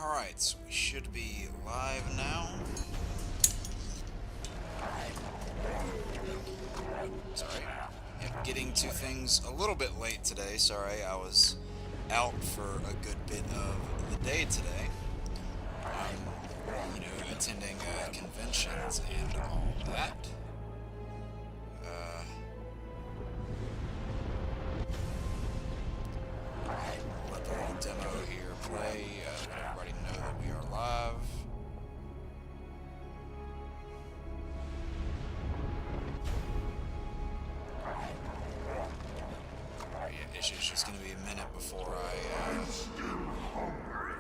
Alright, so we should be live now. Sorry. Yep, getting to things a little bit late today. Sorry, I was out for a good bit of the day today. Attending conventions and all that. Let the little demo here play. Let everybody know that we are live. It's just going to be a minute before I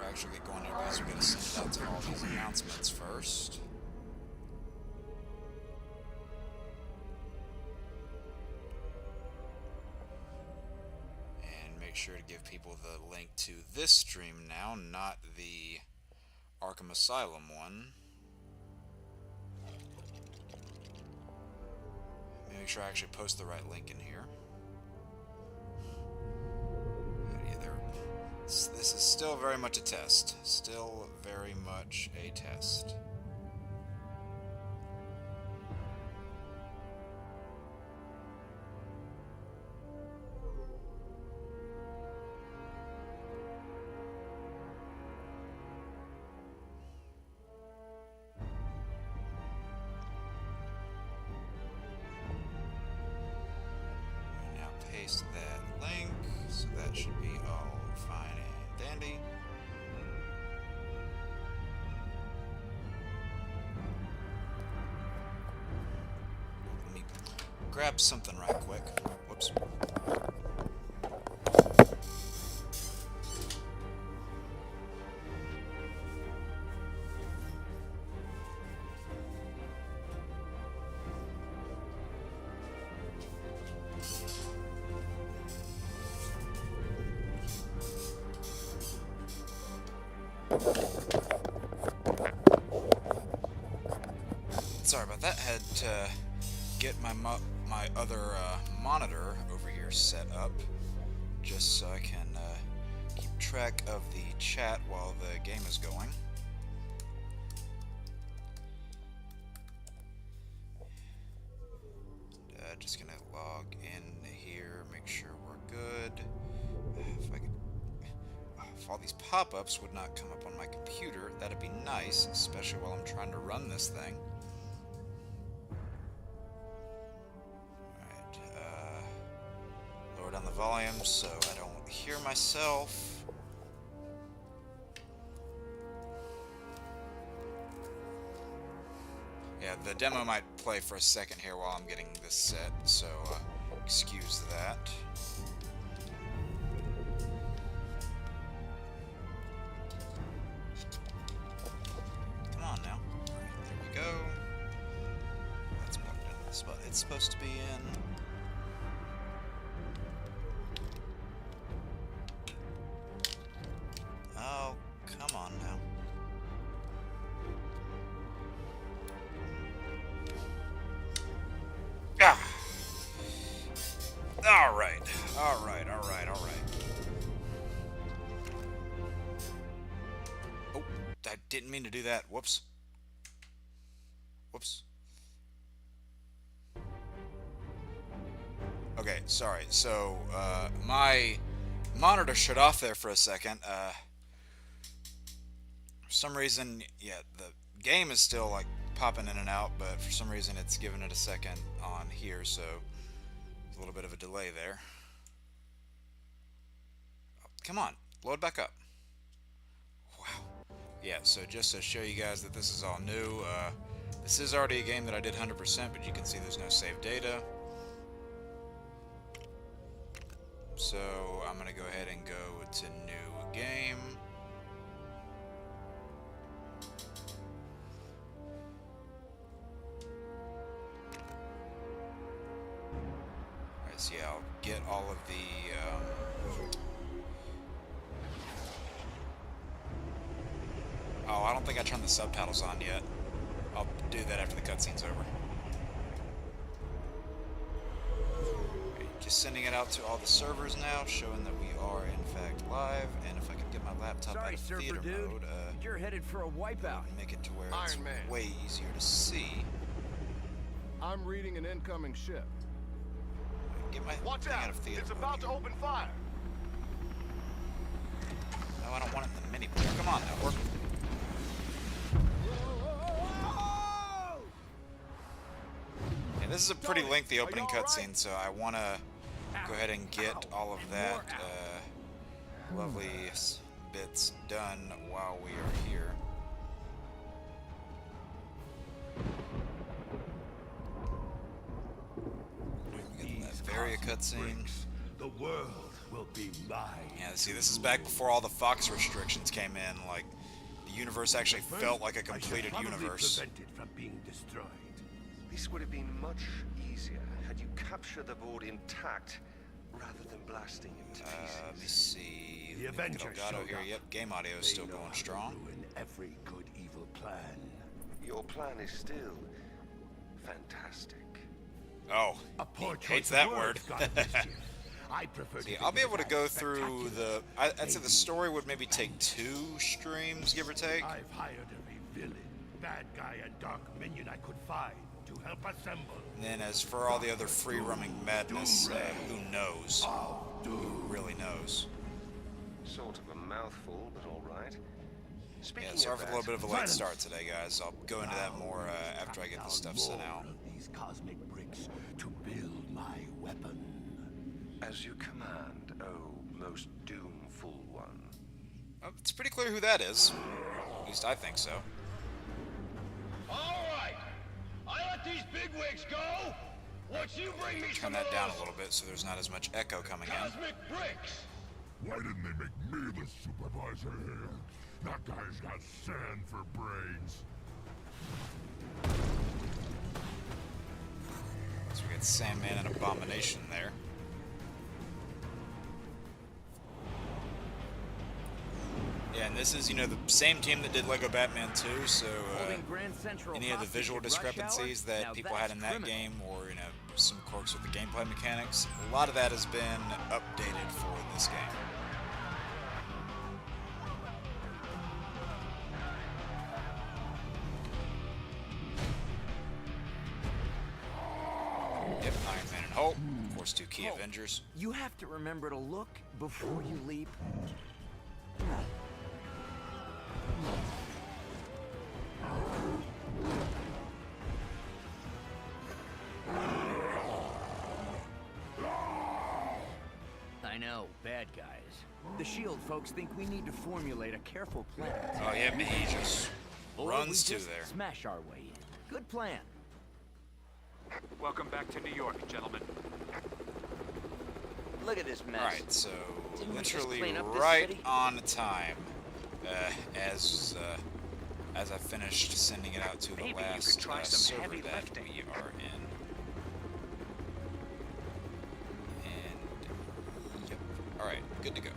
actually get going here because we're going to send out to all these announcements first. And make sure to give people the link to this stream now, not the Arkham Asylum one. Make sure I actually post the right link in here. This is still very much a test. Still very much a test. Now paste that link, so that should be all fine and dandy. Let me grab something right quick. Whoops. Sorry about that. Had to get my other monitor over here set up just so I can keep track of the chat while the game is going. Just gonna log in here, make sure we're good. If all these pop-ups would not come up on my computer, that'd be nice, especially while I'm trying to run this thing. Lower down the volume so I don't hear myself. Yeah, the demo might play for a second here while I'm getting this set, so excuse that. Come on now. Alright, there we go. That's plugged in the spot it's supposed to be in. Oh, come on now. Ah! Alright. Oh, I didn't mean to do that. Whoops. Okay, sorry. So, my monitor shut off there for a second. For some reason, yeah, the game is still like popping in and out, but for some reason it's giving it a second on here, so a little bit of a delay there. Oh, come on, load back up. Wow. Yeah, so just to show you guys that this is all new, this is already a game that I did 100%, but you can see there's no save data. So I'm going to go ahead and go to new game. Alright, so yeah, I'll get all of the oh, I don't think I turned the subtitles on yet. I'll do that after the cutscene's over. Just sending it out to all the servers now, showing that we are in fact live, and if I can get my laptop Sorry, out of surfer theater dude. mode. You're headed for a wipeout. Make it to where Iron it's Man. way easier to see. I'm reading an incoming ship. Get my Watch thing out out! of theater It's mode about to here. open fire. No, I don't want it in the mini player. Come on now, work with me. Yeah, this is a pretty lengthy opening cutscene, so I want to go ahead and get all of that lovely bits done while we are here. We get that Varia cutscene. The world will be mine. Yeah, see, this is back before all the Fox restrictions came in. Like, the universe actually felt like a completed universe. Prevented from being destroyed. This would have been much easier had you captured the board intact rather than blasting it to pieces. Let me see. The Let me look at Avengers Elgato showed here. up. Yep, game audio is They still know going how to strong. ruin every good evil plan. Your plan is still fantastic. Oh, A he poor hates choice that of word. words, God bless you. I prefer See, to I'll be think able to of it go as through the... spectacular. I'd say the story would maybe take 2 streams, give or take. I've hired every villain, bad guy, and dark minion I could find to help assemble. And then as for all the other free-roaming madness, who knows? Who really knows? Sort of a mouthful, but all right. Speaking Yeah, sorry of for a that, little bit of a late Silence. start today, guys. I'll go into that more after I get this stuff sent out. More of these cosmic bricks to build my weapon. as you command, oh most doomful one. Oh, it's pretty clear who that is. At least I think so. All right, I let these bigwigs go. Once you bring me Turn some that of down those a little bit so there's not as much echo coming in. cosmic bricks. Why didn't they make me the supervisor here? That guy's got sand for brains. So we got Sandman and Abomination there. Yeah, and this is, you know, the same team that did Lego Batman 2, so Holding Grand Central any of the hostage visual at rush hour? discrepancies that Now people had that's in that criminal. game, or, you know, some quirks with the gameplay mechanics, a lot of that has been updated for this game. Yep, Iron Man and Hulk, of course, 2 key Hulk. Avengers. You have to remember to look before you leap. I know, bad guys. The SHIELD folks think we need to formulate a careful plan. Oh yeah, but he just Or runs we to just there. smash our way in. Good plan. Welcome back to New York, gentlemen. Look at this mess. Alright, so Didn't we just literally clean up this right city? on time, as I finished sending it out to the Maybe you could last try some server heavy that lifting. we are in. And yep, alright, good to go.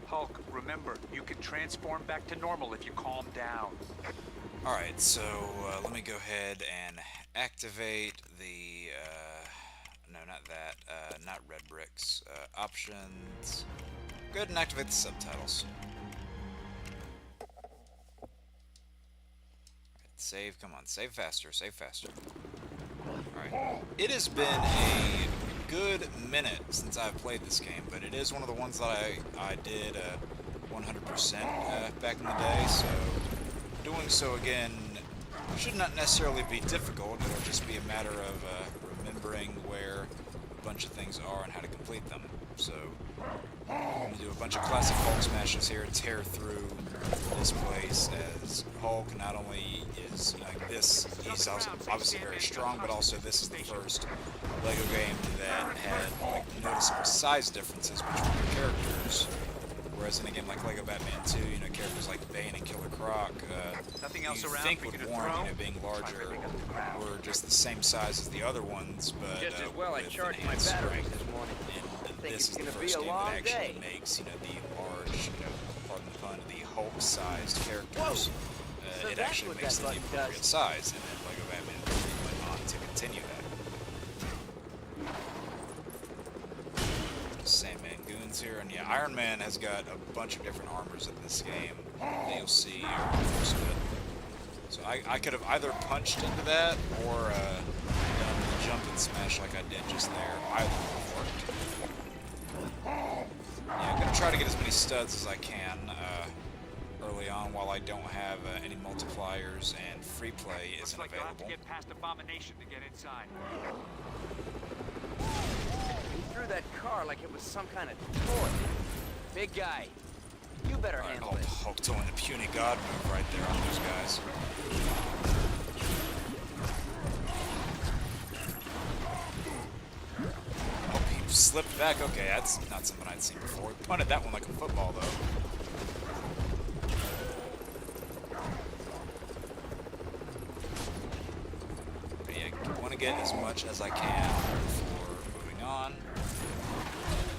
Hulk, remember, you can transform back to normal if you calm down. Alright, so let me go ahead and activate the, no, not that, not red bricks, options. Go ahead and activate the subtitles. Alright, save, come on, save faster, save faster. Alright, it has been a good minute since I've played this game, but it is one of the ones that I did 100% back in the day, so doing so again should not necessarily be difficult. It'll just be a matter of remembering where a bunch of things are and how to complete them. So I'm going to do a bunch of classic Hulk smashes here, tear through this place, as Hulk not only is, you know, this, he's also obviously very strong, but also this is the first LEGO game that had like noticeable size differences between the characters. Whereas in a game like LEGO Batman 2, you know, characters like Bane and Killer Croc, Nothing else you around think for you would to warrant, throw? you know, being larger or just the same size as the other ones, but Just as well I with charged my enhanced batteries strength. this morning. And Think this it's is the gonna be first a game long that actually day. makes, you know, the large, you know, pardon the pun, the Hulk-sized characters. So It that's actually what makes that them the button appropriate does. size, and then LEGO Batman 3 went on to continue that. Sandman goons weapons here, and yeah, Iron Man has got a bunch of different armors in this game that you'll see over the course of it. So I could have either punched into that or done the jump and smash like I did just there. Either would have worked. Yeah, I'm gonna try to get as many studs as I can early on while I don't have any multipliers and free play Looks isn't like you'll have to available. get past Abomination to get inside. He threw that car like it was some kind of toy. Big guy, you better Alright, handle this. Hulk doing the puny god move right there on those guys. Oh, he slipped back. Okay, that's not something I'd seen before. He punted that one like a football, though. But yeah, I want to get as much as I can before moving on.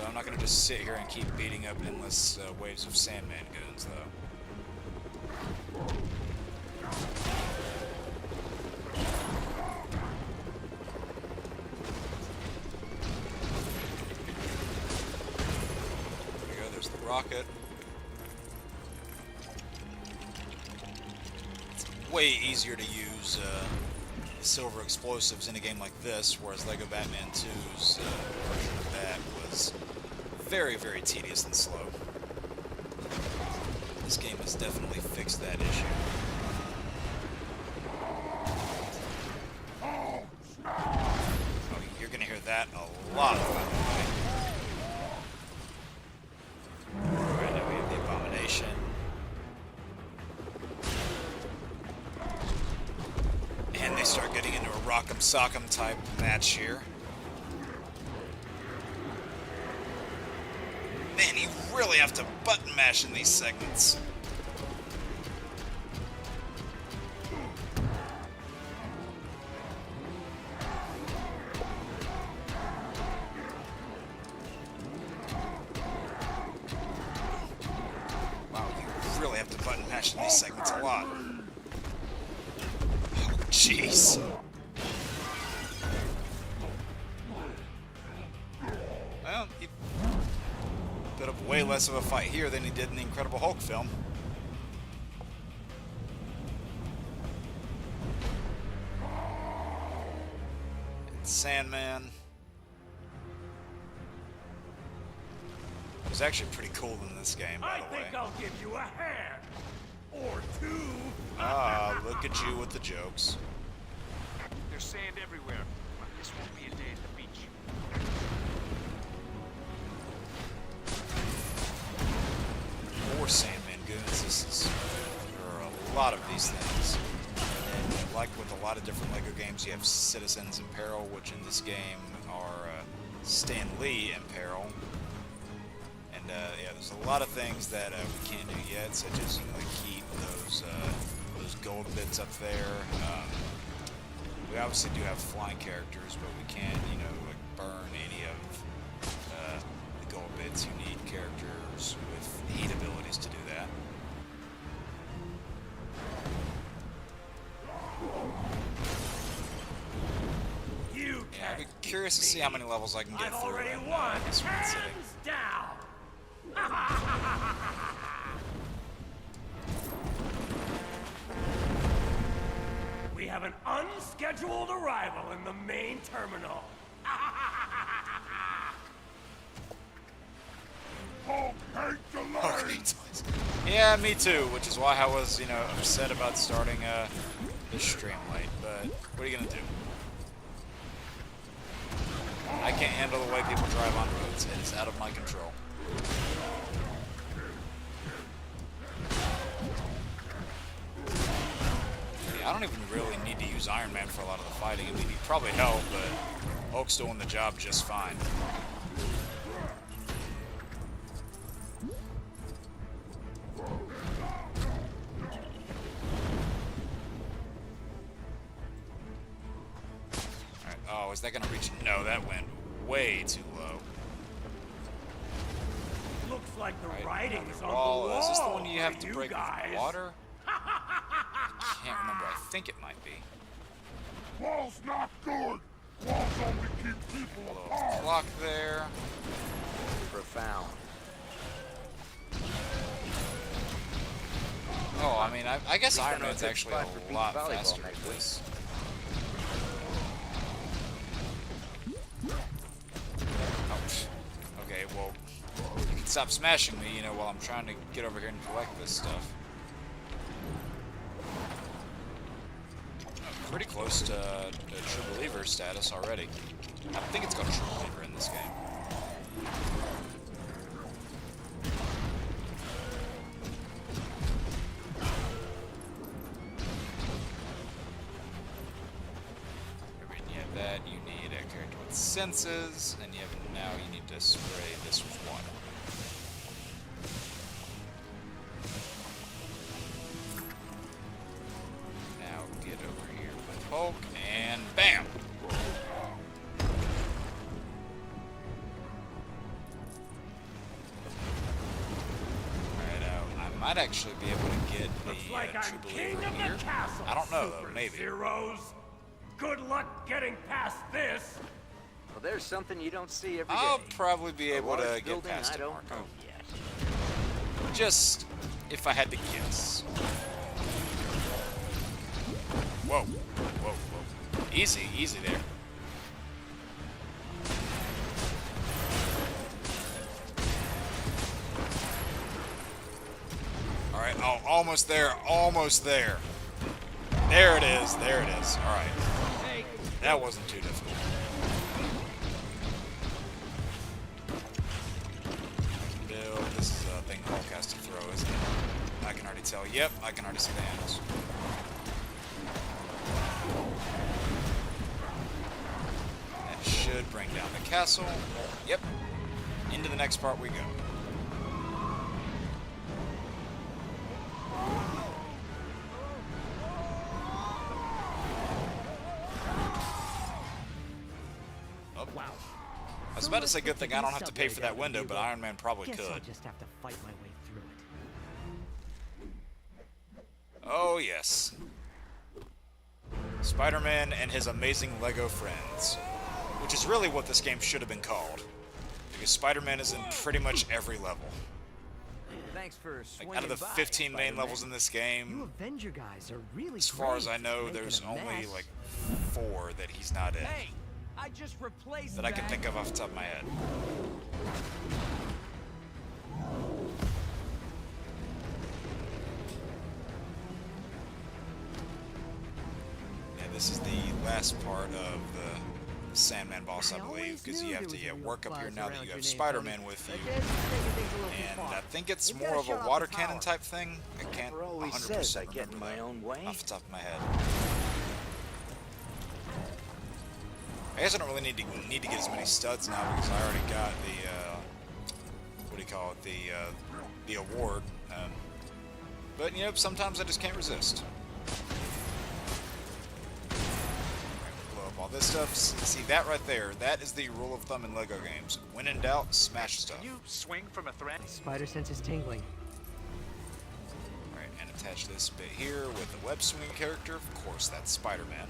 So I'm not going to just sit here and keep beating up endless waves of Sandman goons, though. There we go, there's the rocket. It's way easier to use the silver explosives in a game like this, whereas Lego Batman 2's version of that was very, very tedious and slow. This game has definitely fixed that issue. Oh, you're gonna hear that a lot, by the way. Alright, now we have the Abomination. And they start getting into a rock'em sock'em type match here. Man, you really have to button mash in these segments. Wow, you really have to button mash in these segments a lot. Oh, jeez. Well, he put up way less of a fight here than he did in the Incredible Hulk film. It's Sandman. It was actually pretty cool in this game, by the way. I'll give you a hand. Or two. Ah, look at you with the jokes. There's sand everywhere, but this won't be a day at the beach. More Sandman goons. This is, there are a lot of these things. And like with a lot of different LEGO games, you have citizens in peril, which in this game are Stan Lee in peril. And yeah, there's a lot of things that we can't do yet, such as keep those gold bits up there. We obviously do have flying characters, but we can't burn any of the gold bits. You need characters with heat abilities to do that. Yeah, I'd be curious to see how many levels I can get through in this one sitting. Down. We have an unscheduled arrival in the main terminal. Hulk hates the Okay, light! yeah, me too, which is why I was, upset about starting this stream late, but what are you gonna do? I can't handle the way people drive on roads. It is out of my control. Yeah, I don't even really need to use Iron Man for a lot of the fighting. I mean, he'd probably help, but Hulk's doing the job just fine. Alright, oh, is that gonna reach? No, that went way too low. Looks like the Right, writing's another on wall. the wall. Is this the one you have for to you break guys. with water? I can't remember. I think it might be. Wall's not good! Walls only keep people Little apart! clock there. Profound. I guess At least I Iron know a Man's good actually spot for a beach lot volleyball faster next than week. this. Ouch. Okay, well, you can stop smashing me, you know, while I'm trying to get over here and collect this stuff. I'm pretty close to True Believer status already. I think it's called True Believer in this game. You have that, you need a character with senses, and now you need to spray this with water. Now get over here with Hulk, and bam! I might actually be able to get the True Believer here. I don't know though, maybe. Zeros. Good luck getting past this. Well, there's something you don't see every day. I'll probably be A able to large get building past I it, don't Marco. own yet. Just if I had to guess. Whoa, whoa, whoa. Easy, easy there. Alright, oh, almost there, almost there. There it is, there it is. Alright. That wasn't too difficult. Bill, this is a thing Hulk has to throw, isn't it? I can already tell. Yep, I can already see the handles. That should bring down the castle. Yep. Into the next part we go. I was about to say good thing I don't have to pay for that window, but Iron Man probably Guess I'll could. just have to fight my way through it. Oh yes. Spider-Man and his amazing Lego friends. Which is really what this game should have been called. Because Spider-Man is in pretty much every level. Thanks for Like, swinging out of the by, 15 main Spider-Man. levels in this You game, Avenger guys are really as far as great I know, at there's making a only mess. like 4 that he's not in. Hey, I just replaced That I can think of off the top of my head. Yeah, this is the last part of the Sandman boss, I believe, because you have to work up here now that you have Spider-Man with you. And I think it's more of a water cannon type thing. I can't Pepper always 100% says I get in remember my that own way. off the top of my head. I guess I don't really need to get as many studs now because I already got the what do you call it, the award. But you know, sometimes I just can't resist. Blow up all this stuff. See that right there? That is the rule of thumb in Lego games. When in doubt, smash stuff. Can you swing from a threat? Spider sense is tingling. Alright, and attach this bit here with the web swinging character. Of course, that's Spider-Man.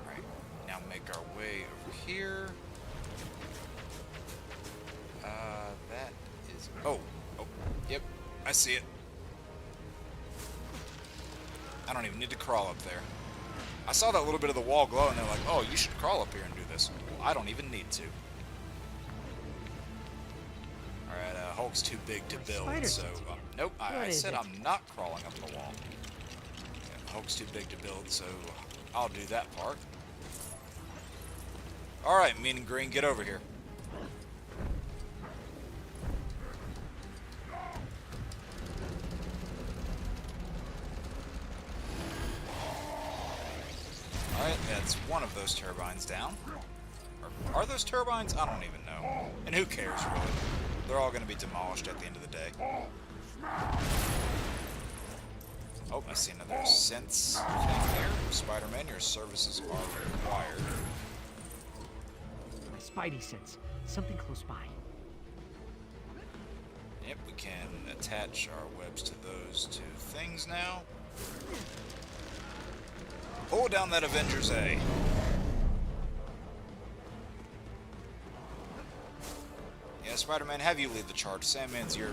Alright, now make our way over here. That is... Oh, yep, I see it. I don't even need to crawl up there. I saw that little bit of the wall glow, and they're like, oh, you should crawl up here and do this. Well, I don't even need to. Alright, Hulk's too big to build, so... nope, I said I'm not crawling up the wall. Yeah, Hulk's too big to build, so I'll do that part. Alright, Mean and Green, get over here. Alright, that's one of those turbines down. Or are those turbines? I don't even know. And who cares, really? They're all going to be demolished at the end of the day. Oh, I see another sense thing here. Spider-Man, your services are required. My Spidey sense. Something close by. Yep, we can attach our webs to those two things now. Pull down that Avengers A. Yeah, Spider-Man, have you lead the charge. Sandman's your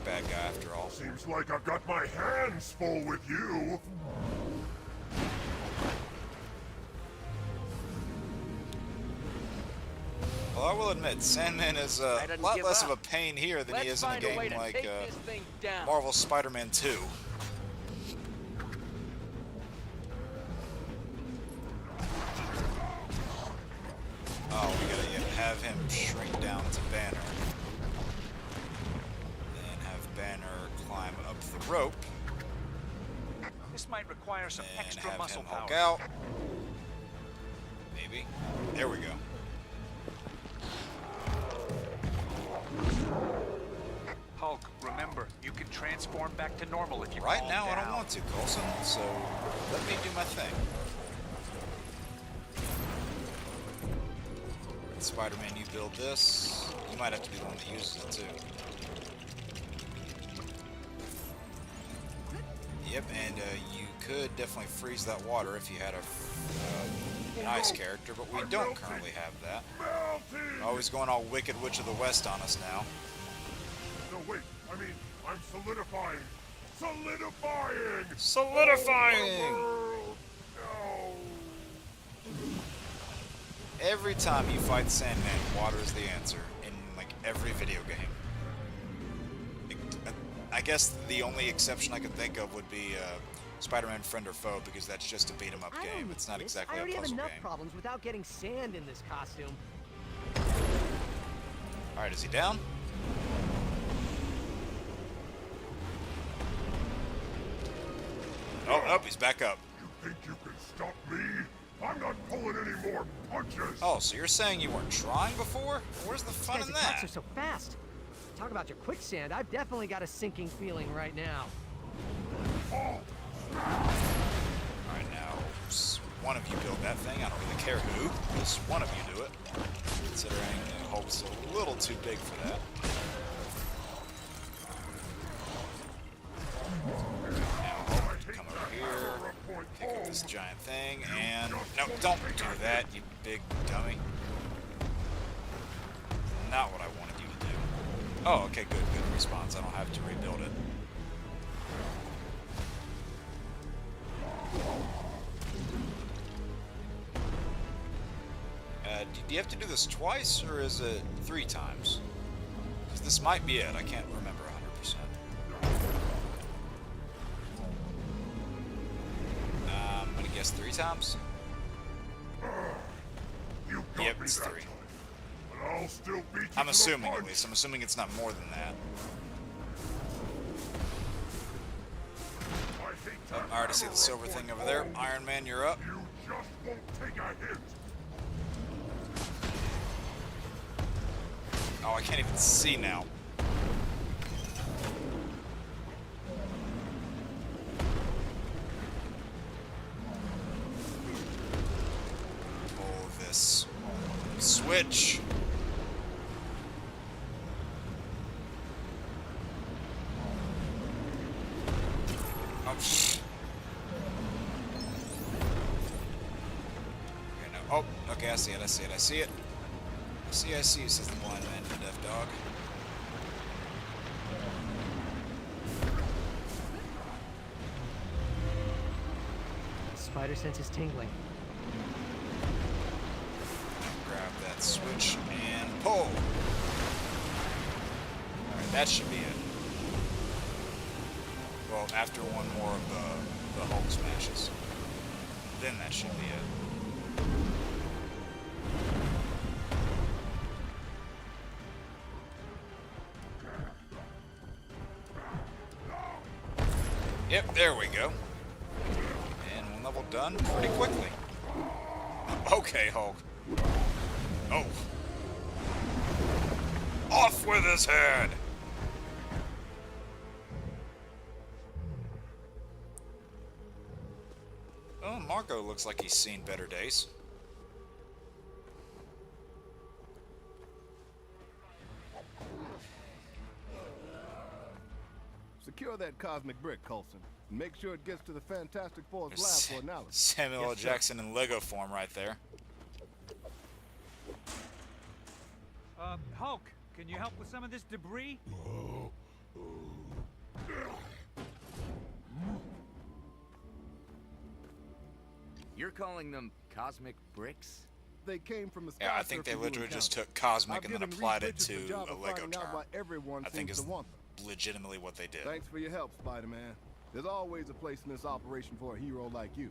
bad guy after all. Seems like I've got my hands full with you. Well, I will admit, Sandman is a lot less of a pain here than he is in a game like Marvel's Spider-Man 2. Oh, we gotta have him shrink down to Banner. Then have Banner climb up the rope. This might require some And extra have muscle him power. Hulk out. Maybe. There we go. Hulk, remember, you can transform back to normal if you Right calm now, I don't down. want to, Coulson, so let me do my thing. Spider-Man, you build this. You might have to be the one that uses it, too. Yep, and you could definitely freeze that water if you had an ice character, but we don't currently have that. Always going all Wicked Witch of the West on us now. No, wait. I mean, I'm solidifying. Solidifying! Solidifying! World! No! Every time you fight Sandman, water is the answer in like every video game. I guess the only exception I could think of would be Spider-Man Friend or Foe, because that's just a beat 'em up I don't game. need It's not this. exactly I a already have puzzle enough game. problems without getting sand in this costume. All right, is he down? Oh, nope, he's back up. You think you can stop me? I'm not pulling any more punches! Oh, so you're saying you weren't trying before? Where's the fun These in attacks that? are so fast. Talk about your quicksand. I've definitely got a sinking feeling right now. All right, now one of you build that thing. I don't really care who. Just one of you do it. Considering Hulk's a little too big for that. Now Hulk, come over here, pick up this giant thing, and no, don't do that, you big dummy. Not what I wanted you to do. Oh, okay, good response. I don't have to rebuild it. Do you have to do this twice, or is it 3 times? Because this might be it. I can't remember 100%. I'm gonna guess 3 times. You got Yep, me it's that 3. time, but I'll still beat you I'm to the assuming, at punch. least. I'm assuming it's not more than that. I hate Oh, to I already see the hammer silver up thing on over there. home. Iron Man, you're up. You just won't take a hint. Oh, I can't even see now. Pull this switch. Oh, okay, no. Oh, okay, I see it, I see it, I see it. I see, says the blind man to the deaf dog. Spider sense is tingling. Grab that switch and pull. Alright, that should be it. Well, after one more of the Hulk smashes. Then that should be it. Yep, there we go. And one level done pretty quickly. Okay, Hulk. Oh. Off with his head! Oh, Marco looks like he's seen better days. Secure that cosmic brick, Coulson. And make sure it gets to the Fantastic Four's There's lab for analysis. Samuel L. Jackson in Lego form right there. Hulk, can you help with some of this debris? You're calling them cosmic bricks? They came from the Yeah, I think they literally just took cosmic and then applied it to a Lego term. I think is legitimately what they did. Thanks for your help, Spider-Man. There's always a place in this operation for a hero like you.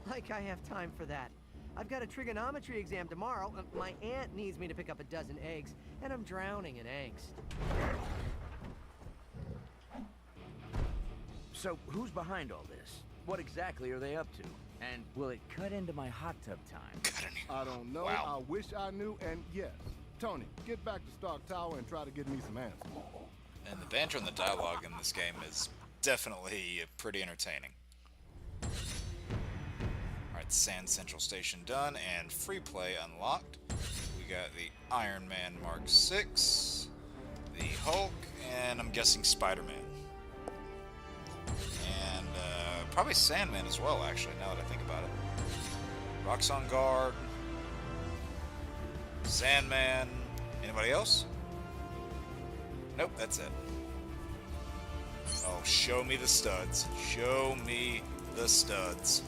Like I have time for that. I've got a trigonometry exam tomorrow. My aunt needs me to pick up a dozen eggs, and I'm drowning in angst. So, who's behind all this? What exactly are they up to? And will it cut into my hot tub time? I don't know. Wow. I wish I knew, and yes. Tony, get back to Stark Tower and try to get me some answers. And the banter and the dialogue in this game is definitely pretty entertaining. Alright, Sand Central Station done, and free play unlocked. We got the Iron Man Mark 6, the Hulk, and I'm guessing Spider-Man. And probably Sandman as well, actually, now that I think about it. Rock's on guard. Sandman. Anybody else? Nope, that's it. Oh, show me the studs. Show me the studs.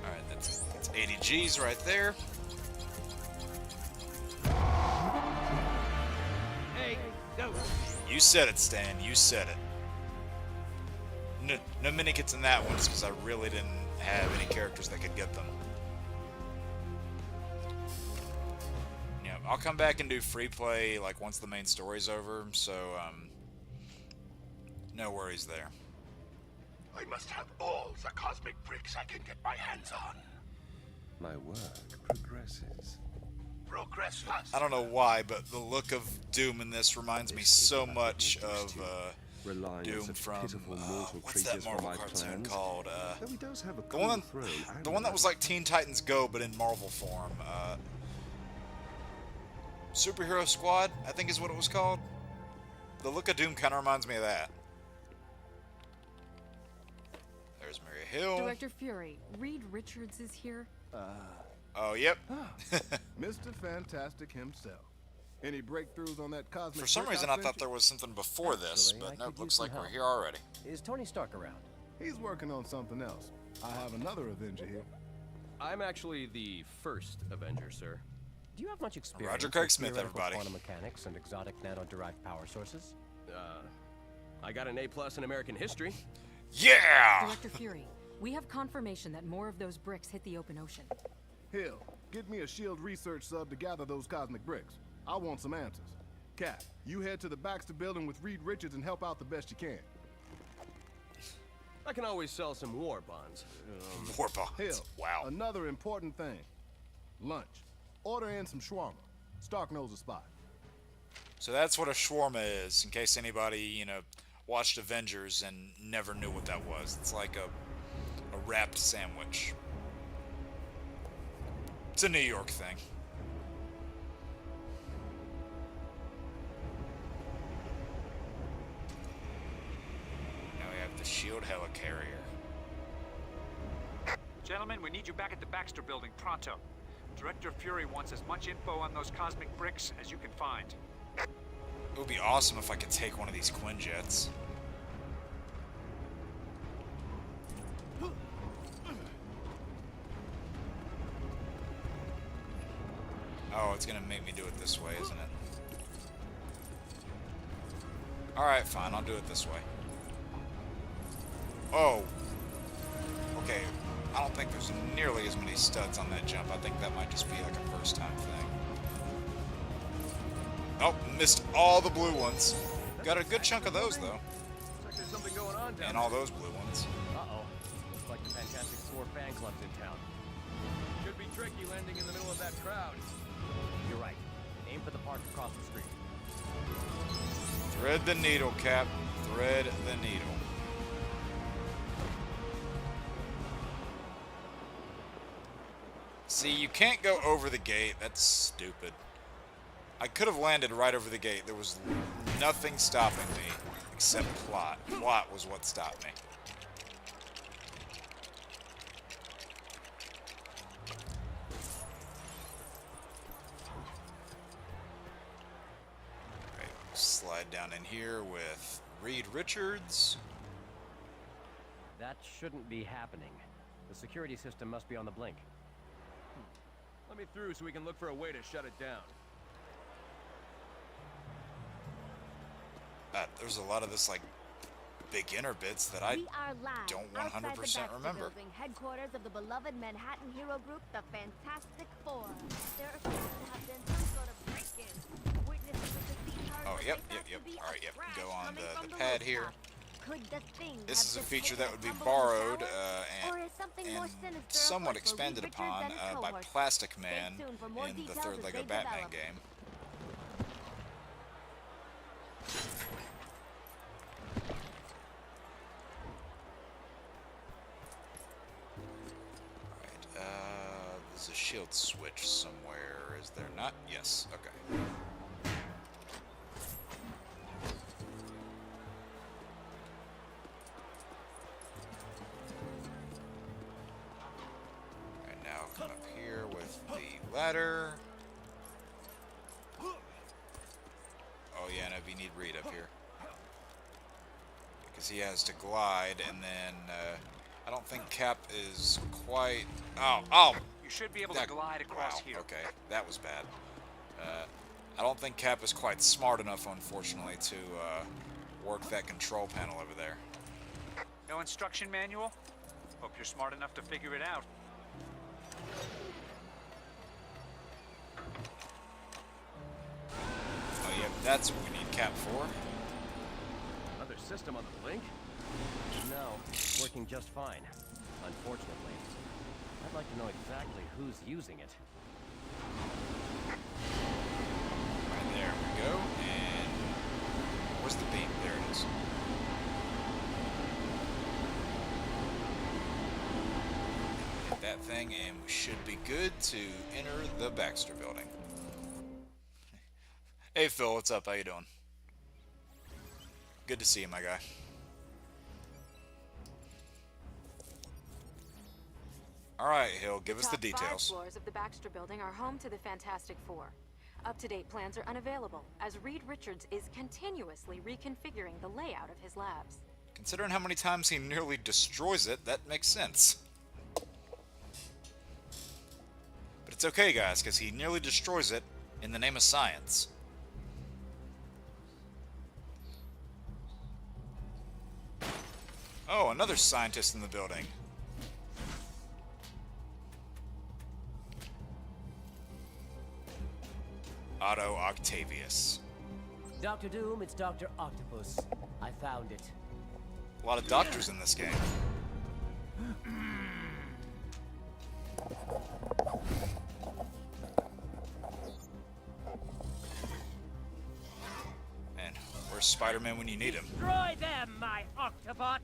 Alright, that's 80 G's right there. Hey, go! You said it, Stan. You said it. No mini kits in that one just because I really didn't have any characters that could get them. Yeah, I'll come back and do free play like once the main story's over, so no worries there. I must have all the cosmic bricks I can get my hands on. My work progresses. Progress fast. I don't know why, but the look of Doom in this reminds me so much of Doom from what's that Marvel cartoon called? The one that was like Teen Titans Go, but in Marvel form. Superhero Squad, I think is what it was called. The look of Doom kind of reminds me of that. There's Mary Hill. Director Fury, Reed Richards is here. Oh, yep. Mr. Fantastic himself. Any breakthroughs on that cosmic For some brick reason, I thought there was something before this, but nope, looks like we're here already. Is Tony Stark around? He's working on something else. I have another Avenger here. I'm actually the first Avenger, sir. Do you have much experience Roger Craig with Smith, theoretical everybody. quantum mechanics and exotic nano-derived power sources? I got an A+ in American history. Yeah! Director Fury, we have confirmation that more of those bricks hit the open ocean. Hill, get me a SHIELD research sub to gather those cosmic bricks. I want some answers. Cap, you head to the Baxter building with Reed Richards and help out the best you can. I can always sell some war bonds. War bonds. Hill, Wow. another important thing. Lunch. Order in some shawarma. Stark knows a spot. So that's what a shawarma is, in case anybody, you know, watched Avengers and never knew what that was. It's like a wrapped sandwich. It's a New York thing. Now we have the SHIELD helicarrier. Gentlemen, we need you back at the Baxter building pronto. Director Fury wants as much info on those cosmic bricks as you can find. It would be awesome if I could take one of these Quinjets. Oh, it's gonna make me do it this way, isn't it? Alright, fine, I'll do it this way. Oh. Okay, I don't think there's nearly as many studs on that jump. I think that might just be like a first time thing. Oh, missed all the blue ones. Got a good chunk of those, though. Looks like there's something going on down And all those blue ones. Uh-oh. Looks like the Fantastic Four fan club's in town. Should be tricky landing in the middle of that crowd. You're right. Aim for the park across the street. Thread the needle, Cap. Thread the needle. See, you can't go over the gate. That's stupid. I could have landed right over the gate. There was nothing stopping me except plot. Plot was what stopped me. Okay, slide down in here with Reed Richards. That shouldn't be happening. The security system must be on the blink. Let me through so we can look for a way to shut it down. There's a lot of this, like, beginner bits that I don't 100% remember. Headquarters of the beloved Manhattan hero group, the Fantastic Four. There are supposed to have been some sort of break-in. Witnesses of the scene are Oh, yep. Alright, yep. Go on the pad here. This is a feature that would be borrowed and somewhat expanded upon by Plastic Man in the third LEGO Batman game. There's a shield switch somewhere, is there not? Yes, okay. Alright, now come up here with the ladder. Oh yeah, no, we need Reed up here. Because he has to glide, and then, I don't think Cap is quite... Oh! You should be able to glide across here. Okay, that was bad. I don't think Cap is quite smart enough, unfortunately, to work that control panel over there. No instruction manual? Hope you're smart enough to figure it out. Oh yeah, that's what we need Cap for. Another system on the blink? No, working just fine. Unfortunately. I'd like to know exactly who's using it. Right there we go, and where's the beam? There it is. Hit that thing, and we should be good to enter the Baxter building. Hey Phil, what's up? How you doing? Good to see you, my guy. Alright, Hill, give us the details. 5 floors of the Baxter building are home to the Fantastic Four. Up-to-date plans are unavailable, as Reed Richards is continuously reconfiguring the layout of his labs. Considering how many times he nearly destroys it, that makes sense. But it's okay, guys, because he nearly destroys it in the name of science. Oh, another scientist in the building. Otto Octavius. Dr. Doom, it's Dr. Octopus. I found it. A lot of doctors in this game. And where's Spider-Man when you need him? Destroy them, my Octobots!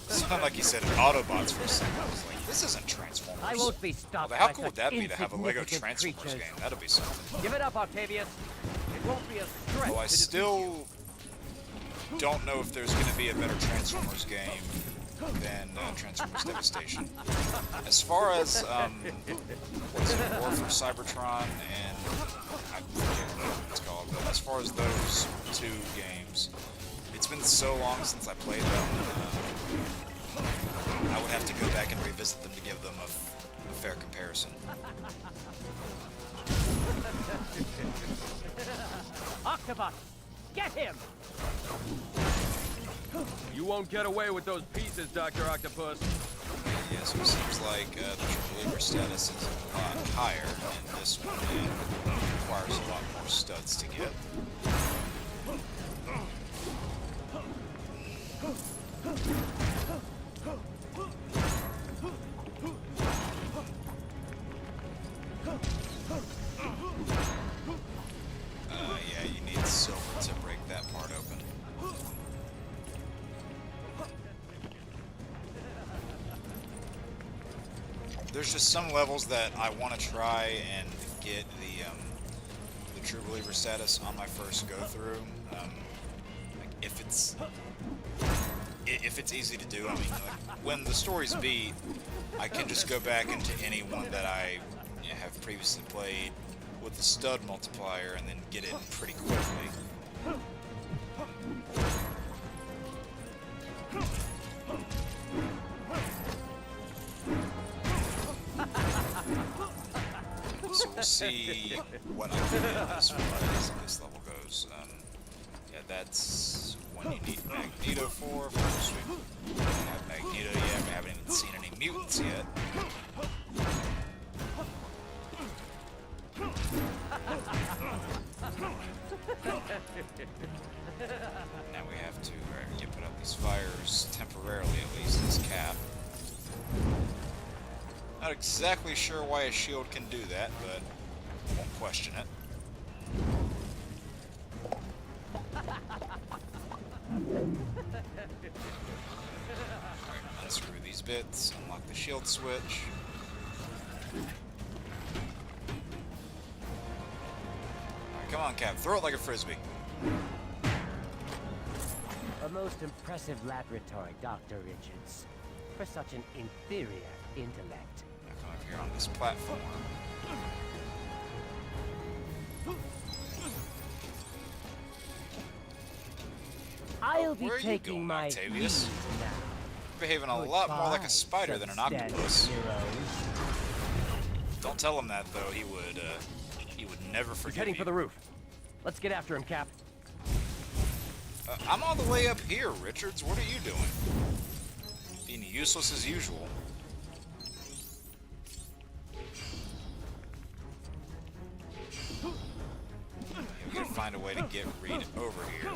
Sounded like he said Autobots for a second. I was like, this isn't Transformers. I won't be stopped. How cool would that be to have a LEGO Transformers game? That'll be something. Give it up, Octavius. It won't be a stretch. Well, I still don't know if there's going to be a better Transformers game than Transformers Devastation. As far as, what's it, War for Cybertron and, I forget what it's called, but as far as those two games, it's been so long since I played them, I would have to go back and revisit them to give them a fair comparison. Octobot, get him! You won't get away with those pieces, Dr. Octopus. Yeah, so it seems like the triple lever status is a lot higher in this one and requires a lot more studs to get. Yeah, you need silver to break that part open. There's just some levels that I want to try and get the True Believer status on my first go through. Like if it's easy to do, I mean, like when the stories beat, I can just go back into any one that I have previously played with the stud multiplier and then get it pretty quickly. So we'll see what I can do as far as this level goes. Yeah, that's one you need Magneto for. Of course, we don't have Magneto yet. We haven't even seen any mutants yet. Now we have to put out these fires temporarily, at least, as Cap. Not exactly sure why a shield can do that, but won't question it. Alright, unscrew these bits, unlock the shield switch. Alright, come on, Cap, throw it like a frisbee. A most impressive laboratory, Dr. Richards, for such an inferior intellect. Now come up here on this platform. I'll be Where are you taking going, my Octavius? leave now. You're behaving a lot more like a spider than an octopus. Don't tell him that, though. He would never forgive you. He's heading for the roof. Let's get after him, Cap. I'm all the way up here, Richards. What are you doing? Being useless as usual. We gotta find a way to get Reed over here.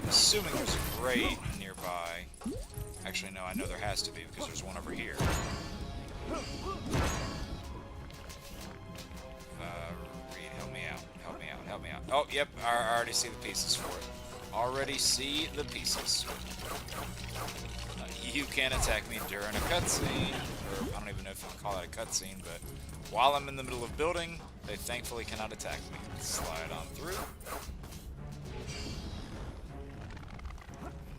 Assuming there's a grate nearby. Actually, no, I know there has to be because there's one over here. Reed, help me out. Help me out. Help me out. Oh, yep, I already see the pieces for it. Already see the pieces. You can attack me during a cutscene, or I don't even know if you can call that a cutscene, but while I'm in the middle of building, they thankfully cannot attack me. Slide on through.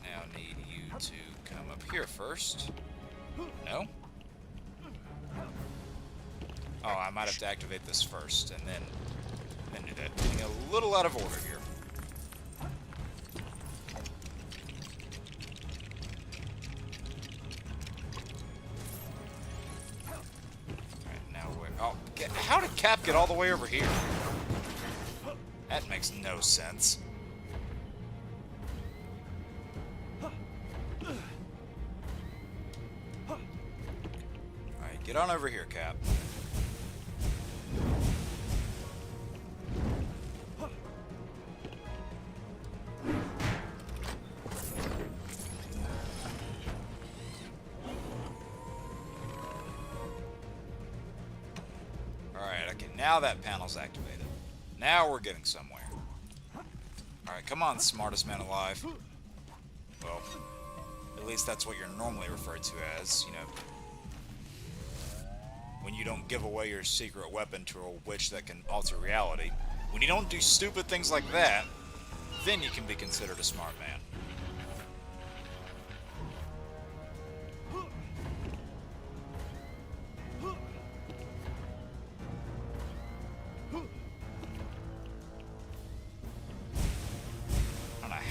Now need you to come up here first. No? Oh, I might have to activate this first, and then do that. Getting a little out of order here. How did Cap get all the way over here? That makes no sense. Alright, get on over here, Cap. Now that panel's activated. Now we're getting somewhere. Alright, come on, smartest man alive. Well, at least that's what you're normally referred to as, you know. When you don't give away your secret weapon to a witch that can alter reality. When you don't do stupid things like that, then you can be considered a smart man.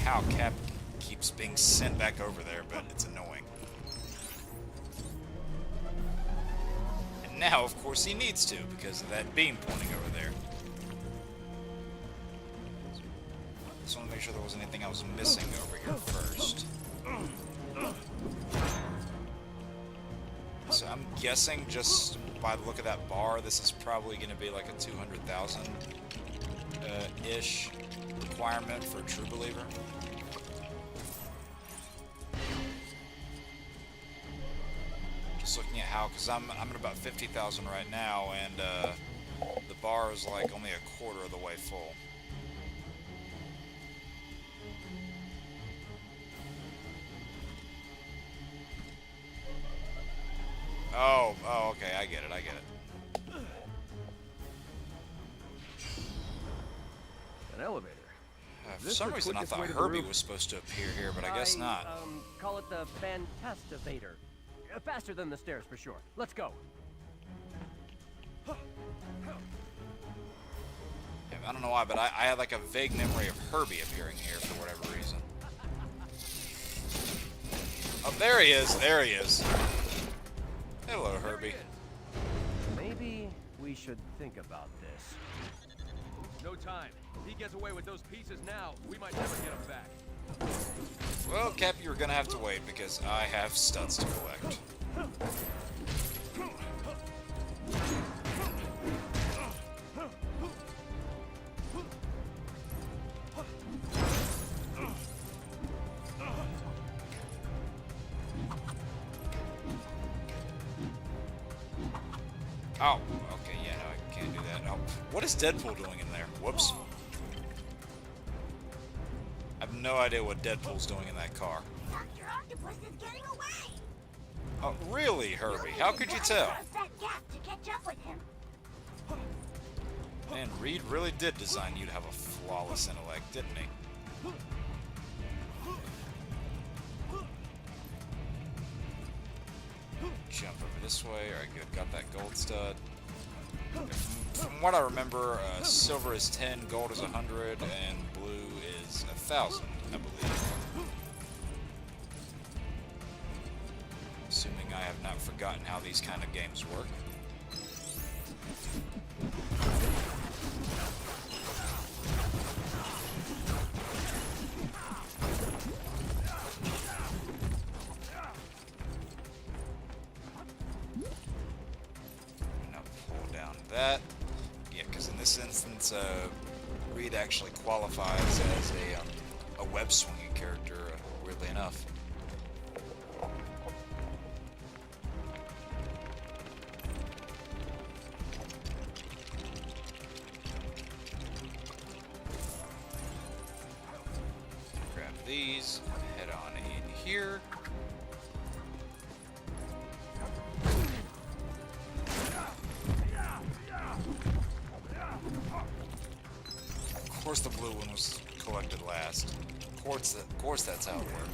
How Cap keeps being sent back over there, but it's annoying. And now, of course, he needs to, because of that beam pointing over there. Just want to make sure there wasn't anything I was missing over here first. So I'm guessing, just by the look of that bar, this is probably going to be like a 200,000 ish requirement for a True Believer. Just looking at how, because I'm at about 50,000 right now, and the bar is like only a quarter of the way full. okay, I get it, I get it. An elevator. For some reason, I thought Herbie was supposed to appear here, but I guess not. Call it the Fantastivator. Faster than the stairs, for sure. Let's go. Yeah, I don't know why, but I had like a vague memory of Herbie appearing here for whatever reason. Oh, there he is. There he is. Hello, Herbie. Maybe we should think about this. No time. If he gets away with those pieces now, we might never get him back. Well, Cap, you're gonna have to wait because I have studs to collect. Oh, okay, yeah, no, I can't do that. Oh, what is Deadpool doing in there? Whoops. I have no idea what Deadpool's doing in that car. Dr. Octopus is getting away! Oh, really, Herbie? How could you tell? That gap to catch up with him. Man, Reed really did design you to have a flawless intellect, didn't he? Jump over this way. Alright, good. Got that gold stud. From what I remember, silver is 10, gold is 100, and blue is 1,000, I believe. Assuming I have not forgotten how these kind of games work. That, yeah, because in this instance, Reed actually qualifies as a web-swinging character, weirdly enough. Grab these, head on in here. Of course the blue one was collected last. Of course that's how it worked.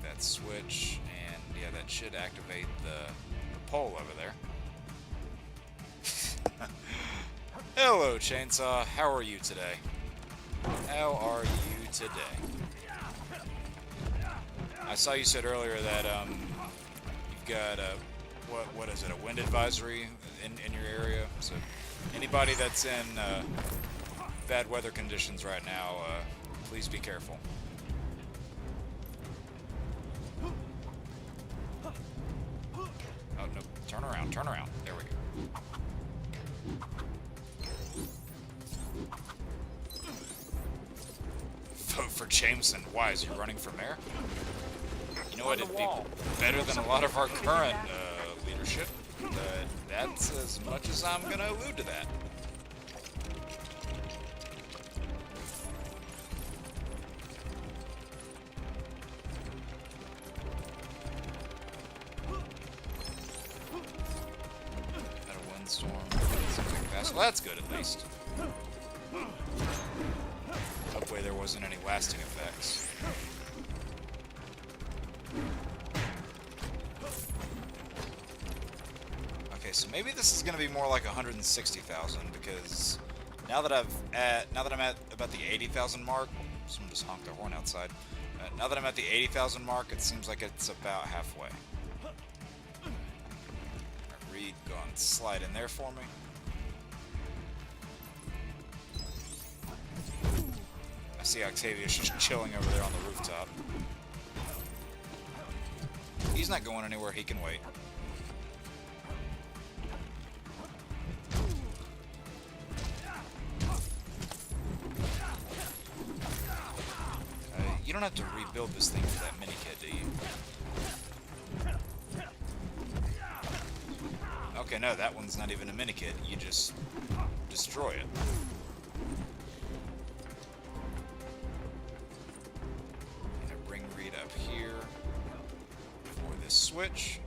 That switch, and yeah, that should activate the pole over there. Hello, Chainsaw. How are you today? How are you today? I saw you said earlier that you've got what is it, a wind advisory in your area? So anybody that's in bad weather conditions right now, please be careful. Oh no! Turn around! Turn around! There we go. Vote for Jameson. Why is he running for mayor? You know what? It'd be better than a lot of our current leadership. That's as much as I'm gonna allude to that. Got a windstorm. Something fast. Well, that's good at least. Hopefully there wasn't any lasting effects. Okay, so maybe this is going to be more like 160,000 because now that I'm at about the 80,000 mark, someone just honked their horn outside. Now that I'm at the 80,000 mark, it seems like it's about halfway. Reed, go and slide in there for me. I see Octavius just chilling over there on the rooftop. He's not going anywhere, he can wait. You don't have to rebuild this thing for that mini-kit, do you? Okay, no, that one's not even a mini-kit. You just destroy it. switch.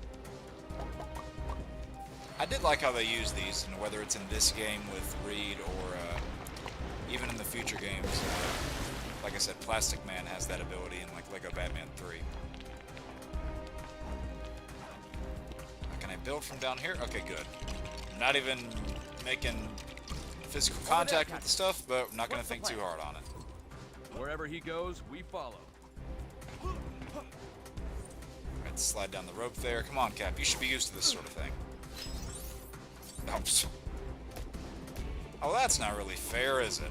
I did like how they use these, and whether it's in this game with Reed or even in the future games. Like I said, Plastic Man has that ability in like Lego Batman 3. Can I build from down here? Okay, good. I'm not even making physical contact with the stuff, but I'm not going to think too hard on it. Wherever he goes, we follow. Let's slide down the rope there. Come on, Cap. You should be used to this sort of thing. Oops. Oh, that's not really fair, is it?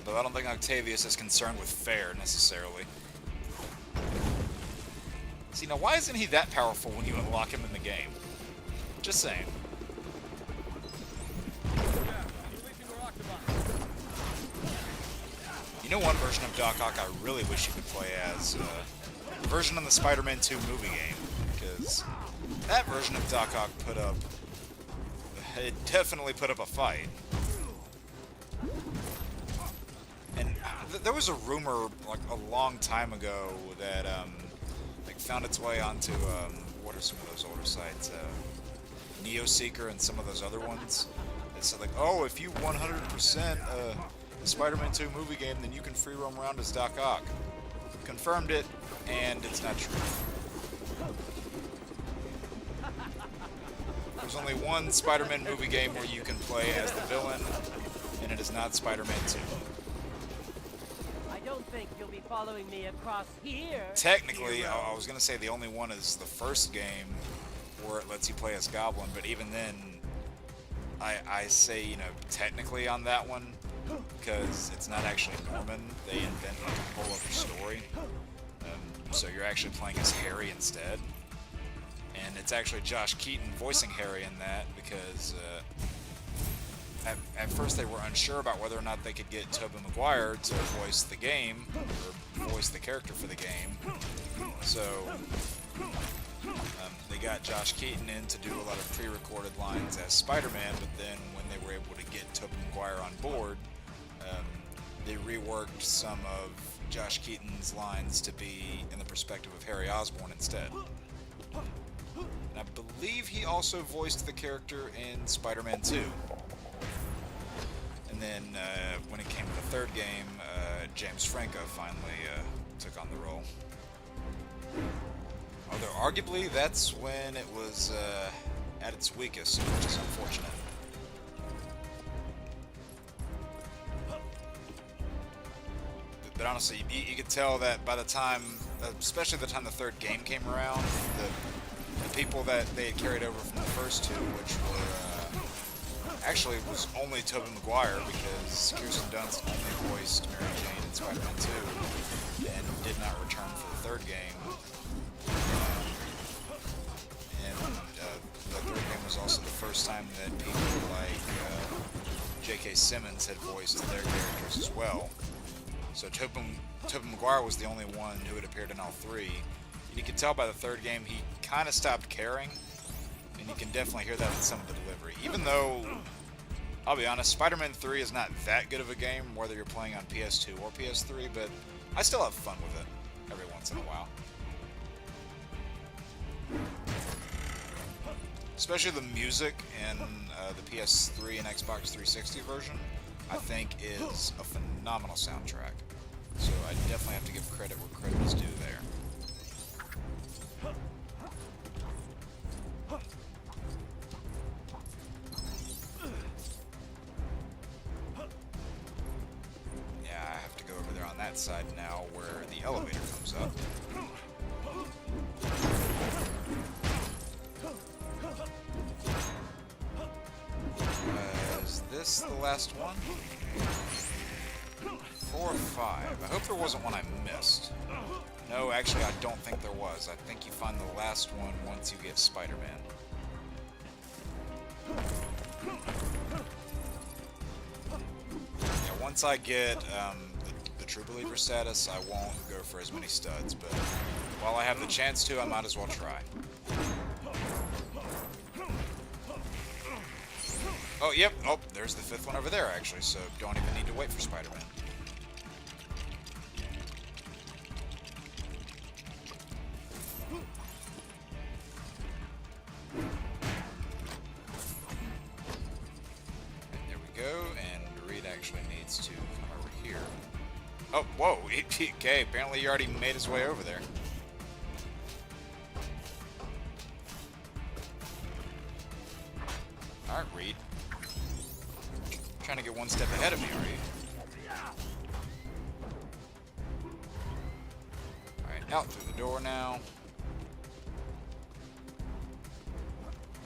Though I don't think Octavius is concerned with fair, necessarily. See, now why isn't he that powerful when you unlock him in the game? Just saying. You know one version of Doc Ock I really wish you could play as? The version in the Spider-Man 2 movie game. Because that version of Doc Ock put up... It definitely put up a fight. And there was a rumor, like, a long time ago that, like, found its way onto, what are some of those older sites? Neoseeker and some of those other ones. It said, like, oh, if you 100% the Spider-Man 2 movie game, then you can free roam around as Doc Ock. Confirmed it, and it's not true. There's only one Spider-Man movie game where you can play as the villain, and it is not Spider-Man 2. I don't think you'll be following me across here. Technically, I was going to say the only one is the first game where it lets you play as Goblin, but even then, I say, you know, technically on that one, because it's not actually Norman. They invent like a whole other story. So you're actually playing as Harry instead. And it's actually Josh Keaton voicing Harry in that, because at first they were unsure about whether or not they could get Tobey Maguire to voice the game, or voice the character for the game. So they got Josh Keaton in to do a lot of pre-recorded lines as Spider-Man, but then when they were able to get Tobey Maguire on board, they reworked some of Josh Keaton's lines to be in the perspective of Harry Osborn instead. And I believe he also voiced the character in Spider-Man 2. And then when it came to the third game, James Franco finally took on the role. Although arguably that's when it was at its weakest, which is unfortunate. But honestly, you could tell that by the time, especially the time the third game came around, the people that they had carried over from the first two, which were, actually it was only Tobey Maguire, because Kirsten Dunst only voiced Mary Jane in Spider-Man 2, and did not return for the third game. And the third game was also the first time that people like J.K. Simmons had voiced their characters as well. So Tobey Maguire was the only one who had appeared in all three. And you can tell by the third game he kind of stopped caring, and you can definitely hear that in some of the delivery. Even though, I'll be honest, Spider-Man 3 is not that good of a game, whether you're playing on PS2 or PS3, but I still have fun with it every once in a while. Especially the music in the PS3 and Xbox 360 version, I think is a phenomenal soundtrack. So I definitely have to give credit where credit is due there. Yeah, I have to go over there on that side now where the elevator comes up. Is this the last one? 4 or 5. I hope there wasn't one I missed. No, actually, I don't think there was. I think you find the last one once you get Spider-Man. Yeah, once I get the True Believer status, I won't go for as many studs, but while I have the chance to, I might as well try. Oh, yep. Oh, there's the 5th one over there, actually, so don't even need to wait for Spider-Man. needs to come over here. Oh, whoa. Okay, apparently he already made his way over there. Alright, Reed. Trying to get one step ahead of me, are you? Alright, out through the door now.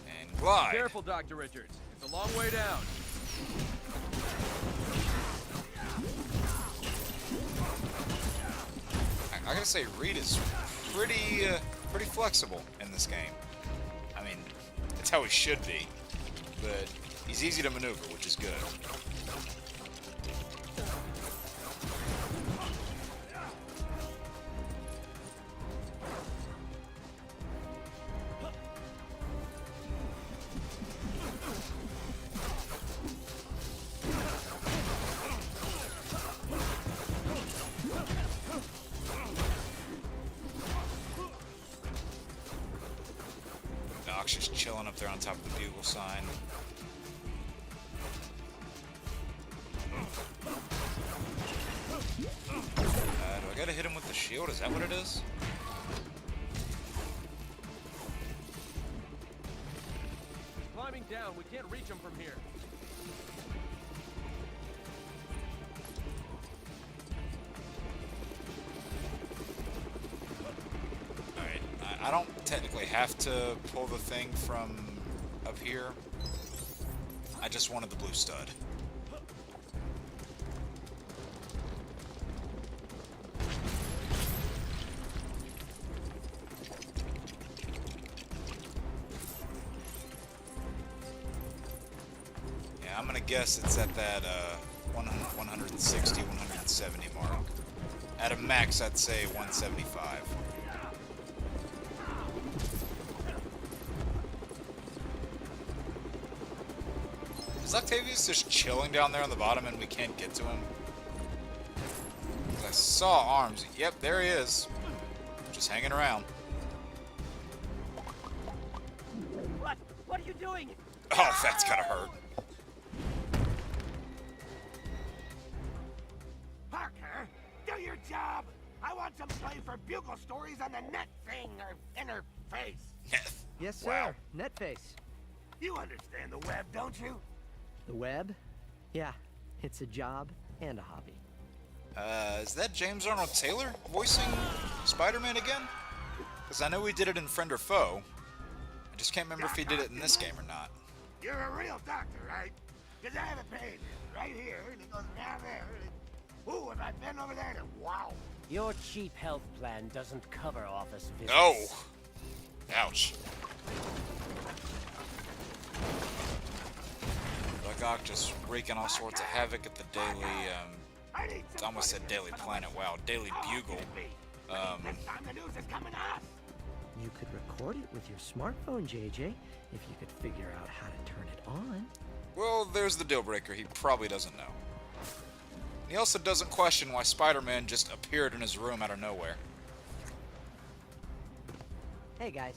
And glide. Careful, Dr. Richards. It's a long way down. I gotta say, Reed is pretty flexible in this game. I mean, that's how he should be. But he's easy to maneuver, which is good. Doc's just chilling up there on top of the bugle sign. Do I gotta hit him with the shield? Is that what it is? Climbing down, we can't reach him from here. Alright, I don't technically have to pull the thing from up here. I just wanted the blue stud. I'm gonna guess it's at that 160, 170 mark. At a max, I'd say 175. Is Octavius just chilling down there on the bottom and we can't get to him? 'Cause I saw arms. Yep, there he is. Just hanging around. What? What are you doing? Oh, that's gotta hurt. Parker, do your job. I want some play for bugle stories on the net thing or interface. Yes, sir. Wow. Netface. You understand the web, don't you? The web? Yeah, it's a job and a hobby. Is that James Arnold Taylor voicing Spider-Man again? Because I know he did it in Friend or Foe. I just can't remember if he did it in this game or not. You're a real doctor, right? Because I have a page right here, and it goes down there. And ooh, if I've been over there, then wow. Your cheap health plan doesn't cover office visits. Oh! Ouch. Doc just wreaking all sorts of havoc at the daily, I almost said Daily Planet, wow, Daily Bugle. You could record it with your smartphone, JJ, if you could figure out how to turn it on. Well, there's the deal breaker. He probably doesn't know. He also doesn't question why Spider-Man just appeared in his room out of nowhere. Hey, guys.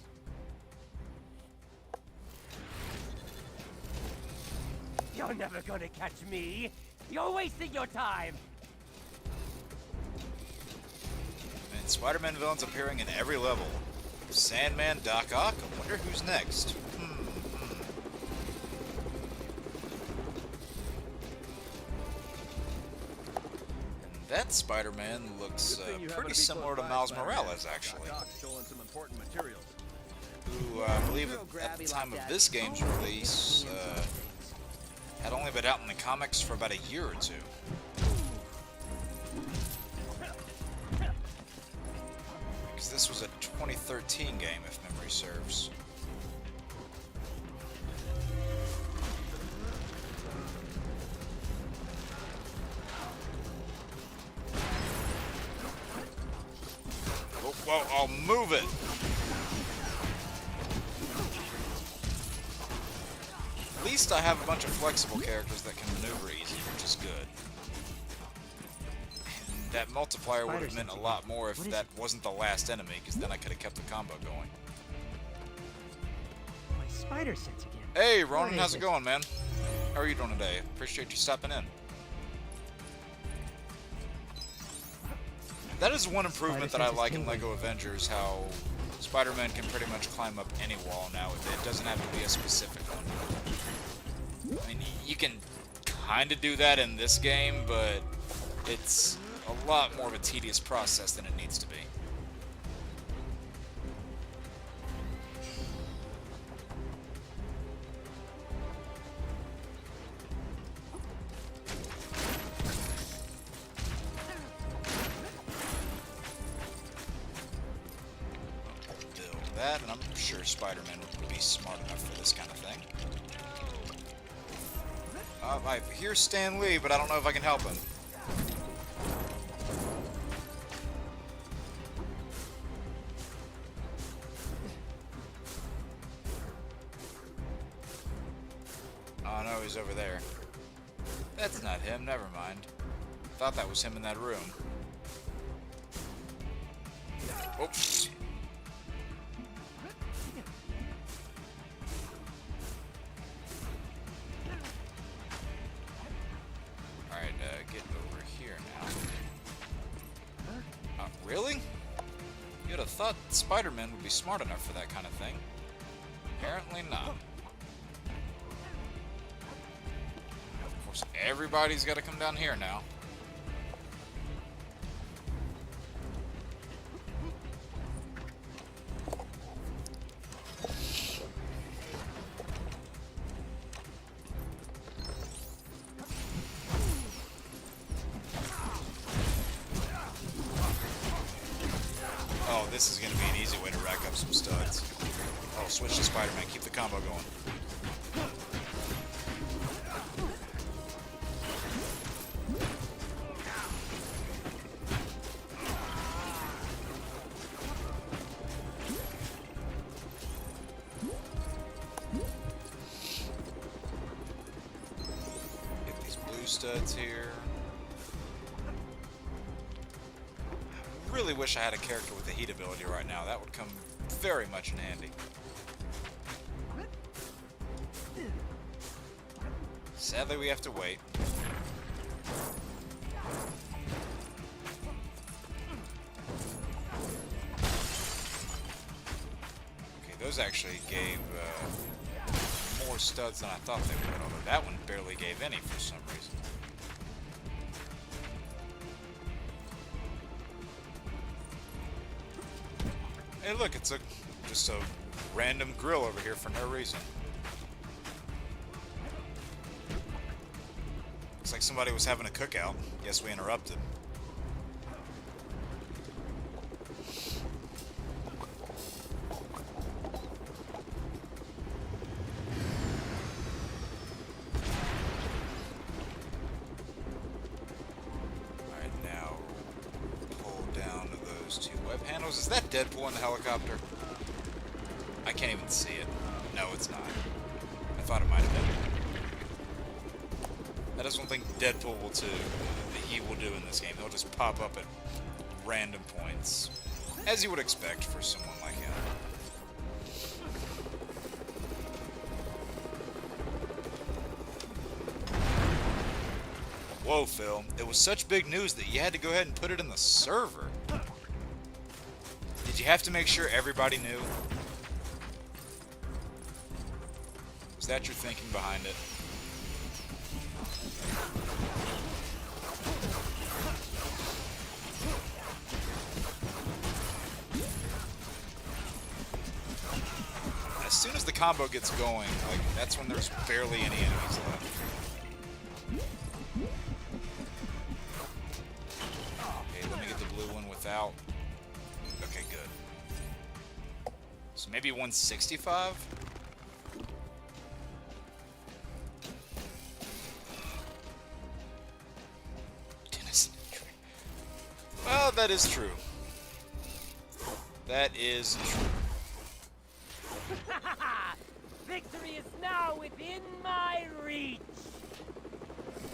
You're never gonna catch me. You're wasting your time. And Spider-Man villains appearing in every level. Sandman, Doc Ock, I wonder who's next. And that Spider-Man looks pretty similar to Miles Morales, actually. Some important materials. Who, I believe at the time of this game's release, had only been out in the comics for about a year or two. Because this was a 2013 game, if memory serves. Oh, whoa, I'll move it! At least I have a bunch of flexible characters that can maneuver easy, which is good. And that multiplier would have meant a lot more if that wasn't the last enemy, because then I could have kept the combo going. My spider sense again. Hey, Ronan, how's it going, man? How are you doing today? Appreciate you stopping in. That is one improvement that I like in LEGO Avengers, how Spider-Man can pretty much climb up any wall now. It doesn't have to be a specific one. I mean, you can kind of do that in this game, but it's a lot more of a tedious process than it needs to be. That, and I'm sure Spider-Man would be smart enough for this kind of thing. I hear Stan Lee, but I don't know if I can help him. Oh no, he's over there. That's not him, never mind. Thought that was him in that room. Oops. Get over here now. Really? You'd have thought Spider-Man would be smart enough for that kind of thing. Apparently not. Of course, everybody's got to come down here now. Oh, this is going to be an easy way to rack up some studs. Oh, switch to Spider-Man. Keep the combo going. Get these blue studs here. Really wish I had a character with the heat ability right now. That would come very much in handy. Sadly, we have to wait. Okay, those actually gave more studs than I thought they would, although that one barely gave any for some reason. Hey look, it's just a random grill over here for no reason. Looks like somebody was having a cookout. Guess we interrupted. Handles. Is that Deadpool in the helicopter? I can't even see it. No, it's not. I thought it might have been. That is one thing Deadpool will do, that he will do in this game. He'll just pop up at random points. As you would expect for someone like him. Whoa, Phil. It was such big news that you had to go ahead and put it in the server. Did you have to make sure everybody knew? Was that your thinking behind it? As soon as the combo gets going, like, that's when there's barely any enemies left. Okay, let me get the blue one without. Okay, good. So maybe 165? Well, that is true. That is true. Victory is now within my reach.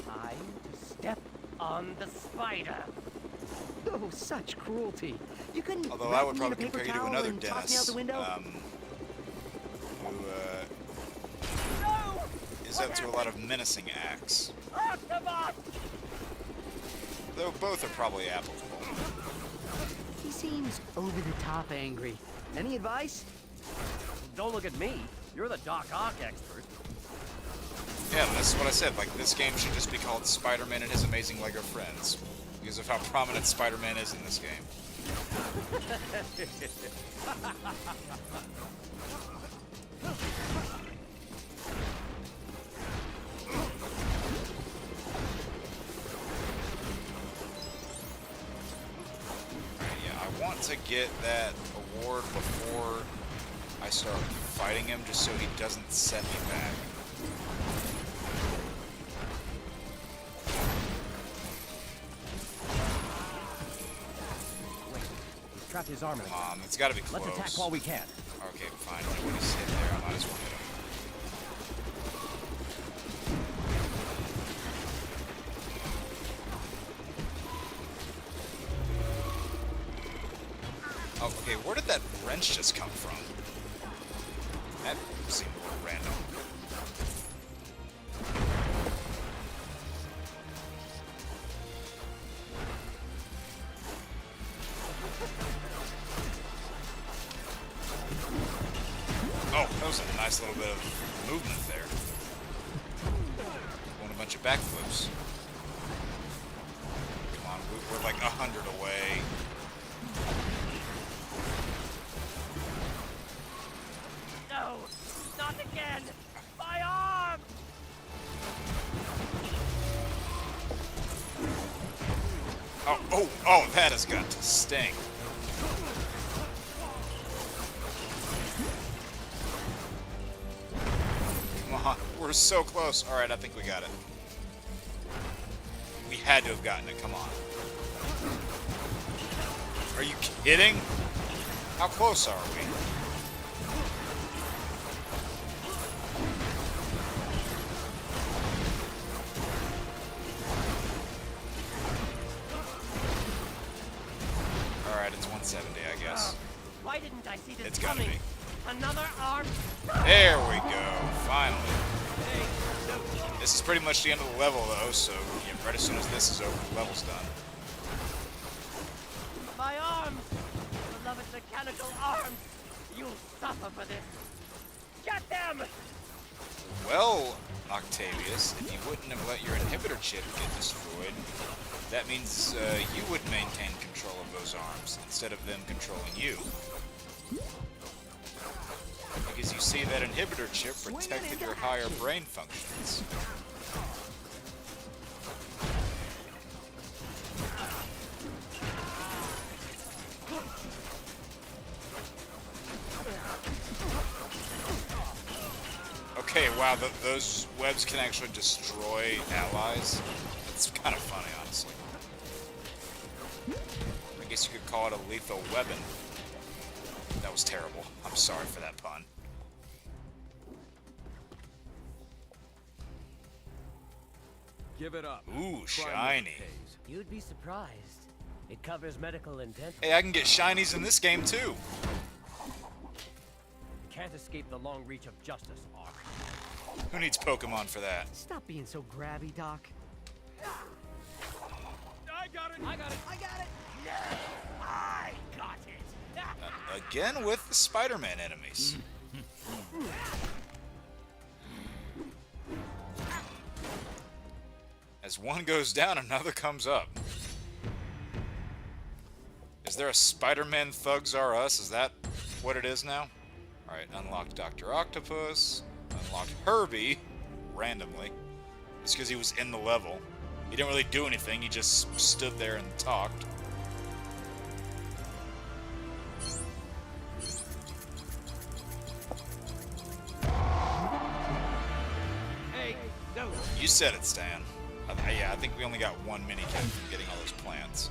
Time to step on the spider. Oh, such cruelty. You couldn't. Although I would probably compare you to another Dennis, who is up to a lot of menacing acts. Though both are probably applicable. seems over the top angry. Any advice? Don't look at me. You're the Doc Ock expert. Yeah, that's what I said. Like, this game should just be called Spider-Man and His Amazing Lego Friends, because of how prominent Spider-Man is in this game. Yeah, I want to get that award before I start fighting him, just so he doesn't set me back. Trapped his arm in Come on, it's gotta be close. Let's attack while we can. Okay, fine. Nobody's hit there. I might as well hit him. Oh, okay, where did that wrench just come from? That seemed a little random. Oh, that was a nice little bit of movement there. Doing a bunch of backflips. Come on, we're like 100 away. No, not again! My arm! Oh, that has got to sting. Come on, we're so close. Alright, I think we got it. We had to have gotten it, come on. Are you kidding? How close are we? Alright, it's 170, I guess. Why didn't I see this It's gotta coming? be. Another arm? There we go, finally. This is pretty much the end of the level, though, so yeah, right as soon as this is over, the level's done. My arms! Beloved mechanical arms! You'll suffer for this! Get them! Well, Octavius, if you wouldn't have let your inhibitor chip get destroyed, that means you would maintain control of those arms, instead of them controlling you. Because you see, that inhibitor chip protected your higher brain functions. Okay, wow, those webs can actually destroy allies. It's kind of funny, honestly. I guess you could call it a lethal weapon. That was terrible. I'm sorry for that pun. Give it up. Ooh, shiny. You'd be surprised. It covers medical and dental. Hey, I can get shinies in this game, too. You can't escape the long reach of justice, Ark. Who needs Pokemon for that? Stop being so grabby, Doc. I got it! I got it! I got it! Yes! I got it! Again with the Spider-Man enemies. As one goes down, another comes up. Is there a Spider-Man Thugs R Us? Is that what it is now? Alright, unlocked Dr. Octopus. Unlocked Herbie, randomly. Just because he was in the level. He didn't really do anything, he just stood there and talked. Hey, no! You said it, Stan. Yeah, I think we only got one minikit from getting all those plants.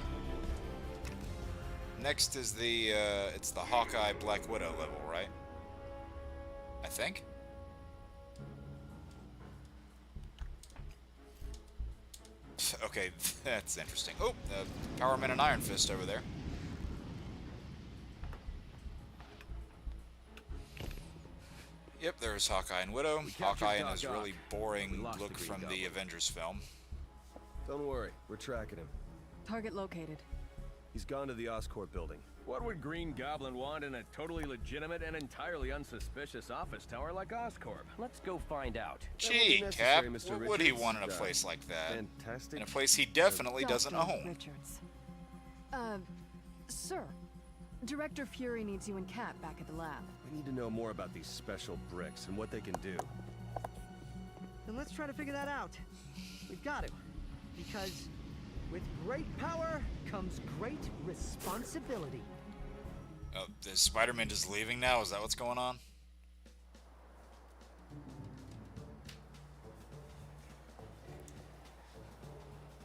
Next is the, it's the Hawkeye Black Widow level, right? I think? Okay, that's interesting. Oh, Power Man and Iron Fist over there. Yep, there's Hawkeye and Widow. Hawkeye in his really boring look from the Avengers film. Don't worry, we're tracking him. Target located. He's gone to the Oscorp building. What would Green Goblin want in a totally legitimate and entirely unsuspicious office tower like Oscorp? Let's go find out. Gee, Cap, what would he want in a place like that? Fantastic. In a place he definitely doesn't own. Richards. Sir, Director Fury needs you and Cap back at the lab. We need to know more about these special bricks and what they can do. Then let's try to figure that out. We've got to. Because with great power comes great responsibility. Oh, is Spider-Man just leaving now? Is that what's going on?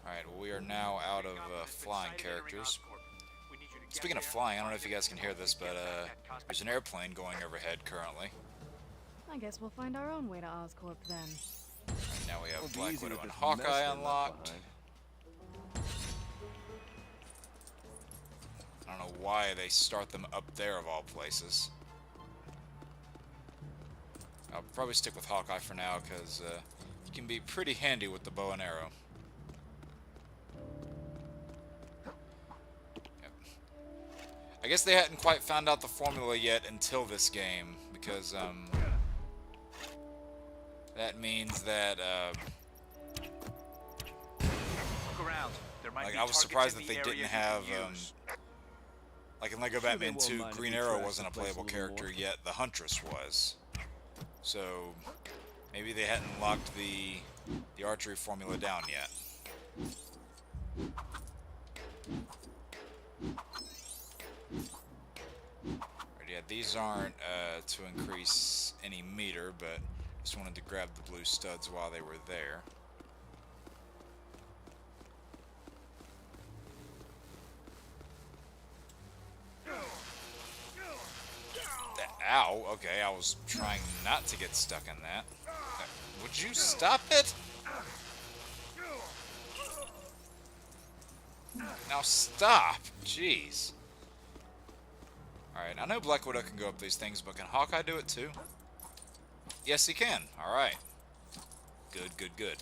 Alright, well, we are now out of flying characters. Speaking of flying, I don't know if you guys can hear this, but there's an airplane going overhead currently. I guess we'll find our own way to Oscorp then. Right, now we have Black Widow and Hawkeye unlocked. I don't know why they start them up there of all places. I'll probably stick with Hawkeye for now because he can be pretty handy with the bow and arrow. Yep. I guess they hadn't quite found out the formula yet until this game because that means that Look around. There might be I was surprised that targets in they the didn't area have you can use. like in Lego Batman 2, Green Arrow wasn't a playable character yet, the Huntress was. So maybe they hadn't locked the archery formula down yet. Right, yeah, these aren't to increase any meter, but just wanted to grab the blue studs while they were there. Ow, okay, I was trying not to get stuck in that. Would you stop it? Now stop! Jeez. Alright, I know Black Widow can go up these things, but can Hawkeye do it too? Yes, he can. Alright. Good, good, good.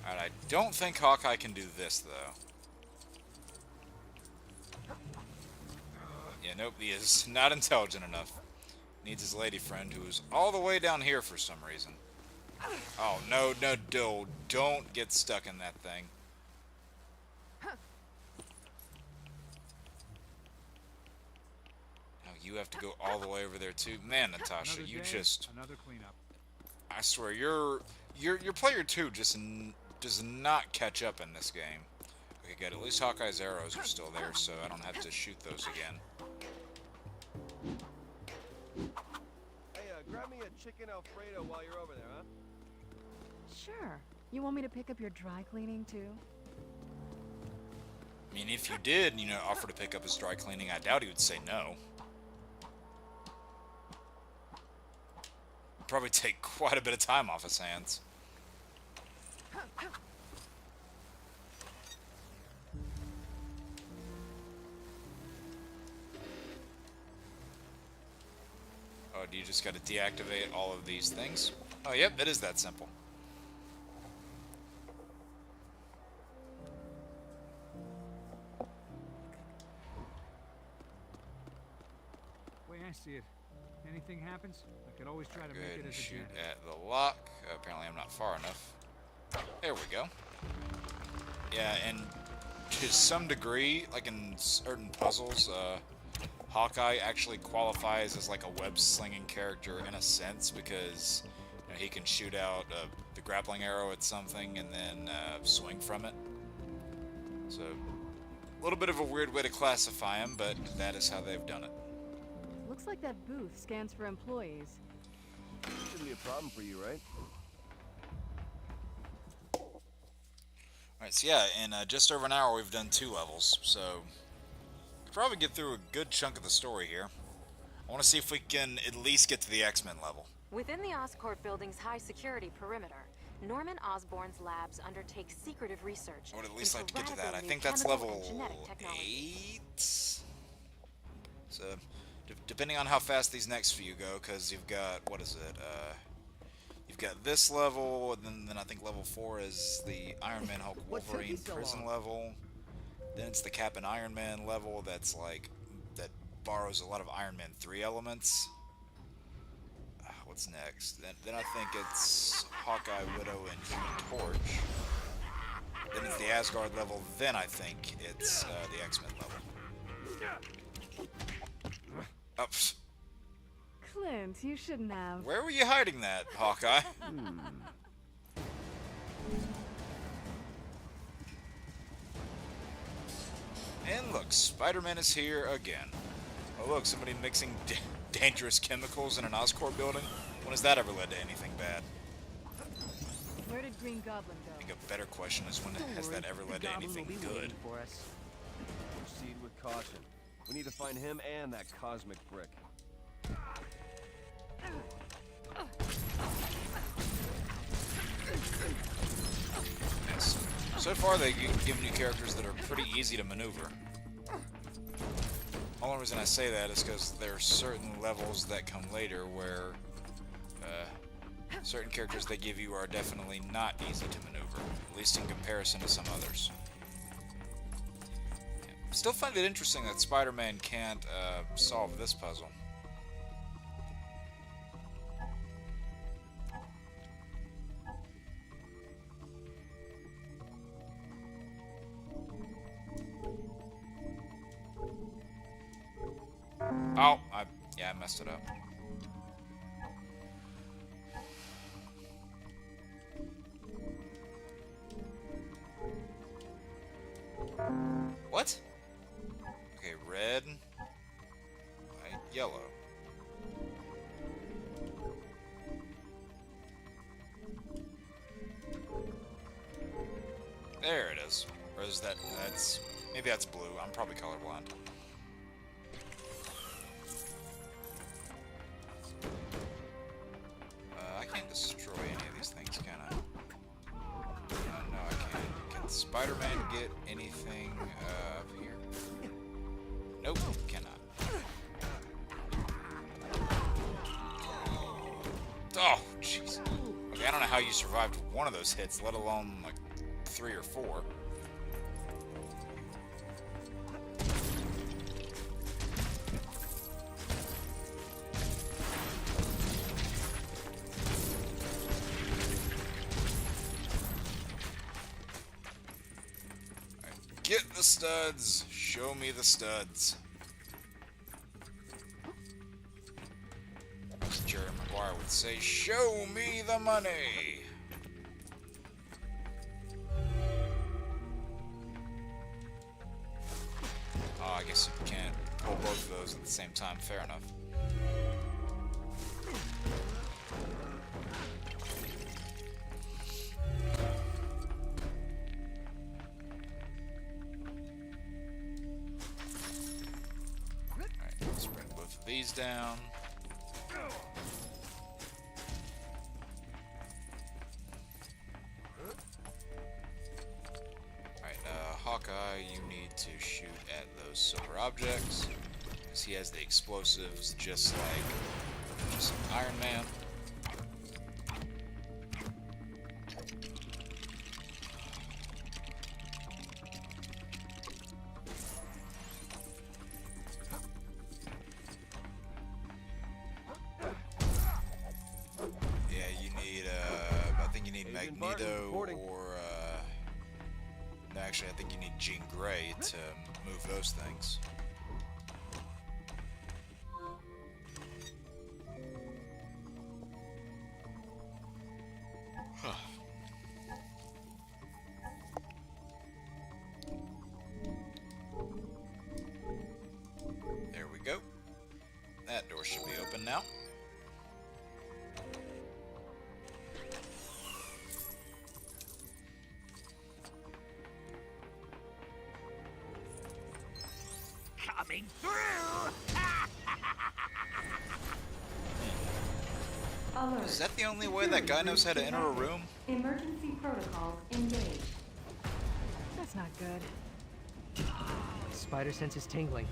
Alright, I don't think Hawkeye can do this, though. Yeah, nope, he is not intelligent enough. Needs his lady friend, who is all the way down here for some reason. Oh, no, don't get stuck in that thing. Now you have to go all the way over there too. Man, Natasha, you just... Another cleanup. I swear, your player 2 just does not catch up in this game. Okay, good. At least Hawkeye's arrows are still there, so I don't have to shoot those again. Hey, grab me a chicken Alfredo while you're over there, huh? Sure. You want me to pick up your dry cleaning too? I mean, if you did, offer to pick up his dry cleaning, I doubt he would say no. It'd probably take quite a bit of time off his hands. Oh, do you just got to deactivate all of these things? Oh, yep, it is that simple. Way I see it, anything happens, I could always try to Go make ahead it and as a shoot janitor. at the lock. Apparently I'm not far enough. There we go. Yeah, and to some degree, like in certain puzzles, Hawkeye actually qualifies as like a web-slinging character in a sense because he can shoot out the grappling arrow at something and then swing from it. So, a little bit of a weird way to classify him, but that is how they've done it. Looks like that booth scans for employees. Shouldn't be a problem for you, right? Alright, so yeah, in just over an hour we've done 2 levels, so we'll probably get through a good chunk of the story here. I want to see if we can at least get to the X-Men level. Within the Oscorp building's high security perimeter, Norman Osborn's labs undertake secretive research. I would at least into like to get to that. radically I new think that's chemical level and genetic technology. 8. So, depending on how fast these next few go, because you've got, what is it? You've you've got this level, and then I think level 4 is the Iron Man Hulk Wolverine prison level. Then it's the Cap and Iron Man level that's like, that borrows a lot of Iron Man 3 elements. What's next? Then I think it's Hawkeye, Widow, and Human Torch. Then it's the Asgard level. Then I think it's the X-Men level. Oh, Clint, you shouldn't have. where were you hiding that, Hawkeye? And look, Spider-Man is here again. Oh look, somebody mixing dangerous chemicals in an Oscorp building? When has that ever led to anything bad? Where did Green Goblin go? I think a better question is, when has that ever led to anything good? For us. Proceed with caution. We need to find him and that cosmic brick. Yes. So far, they've given you characters that are pretty easy to maneuver. Only reason I say that is because there are certain levels that come later where certain characters they give you are definitely not easy to maneuver, at least in comparison to some others. Still find it interesting that Spider-Man can't solve this puzzle. Oh, yeah, I messed it up. What? Okay, red, white, yellow. There it is. Or is that's maybe that's blue. I'm probably colorblind. I can't destroy any of these things, can I? No, I can't. Can Spider-Man get anything up here? Nope, cannot. Oh, jeez. Okay, I don't know how you survived one of those hits, let alone like 3 or 4. Get the studs. Show me the studs. As Jerry Maguire would say, show me the money. Oh, I guess you can't pull both of those at the same time. Fair enough. Alright, let's bring both of these down. Hawkeye, you need to shoot at those silver objects, because he has the explosives just like Iron Man. Yeah, you need, I think you need Magneto or, no, actually, I think you need Jean Grey to move those things. Huh. There we go. That door should be open now. Coming through! Alert. Is that the only way that guy knows how to enter a room? Emergency protocols engaged. That's not good. Spider sense is tingling.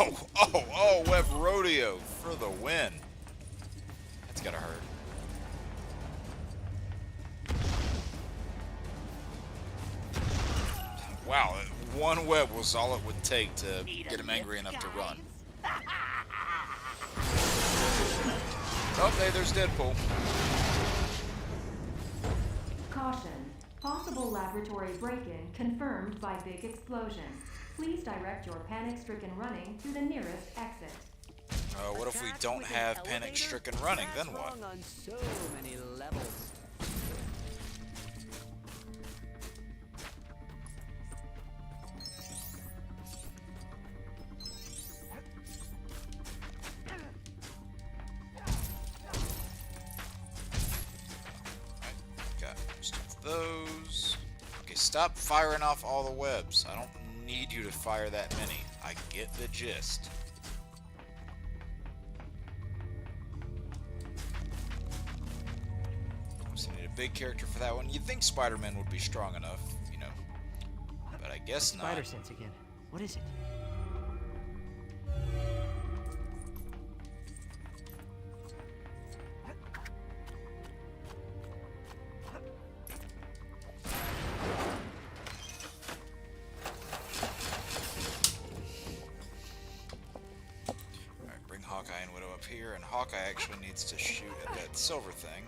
Oh, Web Rodeo for the win. That's gotta hurt. Wow, one web was all it would take to get him angry enough to run. Oh, hey, there's Deadpool. Caution. Possible laboratory break-in confirmed by big explosion. Please direct your panic-stricken running to the nearest exit. What if we don't have panic-stricken running? Then what? Wrong on so many levels. Got most of those. Okay, stop firing off all the webs. I don't need you to fire that many. I get the gist. So need a big character for that one. You'd think Spider-Man would be strong enough, you know, but I guess not. Spider sense again. What is it? Alright, bring Hawkeye and Widow up here, and Hawkeye actually needs to shoot at that silver thing.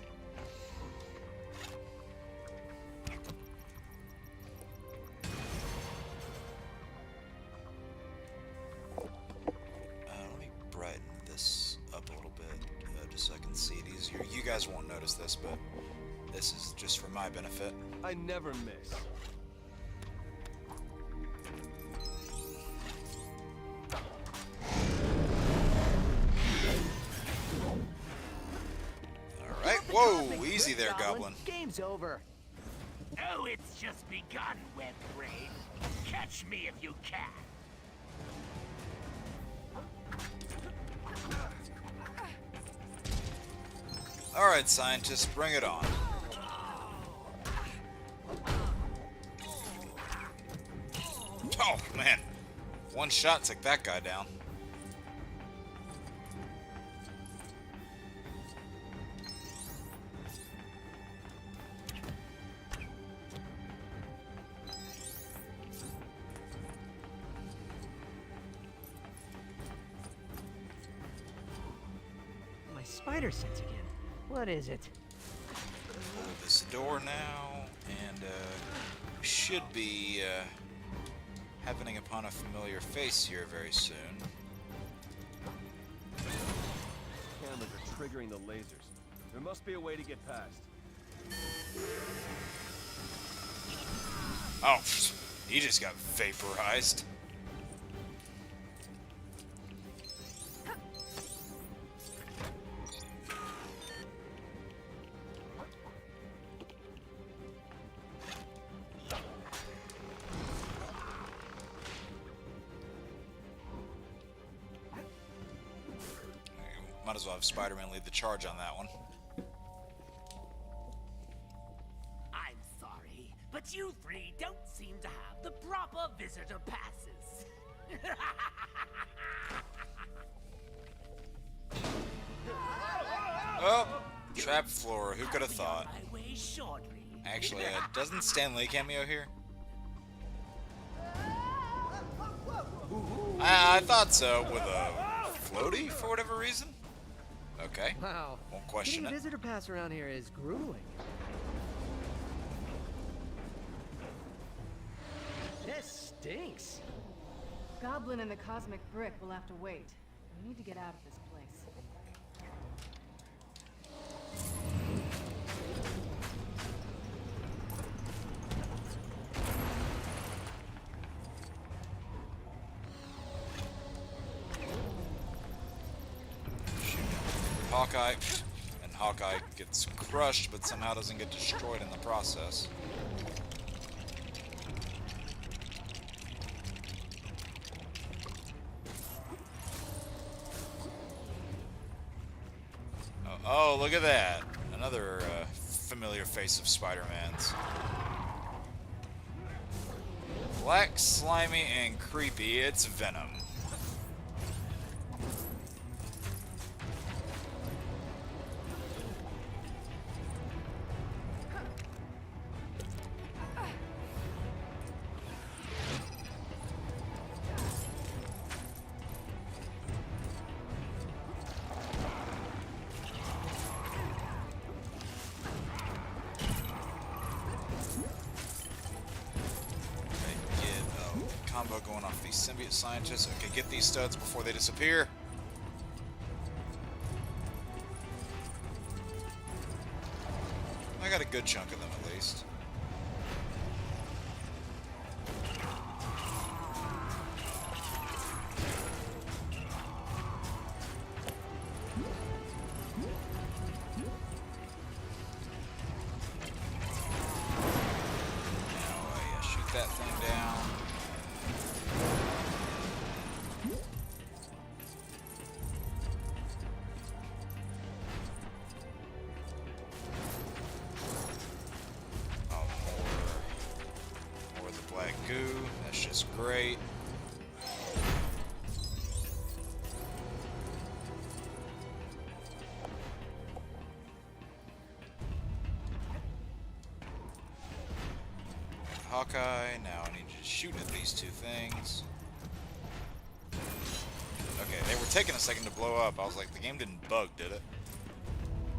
Let me brighten this up a little bit, just so I can see it easier. You guys won't notice this, but this is just for my benefit. I never miss. Alright, whoa, easy there, Goblin. Game's over. Oh, it's just begun, Web Brain. Catch me if you can. Alright, scientists, bring it on. Oh, man. One shot took that guy down. My spider sense again. What is it? Pull this door now, and we should be happening upon a familiar face here very soon. Cameras are triggering the lasers. There must be a way to get past. Oh, he just got vaporized. Might as well have Spider-Man lead the charge on that one. I'm sorry, but you three don't seem to have the proper visitor passes. Oh, trap floor. Who could have thought? My way shortly. Actually, doesn't Stan Lee cameo here? I thought so, with a floaty for whatever reason. Okay. Wow. Won't question Getting it. a visitor pass around here is grueling. This stinks. Goblin and the cosmic brick will have to wait. We need to get out of this place. Hawkeye, and Hawkeye gets crushed, but somehow doesn't get destroyed in the process. Oh, look at that. Another familiar face of Spider-Man's. Black, slimy, and creepy, it's Venom. bug going off these symbiote scientists. Okay, get these studs before they disappear. I got a good chunk of them at least. That thing down. Oh, more of the black goo. That's just great. Hawkeye, now I need to shoot at these two things. Okay, they were taking a second to blow up. I was like, the game didn't bug, did it?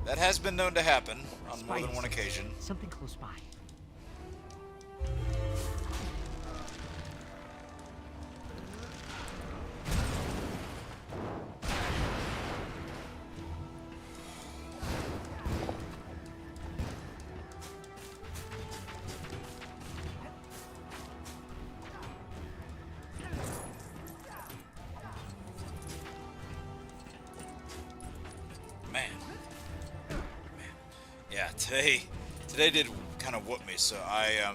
That has been known to happen on more than one occasion. Something close by. Yeah, today did kind of whoop me. So I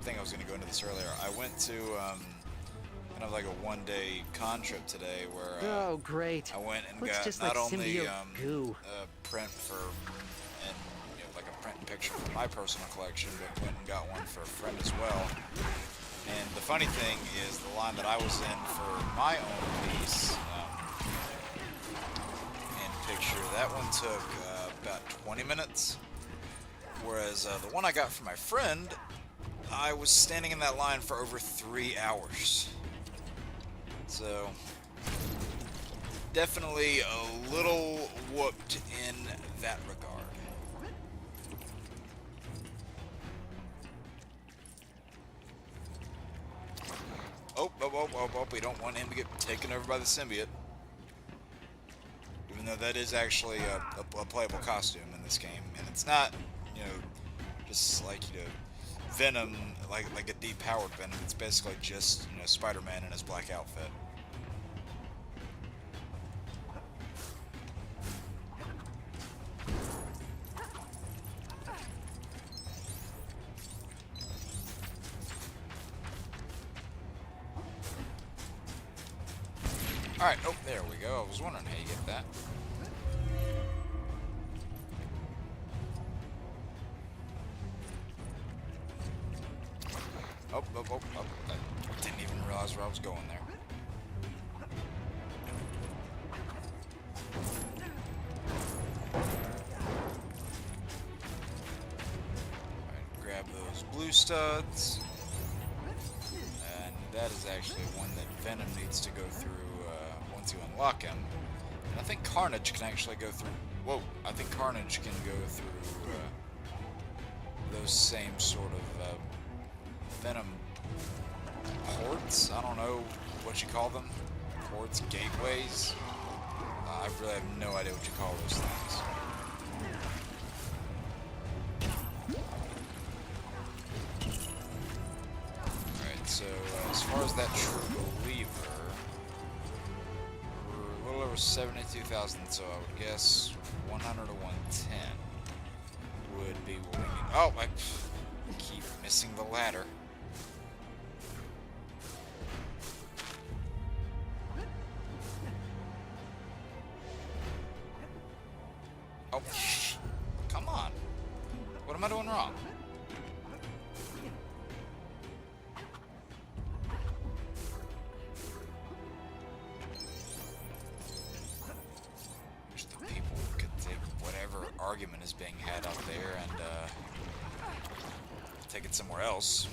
think I was going to go into this earlier. I went to kind of like a one-day con trip today where oh great! I went and Looks got just not like only goo. a print for and like a print and picture for my personal collection, but went and got one for a friend as well. And the funny thing is, the line that I was in for my own piece and picture, that one took about 20 minutes, whereas the one I got from my friend, I was standing in that line for over 3 hours. So definitely a little whooped in that regard. Oh, we don't want him to get taken over by the symbiote. Even though that is actually a playable costume in this game. And it's not, just like, Venom, like a depowered Venom. It's basically just, Spider-Man in his black outfit. Alright, oh, there we go. I was wondering how you get that. Oh, I didn't even realize where I was going there. Alright, grab those blue studs. And that is actually one that Venom needs to go through once you unlock him. And I think Carnage can actually go through... Whoa, I think Carnage can go through those same sort of Venom ports. I don't know what you call them. Ports, gateways. I really have no idea what you call those things. Alright, so as far as that true believer, we're a little over 72,000, so I would guess 100 to 110 would be what we need. Oh, I keep missing the ladder. Oh, come on. What am I doing wrong? Wish the people could take whatever argument is being had out there and take it somewhere else.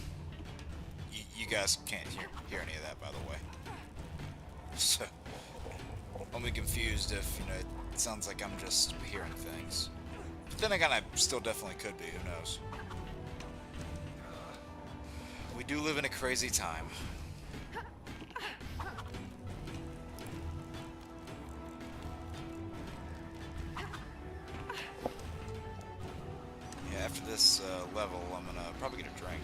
You guys can't hear any of that, by the way. So, I'll be confused if, it sounds like I'm just hearing things. But then again, I still definitely could be, who knows. We do live in a crazy time. this level, I'm gonna probably get a drink.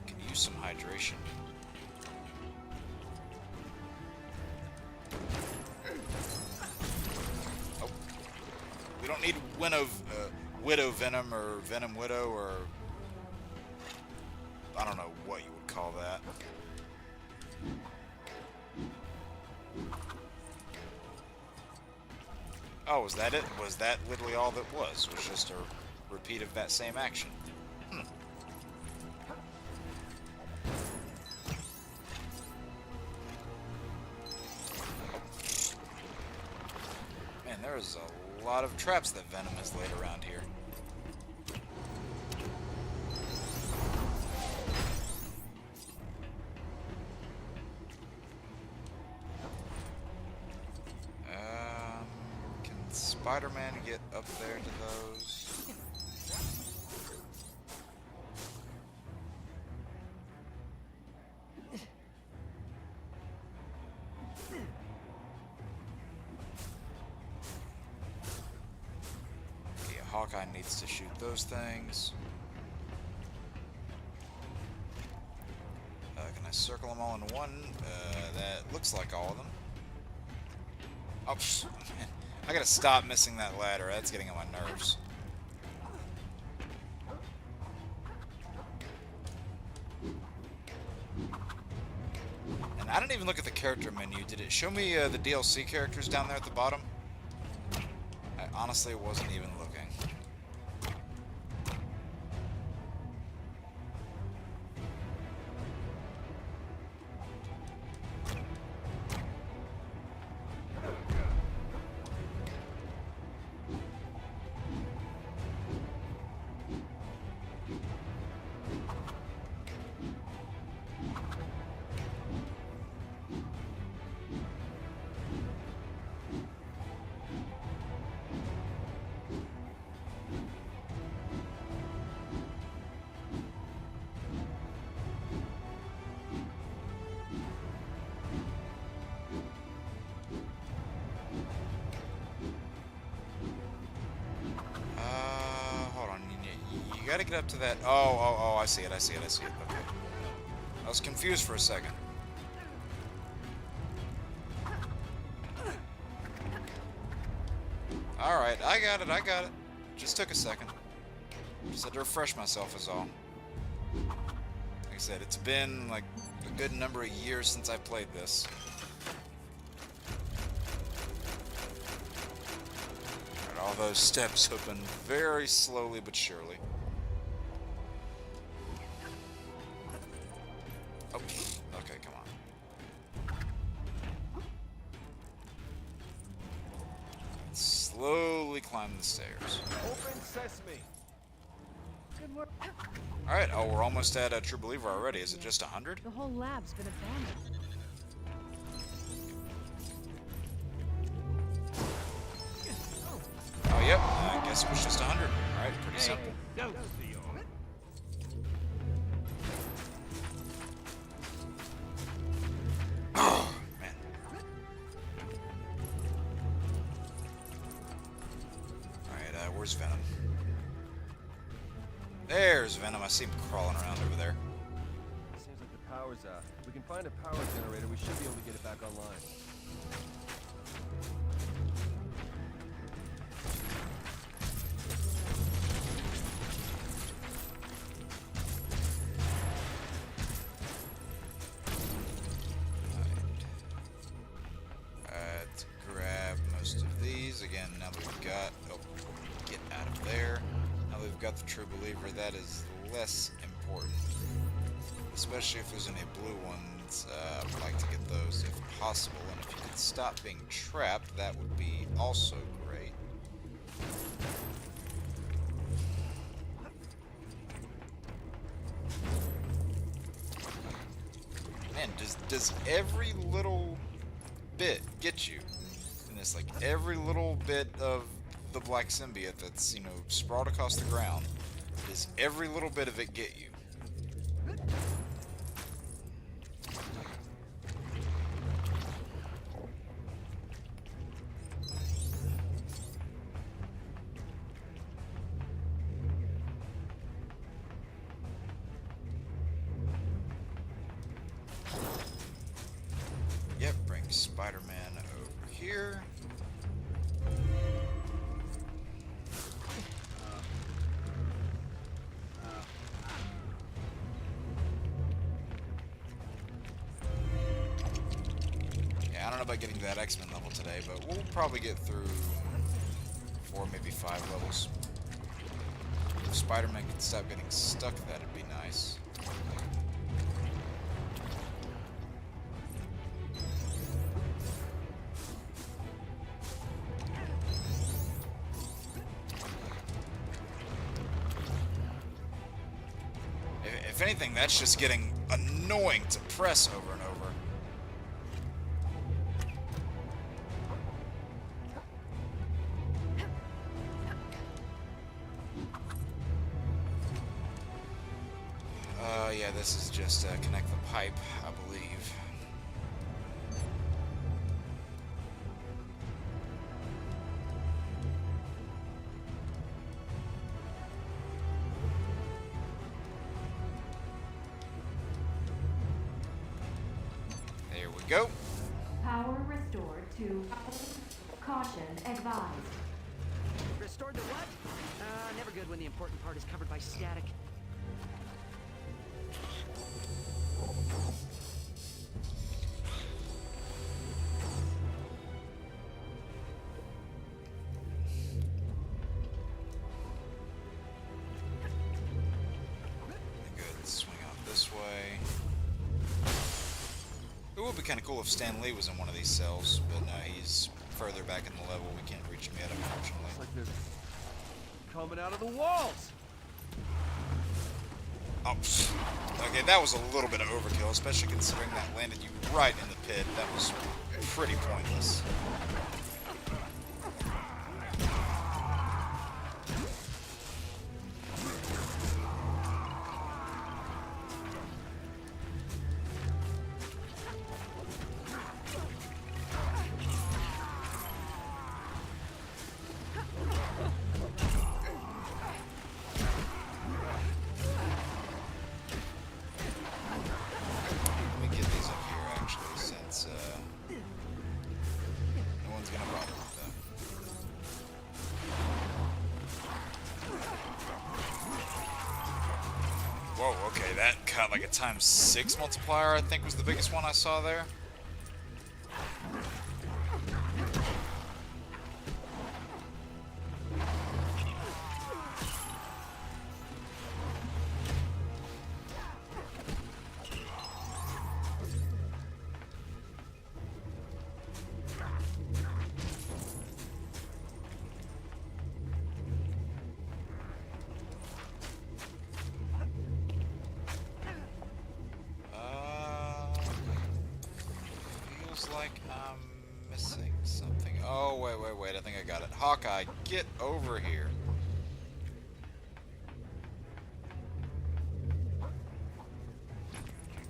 Can use some hydration. Oh, we don't need Widow Venom or Venom Widow or I don't know what you would call that. Oh, was that it? Was that literally all that was? Was just a repeat of that same action? Man, there's a lot of traps that Venom has laid around here. Spider-Man get up there to those? Okay, Hawkeye needs to shoot those things. Can I circle them all in one? That looks like all of them. Oh, man. I gotta stop missing that ladder. That's getting on my nerves. And I didn't even look at the character menu. Did it show me the DLC characters down there at the bottom? I honestly wasn't even looking. You gotta get up to that. Oh, I see it. Okay. I was confused for a second. Alright, I got it. Just took a second. Just had to refresh myself is all. Like I said, it's been like a good number of years since I played this. All those steps open very slowly but surely. Oh, okay, come on. Slowly climb the stairs. Open sesame. Good work. Alright, oh, we're almost at a True Believer already. Is it just 100? The whole lab's been abandoned. Oh, yep. I guess it was just 100. Alright, pretty simple. Oh, man. Alright, where's Venom? There's Venom. I see him crawling around over there. Seems like the power's out. If we can find a power generator, we should be able to get it back online. Let's grab most of these. Again, now that we've got... Oh, get out of there. Now that we've got the True Believer, that is less important. Especially if there's any blue ones. I would like to get those if possible. And if you could stop being trapped, that would be also great. Man, does every little bit get you in this? Like every little bit of the black symbiote that's, you know, sprawled across the ground, does every little bit of it get you? about getting to that X-Men level today, but we'll probably get through 4, maybe 5 levels. If Spider-Man could stop getting stuck, that'd be nice. If anything, that's just getting annoying to press over and over. Yeah, this is just connect the pipe, I believe. There we go. Power restored to caution advised. Restored to what? Never good when the important part is covered by static. Good, swing out this way. It would be kind of cool if Stan Lee was in one of these cells, but no, he's further back in the level. We can't reach him yet, unfortunately. It's like they're coming out of the walls. Oh, okay, that was a little bit of overkill, especially considering that landed you right in the pit. That was pretty pointless. Whoa, okay, that got like a ×6 multiplier, I think was the biggest one I saw there. Like I'm missing something. Oh, wait, I think I got it. Hawkeye, get over here.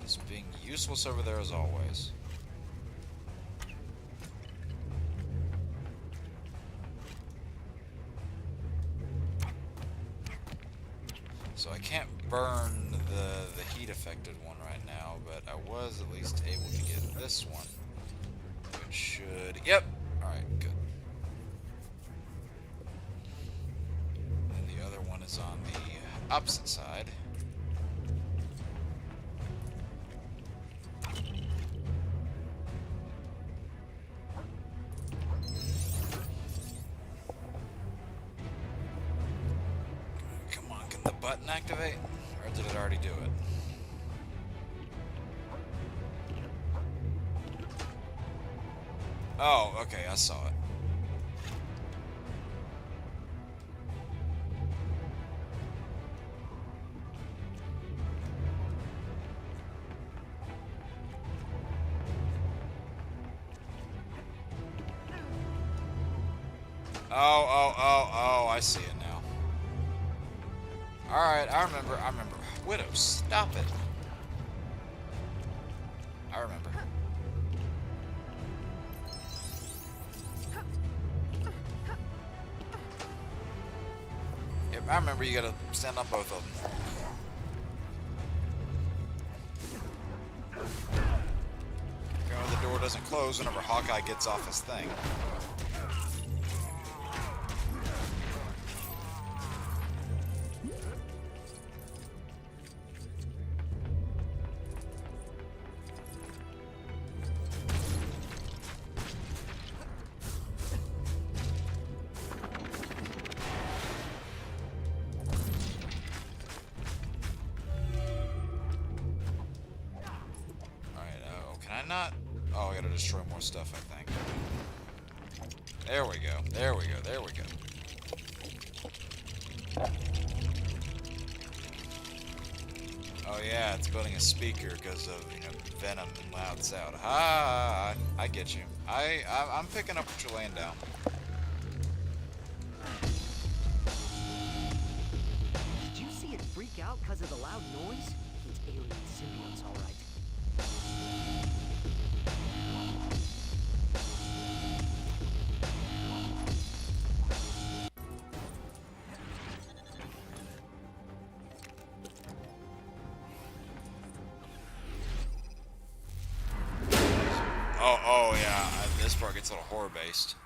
Just being useless over there as always. So I can't burn the heat affected one right now, but I was at least able to get this one. Which should... Yep! Alright, good. And the other one is on the opposite side. Come on, can the button activate? Or did it already do it? Oh, okay, I saw it. Oh, I see it now. Alright, I remember. Widow, stop it. I remember. Yep, I remember you gotta stand on both of them. Apparently the door doesn't close whenever Hawkeye gets off his thing. not? Oh, I gotta destroy more stuff, I think. There we go. There we go. There we go. Oh yeah, it's building a speaker because of, you know, Venom and loud sound. Ah, I get you. I'm picking up what you're laying down. Did you see it freak out because of the loud noise? It's alien symbiotes, all right. Oh yeah, this part gets a little horror-based.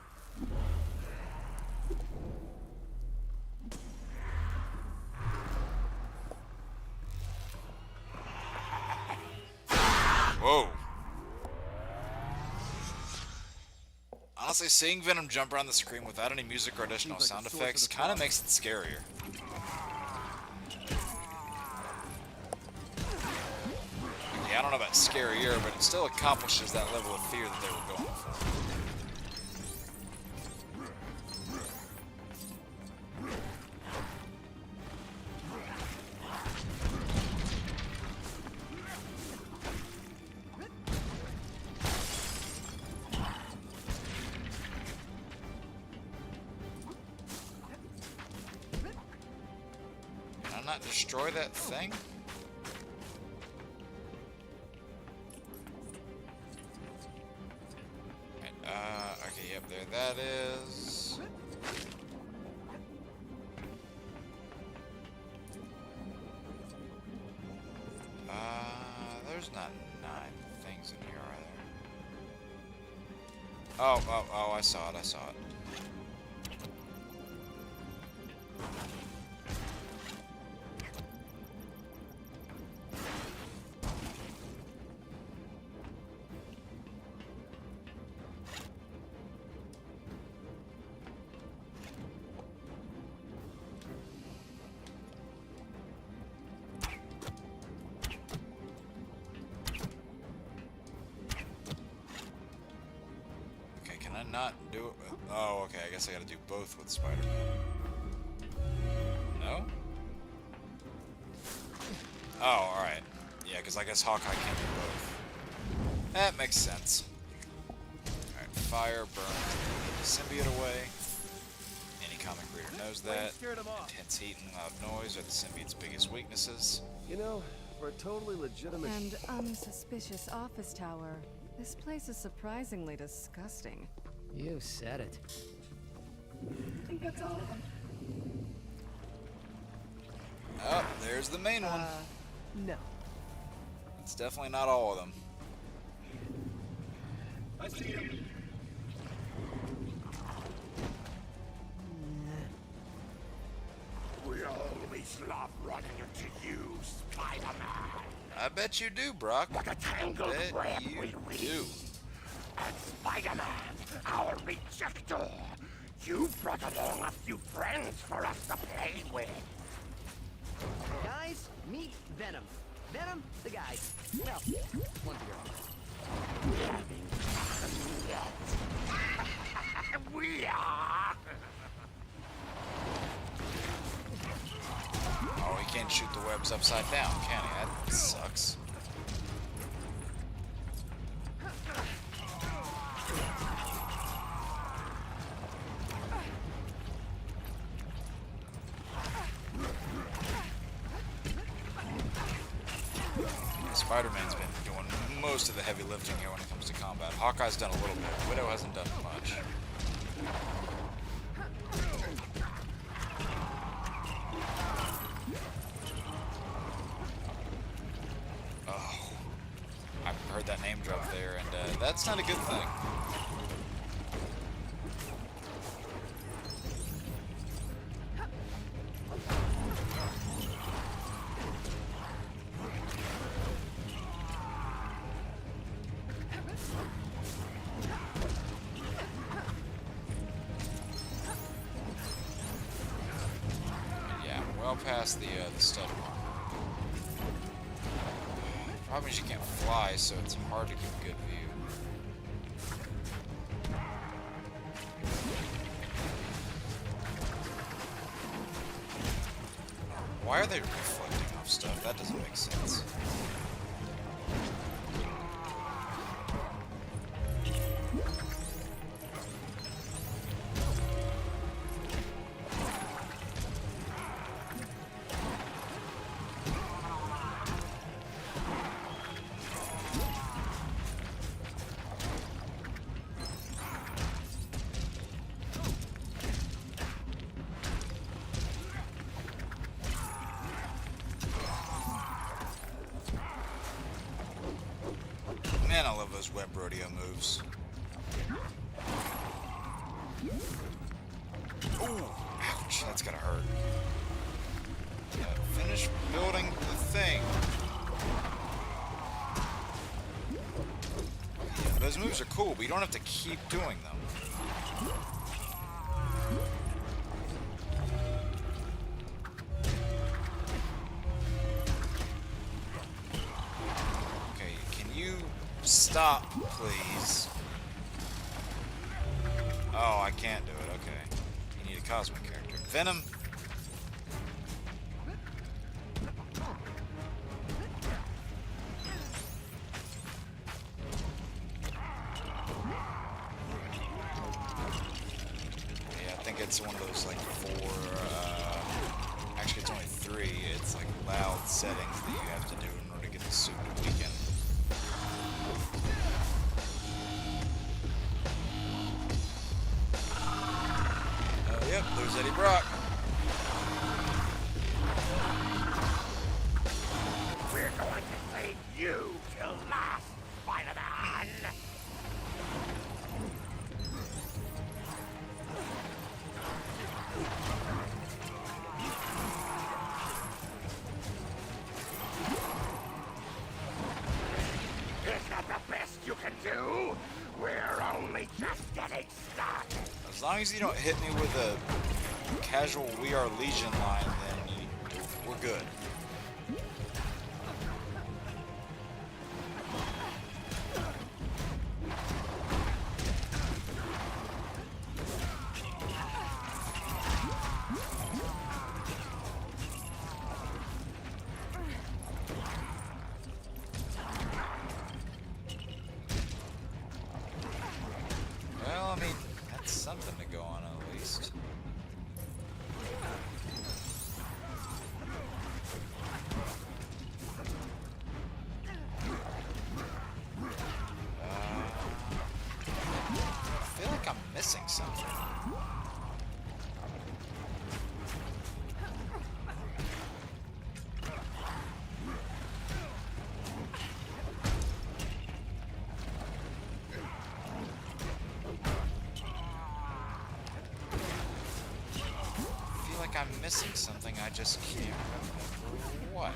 Whoa. Honestly, seeing Venom jump around the screen without any music or additional sound effects kind of makes it scarier. Yeah, I don't know about scarier, but it still accomplishes that level of fear that they were going for. Can I not destroy that thing? Okay, yep, there that is. There's not 9 things in here, are there? Oh, I saw it, I saw it. Not do it with... Oh, okay, I guess I gotta do both with Spider-Man. No? Oh, alright. Yeah, because I guess Hawkeye can't do both. That makes sense. Alright, fire, burn, the symbiote away. Any comic reader knows that. Intense heat and loud noise are the symbiote's biggest weaknesses. You know, for a totally legitimate... And unsuspicious office tower, this place is surprisingly disgusting. You said it. I think that's all of them. Oh, there's the main one. No. It's definitely not all of them. I see him. We always love running into you, Spider-Man. I bet you do, Brock. Like a tangled Bet web you we weave. do. And Spider-Man, our rejector, you brought along a few friends for us to play with. Guys, meet Venom. Venom, the guy. Well, one girl. We are. Oh, he can't shoot the webs upside down, can he? That sucks. Spider-Man's been doing most of the heavy lifting here when it comes to combat. Hawkeye's done a little bit. Widow hasn't done much. Oh, I heard that name drop there, and that's not a good thing. Past the stud one. Problem is you can't fly, so it's hard to keep good view. Why are they reflecting off stuff? That doesn't make sense. Man, I love those web rodeo moves. Ooh, ouch, that's gotta hurt. Finish building the thing. Yeah, those moves are cool, but you don't have to keep doing them. Stop, please. Oh, I can't do it. Okay. You need a cosmic character. Venom. Yeah, I think it's one of those like 4. Actually, it's only 3. It's like loud settings that you have to do in order to get the suit to weaken. Yep, there's Eddie Brock. We're going to save you till last, Spider-Man! Is that the best you can do? We're only just getting started. As long as you don't hit me with a casual "We Are Legion" line, then we're good. Well, I mean, that's something to go on at least. I feel like I'm missing something. I'm missing something, I just can't remember what.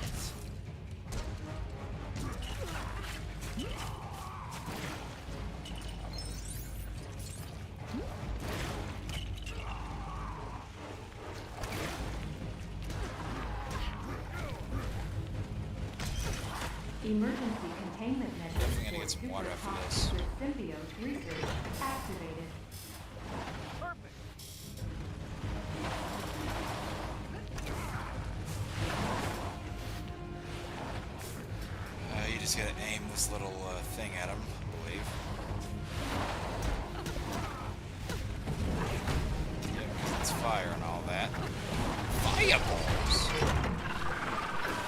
Emergency containment measures Definitely gonna get some water after this. symbiote research activated. You just gotta aim this little thing at him, I believe. Yeah, because it's fire and all that. Fireballs!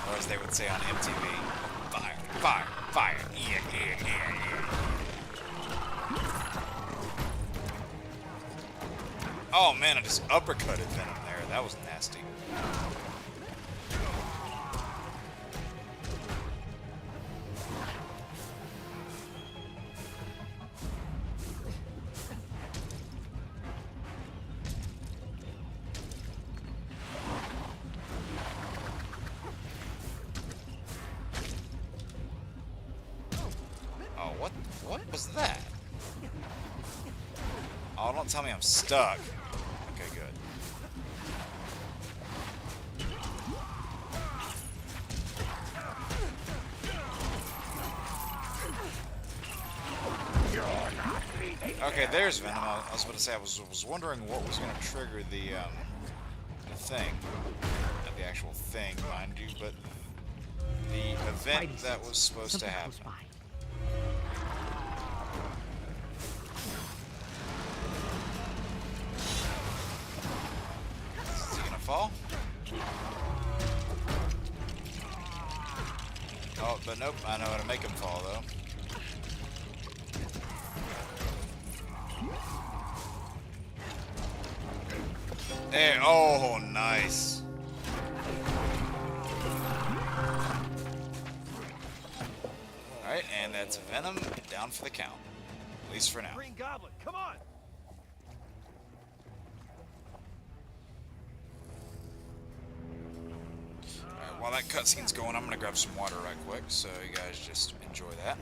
Or as they would say on MTV, fire, fire, fire, yeah, yeah, yeah, yeah. Oh man, I just uppercutted Venom there. That was nasty. What was that? Oh, don't tell me I'm stuck. Okay, good. Okay, there's Venom. I was about to say I was wondering what was going to trigger the thing, not the actual thing, mind you, but the event that was supposed to happen. Is he gonna fall? Oh, but nope. I know how to make him fall though. There, oh, nice. Alright, and that's Venom down for the count. At least for now. Green Goblin, come on! Alright, while that cutscene's going, I'm gonna grab some water right quick, so you guys just enjoy that.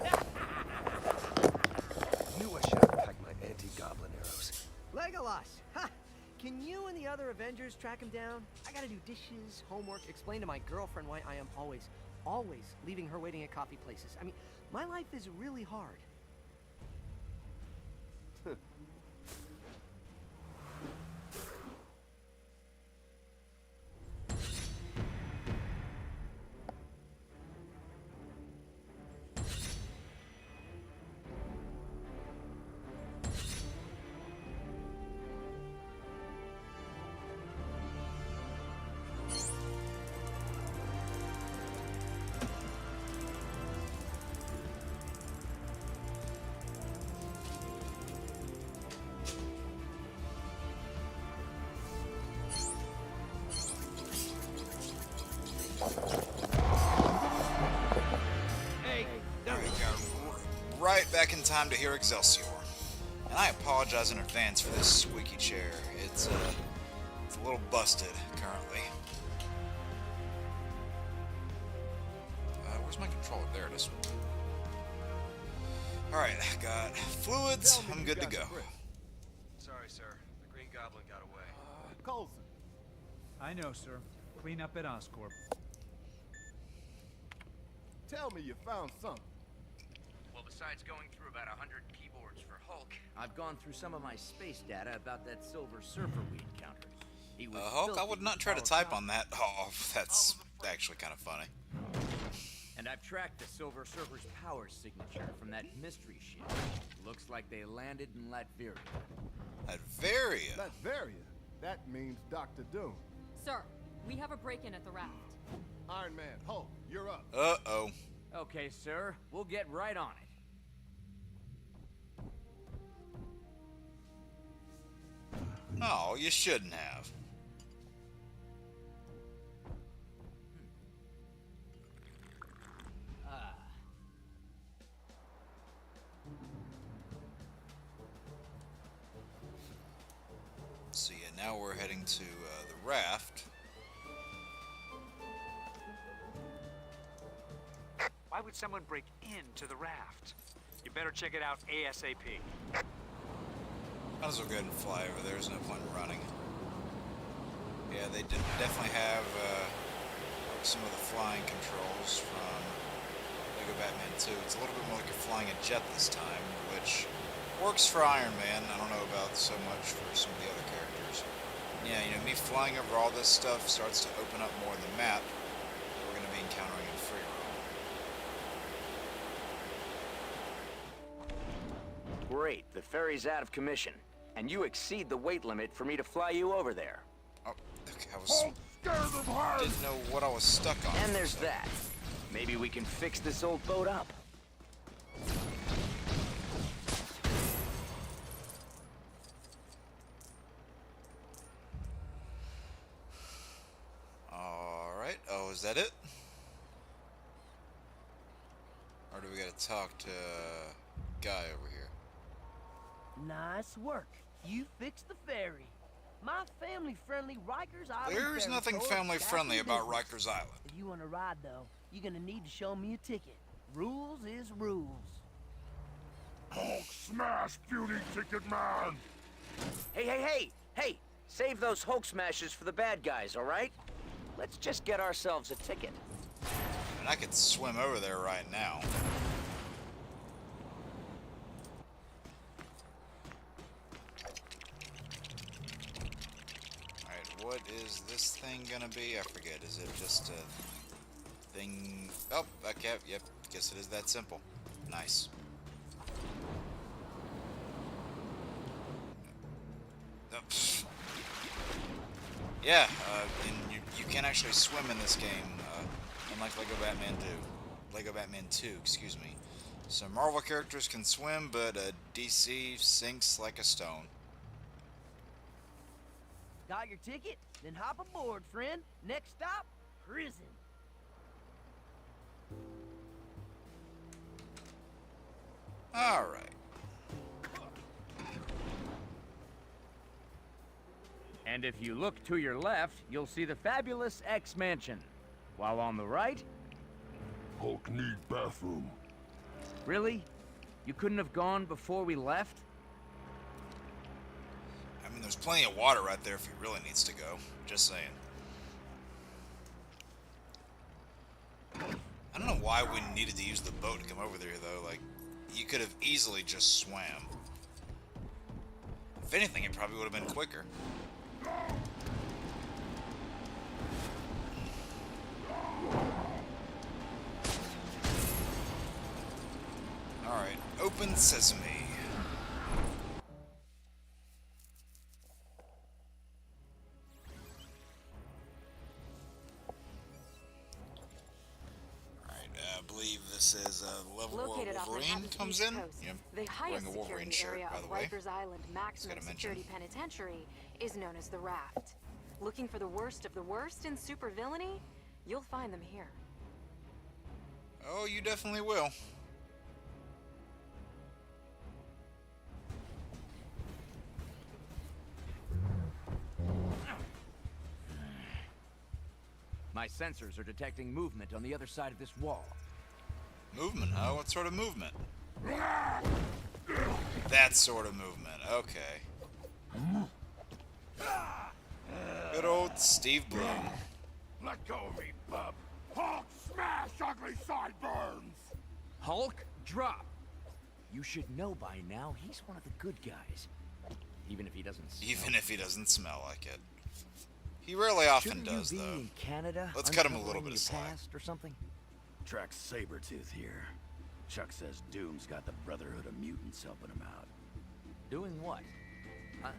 Knew I should have packed my anti-goblin arrows. Legolas! Ha! Can you and the other Avengers track him down? I gotta do dishes, homework, explain to my girlfriend why I am always leaving her waiting at coffee places. I mean, my life is really hard. There we go. Right back in time to hear Excelsior. And I apologize in advance for this squeaky chair. It's a little busted currently. Where's my controller? There it is. Alright, I got fluids. I'm good to go. Sorry, sir. The Green Goblin got away. Coulson. I know, sir. Clean up at Oscorp. Tell me you found something. Well, besides going through about 100 keyboards for Hulk, I've gone through some of my space data about that Silver Surfer we encountered. He was Hulk, I would not try to type powerful. on that. Oh, that's actually kind of funny. And I've tracked the Silver Surfer's power signature from that mystery ship. Looks like they landed in Latveria. Latveria? Latveria? That means Dr. Doom. Sir, we have a break-in at the raft. Iron Man, Hulk, you're up. Uh-oh. Okay, sir. We'll get right on it. Oh, you shouldn't have. So yeah, now we're heading to the raft. Why would someone break into the raft? You better check it out ASAP. Might as well go ahead and fly over there. There's no point in running. Yeah, they definitely have some of the flying controls from Lego Batman 2. It's a little bit more like you're flying a jet this time, which works for Iron Man. I don't know about so much for some of the other characters. Yeah, you know, me flying over all this stuff starts to open up more of the map that we're going to be encountering in free roam. Great. The ferry's out of commission. And you exceed the weight limit for me to fly you over there. Oh, okay, didn't know what I was stuck on. And there's that. Maybe we can fix this old boat up. Alright, oh, is that it? Or do we gotta talk to guy over here? Nice work. You fixed the ferry. My family-friendly Rikers Island. There's nothing family-friendly about Rikers Island. If you want to ride, though, you're gonna need to show me a ticket. Rules is rules. Hulk smash, beauty ticket man! Hey! Save those Hulk smashes for the bad guys, all right? Let's just get ourselves a ticket. And I could swim over there right now. what is this thing gonna be? I forget. Is it just a thing? Oh, okay, yep. Guess it is that simple. Nice. Yeah, and you can actually swim in this game, unlike Lego Batman 2, excuse me. So Marvel characters can swim, but DC sinks like a stone. Got your ticket? Then hop aboard, friend. Next stop, prison. Alright. And if you look to your left, you'll see the fabulous X Mansion. While on the right... Hulk need bathroom. Really? You couldn't have gone before we left? I mean, there's plenty of water right there if he really needs to go. Just saying. I don't know why we needed to use the boat to come over there, though. Like, you could have easily just swam. If anything, it probably would have been quicker. Alright, open sesame. I believe this is the level where Wolverine comes in. The highest wearing a Wolverine security shirt, area by of the way. Rikers Island Maximum Security Penitentiary is known as the Raft. Looking for the worst of the worst in supervillainy? You'll find them here. Oh, you definitely will. My sensors are detecting movement on the other side of this wall. Movement, huh? What sort of movement? That sort of movement, okay. Good old Steve Bloom. Let go of me, bub. Hulk smash ugly sideburns! Hulk, drop! You should know by now he's one of the good guys. Even if he doesn't smell like it. He rarely often Shouldn't does, you be though. in Canada, Let's cut him a little uncovering bit of your slack. past or something? Track Sabretooth here. Chuck says Doom's got the Brotherhood of Mutants helping him out. Doing what? Huh?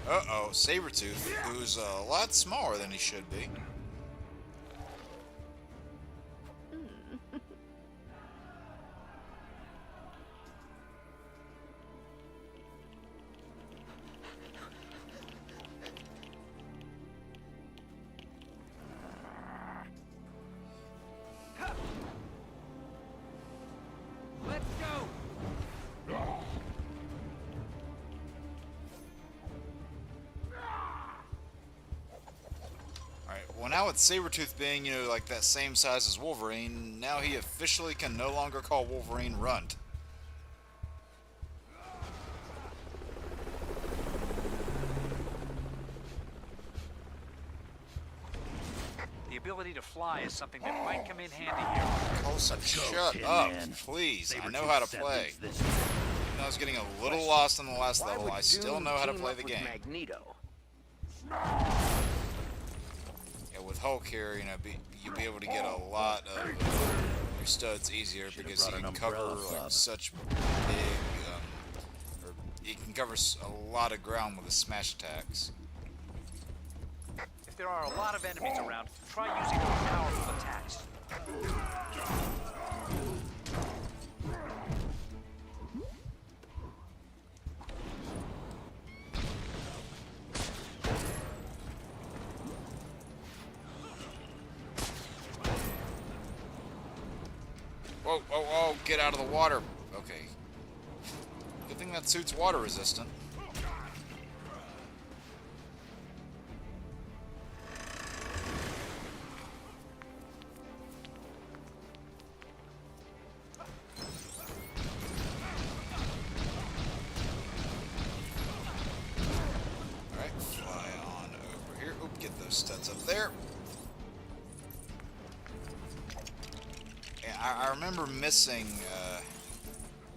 Uh-oh, Sabretooth, who's a lot smaller than he should be. Let's go! Alright, well now with Sabretooth being, you know, like that same size as Wolverine, now he officially can no longer call Wolverine Runt. The ability to fly is something that might come in handy here. Coulson, shut up, please. I know how to play. Even though I was getting a little lost on the last level, I still know how to play the game. Magneto. Yeah, with Hulk here, you know, you'll be able to get a lot of your studs easier because he can cover like such big, or he can cover a lot of ground with his smash attacks. If there are a lot of enemies around, try using more powerful attacks. Whoa, whoa, whoa, get out of the water. Okay. Good thing that suit's water resistant. Alright, fly on over here. Oop, get those studs up there. I remember missing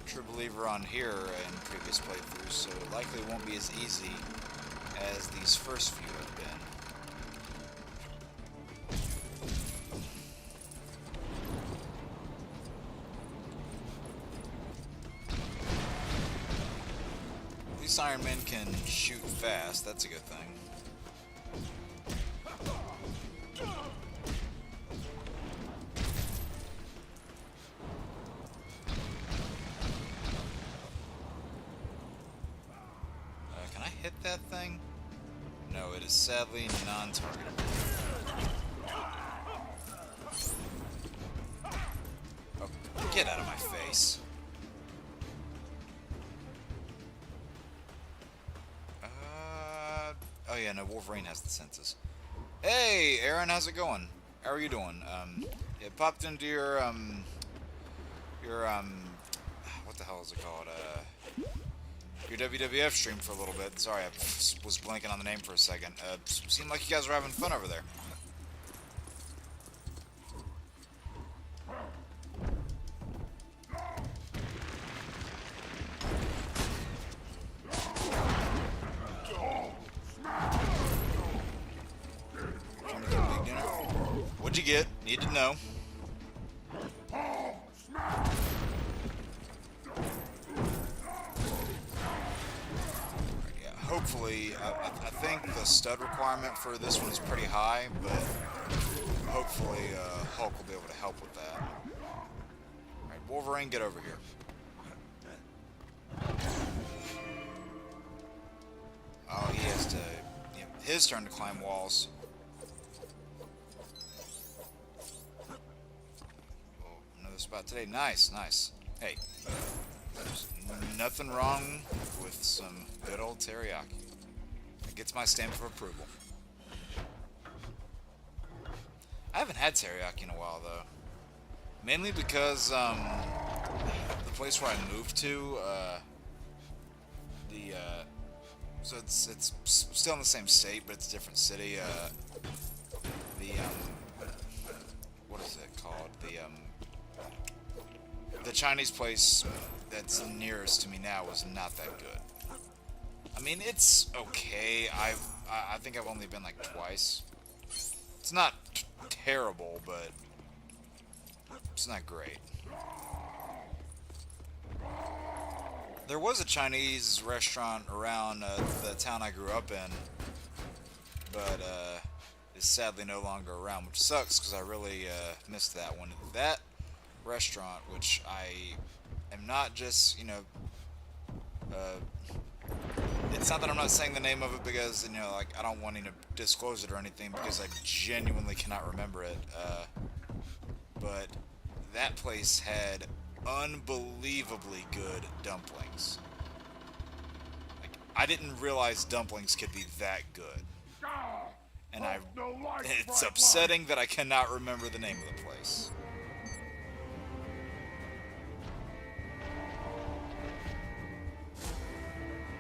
True Believer on here in previous playthroughs, so it likely won't be as easy as these first few have been. At least Iron Man can shoot fast, that's a good thing. Can I hit that thing? No, it is sadly non-targetable. Oh, get out of my face. Oh yeah, no, Wolverine has the senses. Hey, Aaron, how's it going? How are you doing? It popped into your, what the hell is it called? Your WWF stream for a little bit. Sorry, I was blanking on the name for a second. Seemed like you guys were having fun over there. What'd you get? Need to know. Hopefully, I think the stud requirement for this one is pretty high, but hopefully Hulk will be able to help with that. Alright, Wolverine, get over here. Oh, he has to... Yeah, his turn to climb walls. Oh, another spot today. Nice, nice. Hey, there's nothing wrong with some good old teriyaki. It gets my stamp of approval. I haven't had teriyaki in a while, though. Mainly because, the place where I moved to, so it's still in the same state, but it's a different city, what is it called? The Chinese place that's nearest to me now was not that good. I mean, it's okay. I think I've only been like twice. It's not terrible, but it's not great. There was a Chinese restaurant around the town I grew up in, but is sadly no longer around, which sucks because I really missed that one. That restaurant, which I am not just, you know, it's not that I'm not saying the name of it because, you know, like, I don't want to disclose it or anything because I genuinely cannot remember it, but that place had unbelievably good dumplings. Like, I didn't realize dumplings could be that good. And it's upsetting that I cannot remember the name of the place.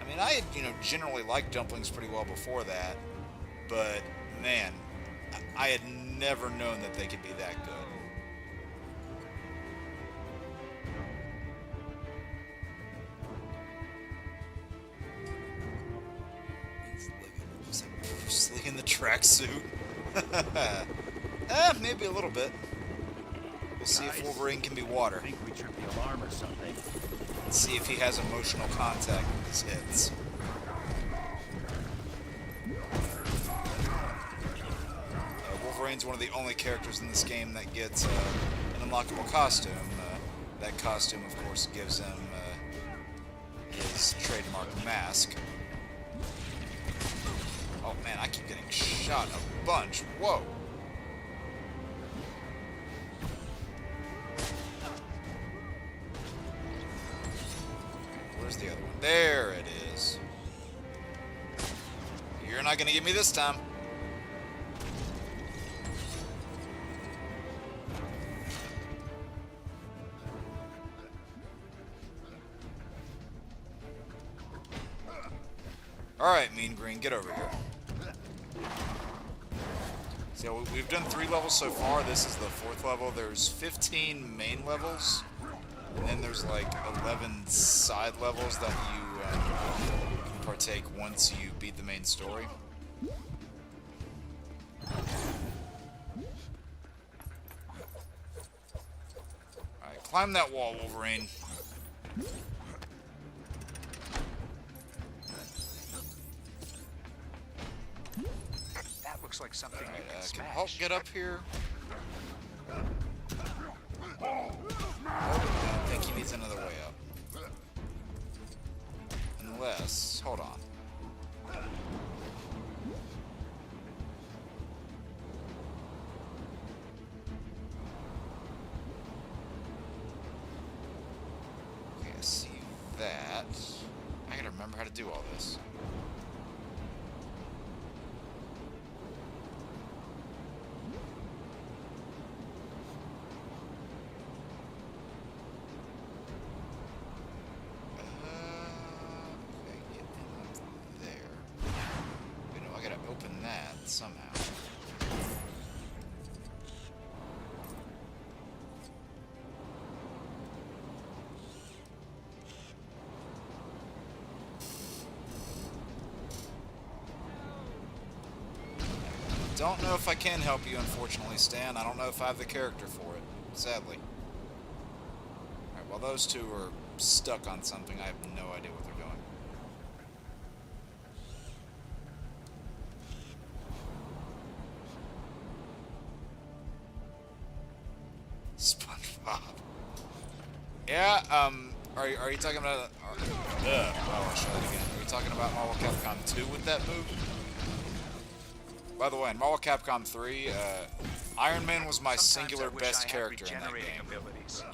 I mean, I had, you know, generally liked dumplings pretty well before that, but, man, I had never known that they could be that good. Slick in the tracksuit. Maybe a little bit. We'll see if Wolverine can be water. I think we tripped the alarm or something. Let's see if he has emotional contact with his hits. Wolverine's one of the only characters in this game that gets an unlockable costume. That costume, of course, gives him his trademark mask. Oh man, I keep getting shot a bunch. Whoa. Where's the other one? There it is. You're not gonna get me this time. Alright, Mean Green, get over here. So we've done 3 levels so far. This is the 4th level. There's 15 main levels, and then there's like 11 side levels that you can partake once you beat the main story. Alright, climb that wall, Wolverine. That looks like something you can Can smash. Hulk get up here? I think he needs another way up. Unless, hold on. Okay, I see that. I gotta remember how to do all this. Somehow. Don't know if I can help you, unfortunately, Stan. I don't know if I have the character for it, sadly. Alright, while those two are stuck on something, I have no idea what they're doing. SpongeBob. Yeah, are you talking about, well, I'll show it again. Are you talking about Marvel Capcom 2 with that move? By the way, in Marvel Capcom 3, Iron Man was my singular best character in that game.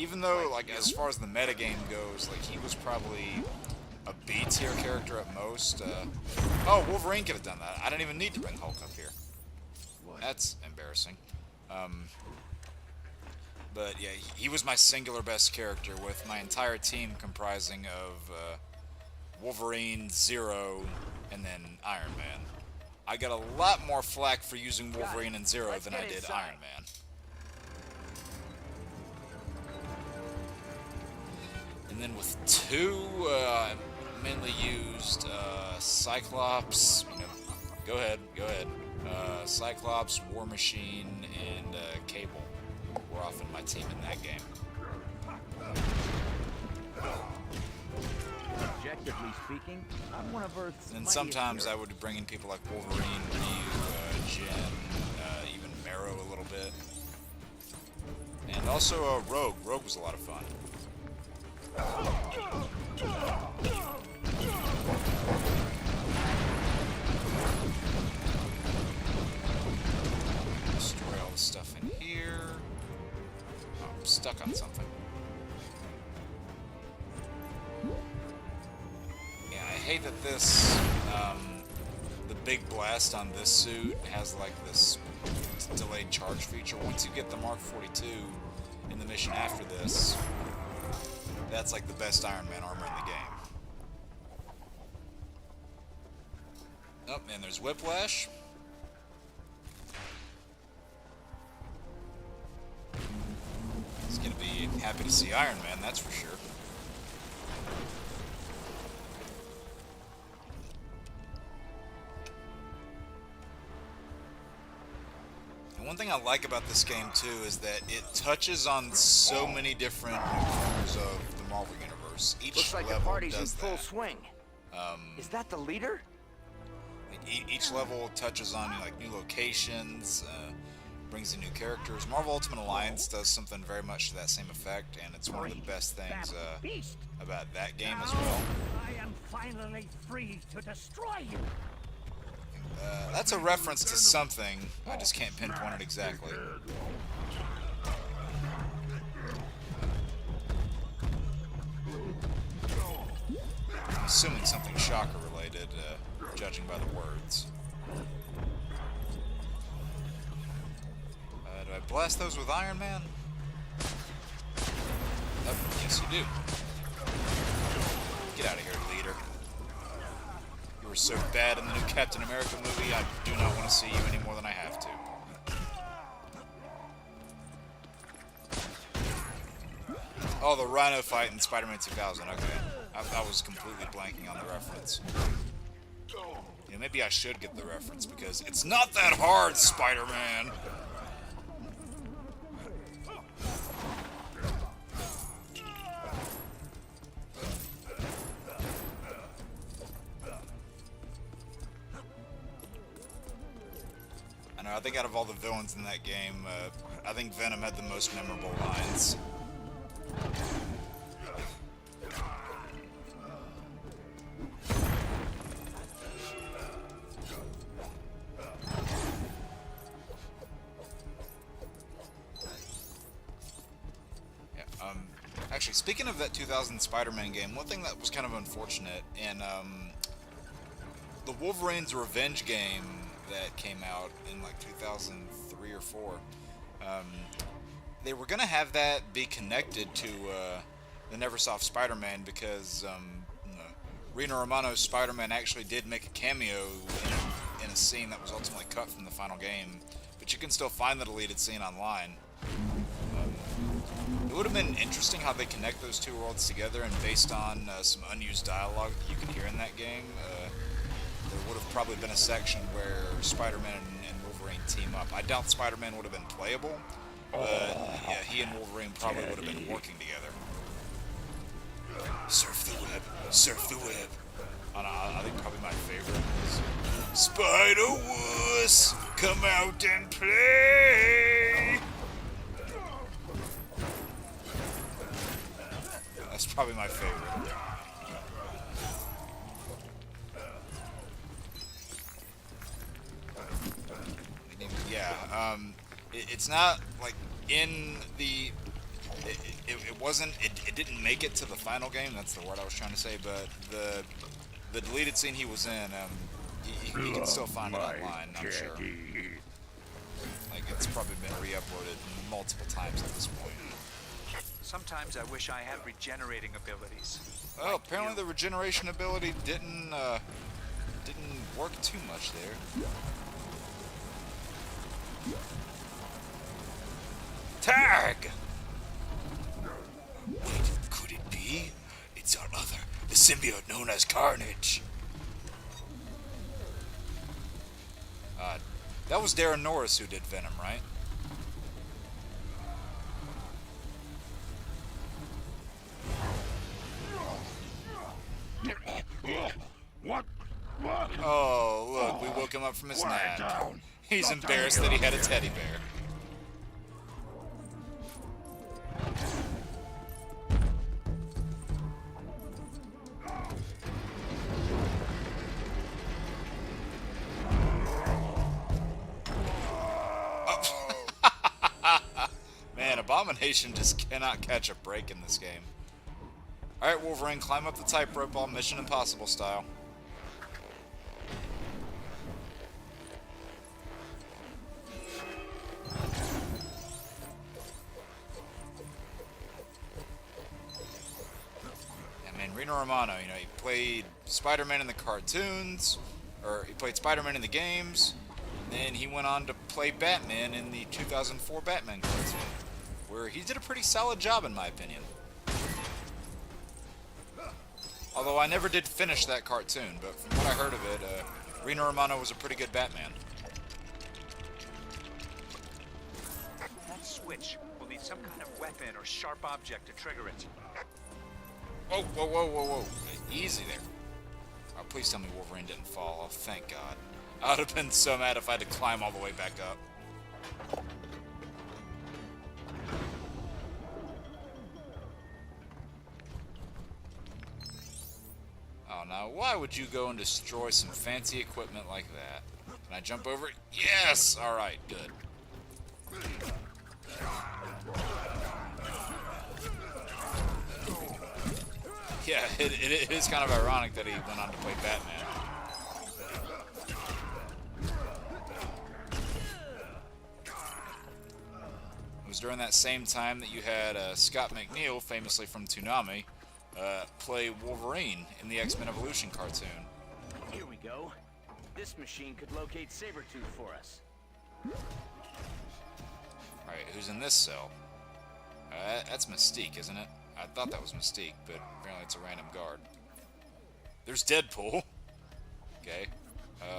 Even though, like, as far as the metagame goes, like, he was probably a B-tier character at most. Oh, Wolverine could have done that. I didn't even need to bring Hulk up here. That's embarrassing. But yeah, he was my singular best character, with my entire team comprising of Wolverine, Zero, and then Iron Man. I got a lot more flack for using Wolverine and Zero than I did Iron Man. And then with 2, I mainly used Cyclops. You know, go ahead. Cyclops, War Machine, and Cable were often my team in that game. Objectively speaking, I'm one of Earth's And mightiest sometimes heroes. I would bring in people like Wolverine, Ryu, Jen, even Marrow a little bit. And also Rogue. Rogue was a lot of fun. Destroy all the stuff in here. Oh, I'm stuck on something. Yeah, I hate that this, the big blast on this suit has like this delayed charge feature. Once you get the Mark 42 in the mission after this, that's like the best Iron Man armor in the game. Oh, and there's Whiplash. He's gonna be happy to see Iron Man, that's for sure. And one thing I like about this game too is that it touches on so many different corners of the Marvel Universe. Each Looks like level the party's does in full that. swing. Is that the leader? Each level touches on like new locations, brings in new characters. Marvel Ultimate Alliance does something very much to that same effect, and it's one of the best things about that game as well. I am finally free to destroy you. That's a reference to something. I just can't pinpoint it exactly. I'm assuming something Shocker related, judging by the words. Do I blast those with Iron Man? Oh, yes you do. Get out of here, leader. You were so bad in the new Captain America movie, I do not want to see you any more than I have to. Oh, the Rhino fight in Spider-Man 2000. Okay, I was completely blanking on the reference. Yeah, maybe I should get the reference because it's not that hard, Spider-Man. I know. I think out of all the villains in that game, I think Venom had the most memorable lines. Actually, speaking of that 2000 Spider-Man game, one thing that was kind of unfortunate in the Wolverine's Revenge game that came out in like 2003 or 4, they were going to have that be connected to the Neversoft Spider-Man because Rino Romano's Spider-Man actually did make a cameo in a scene that was ultimately cut from the final game, but you can still find the deleted scene online. It would have been interesting how they connect those two worlds together, and based on some unused dialogue that you can hear in that game, there would have probably been a section where Spider-Man and Wolverine team up. I doubt Spider-Man would have been playable, but yeah, he and Wolverine probably would have been working together. Surf the web, surf the web. I think probably my favorite is Spider-Wuss, come out and play! That's probably my favorite. Yeah, it's not like in the. It wasn't. It didn't make it to the final game. That's the word I was trying to say. But the deleted scene he was in, you can still find it online. I'm sure. Like it's probably been re-uploaded multiple times at this point. Sometimes I wish I had regenerating abilities. Oh, like apparently the regeneration ability didn't work too much there. Tag! Wait, could it be? It's our other, the symbiote known as Carnage. That was Darren Norris who did Venom, right? What? Oh, look, we woke him up from his nap. He's embarrassed that he had a teddy bear. Man, Abomination just cannot catch a break in this game. Alright, Wolverine, climb up the tightrope all Mission Impossible style. Yeah, man, Rino Romano, you know, he played Spider-Man in the cartoons, or he played Spider-Man in the games, and then he went on to play Batman in the 2004 Batman cartoon, where he did a pretty solid job in my opinion. Although I never did finish that cartoon, but from what I heard of it, Rino Romano was a pretty good Batman. That switch will need some kind of weapon or sharp object to trigger it. Whoa, whoa, whoa, whoa, whoa. Easy there. Oh, please tell me Wolverine didn't fall. Oh, thank God. I would have been so mad if I had to climb all the way back up. Oh, now, why would you go and destroy some fancy equipment like that? Can I jump over it? Yes! Alright, good. Yeah, it is kind of ironic that he went on to play Batman. It was during that same time that you had Scott McNeil, famously from Toonami, play Wolverine in the X-Men Evolution cartoon. Here we go. This machine could locate Sabretooth for us. Alright, who's in this cell? That's Mystique, isn't it? I thought that was Mystique, but apparently it's a random guard. There's Deadpool. Okay.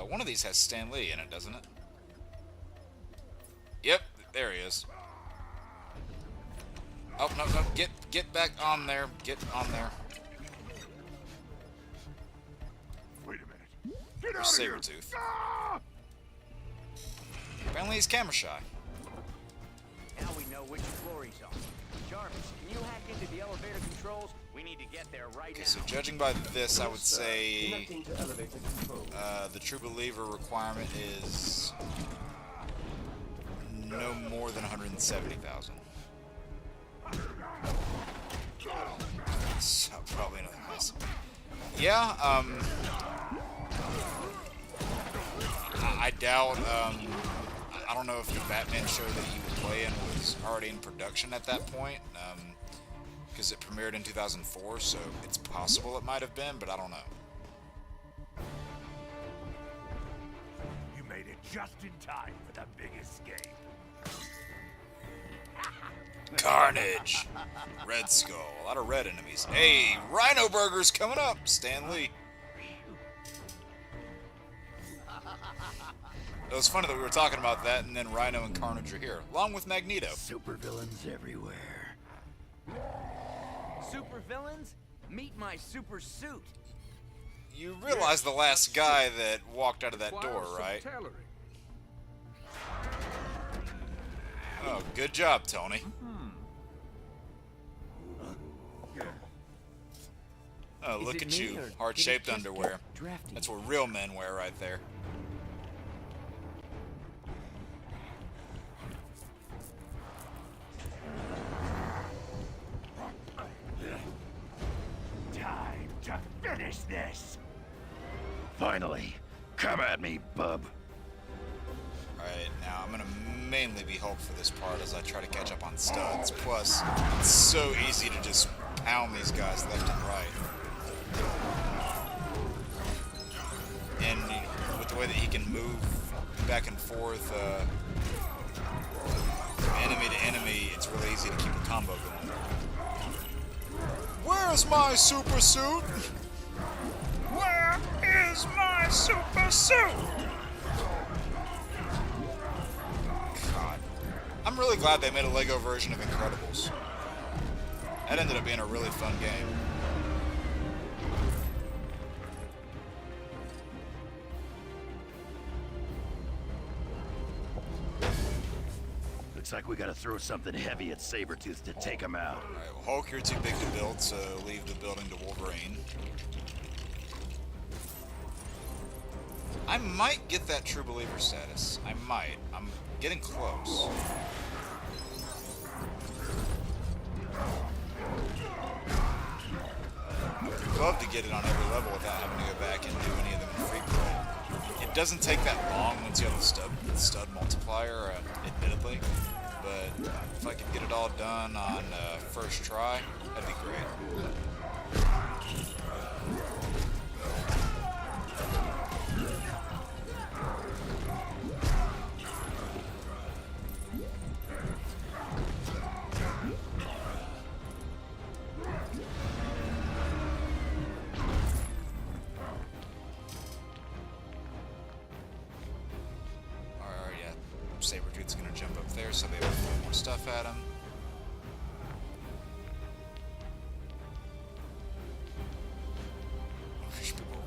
One of these has Stan Lee in it, doesn't it? Yep, there he is. Oh, no, no, get back on there. Get on there. Wait a minute. Get out There's of here. Sabretooth. Apparently he's camera shy. Now we know which floor he's on. Jarvis, can you hack into the elevator controls? We need to get there right Okay, now. so judging by this, I would say the True Believer requirement is no more than 170,000. So probably another miss. Yeah, I doubt, I don't know if the Batman show that he would play in was already in production at that point, because it premiered in 2004, so it's possible it might have been, but I don't know. You made it just in time for the big escape. Carnage! Red Skull. A lot of red enemies. Hey, Rhino Burger's coming up! Stan Lee. It was funny that we were talking about that, and then Rhino and Carnage are here, along with Magneto. Supervillains everywhere. Super villains? Meet my super suit. You realize the last guy that walked out of that door, right? Oh, good job, Tony. Oh, look at you. Heart-shaped underwear. That's what real men wear right there. Time to finish this. Finally. Come at me, bub. Alright, now I'm gonna mainly be Hulk for this part as I try to catch up on studs. Plus, it's so easy to just pound these guys left and right. And with the way that he can move back and forth, enemy to enemy, it's really easy to keep a combo going. Where's my super suit? Where is my super suit? God. I'm really glad they made a Lego version of Incredibles. That ended up being a really fun game. Looks like we gotta throw something heavy at Sabretooth to take him out. Alright, well, Hulk, you're too big to build, so leave the building to Wolverine. I might get that True Believer status. I might. I'm getting close. I'd love to get it on every level without having to go back and do any of them in free play. It doesn't take that long once you have the stud multiplier, admittedly. But if I could get it all done on first try, that'd be great. Sabretooth's gonna jump up there, so they have to throw more stuff at him.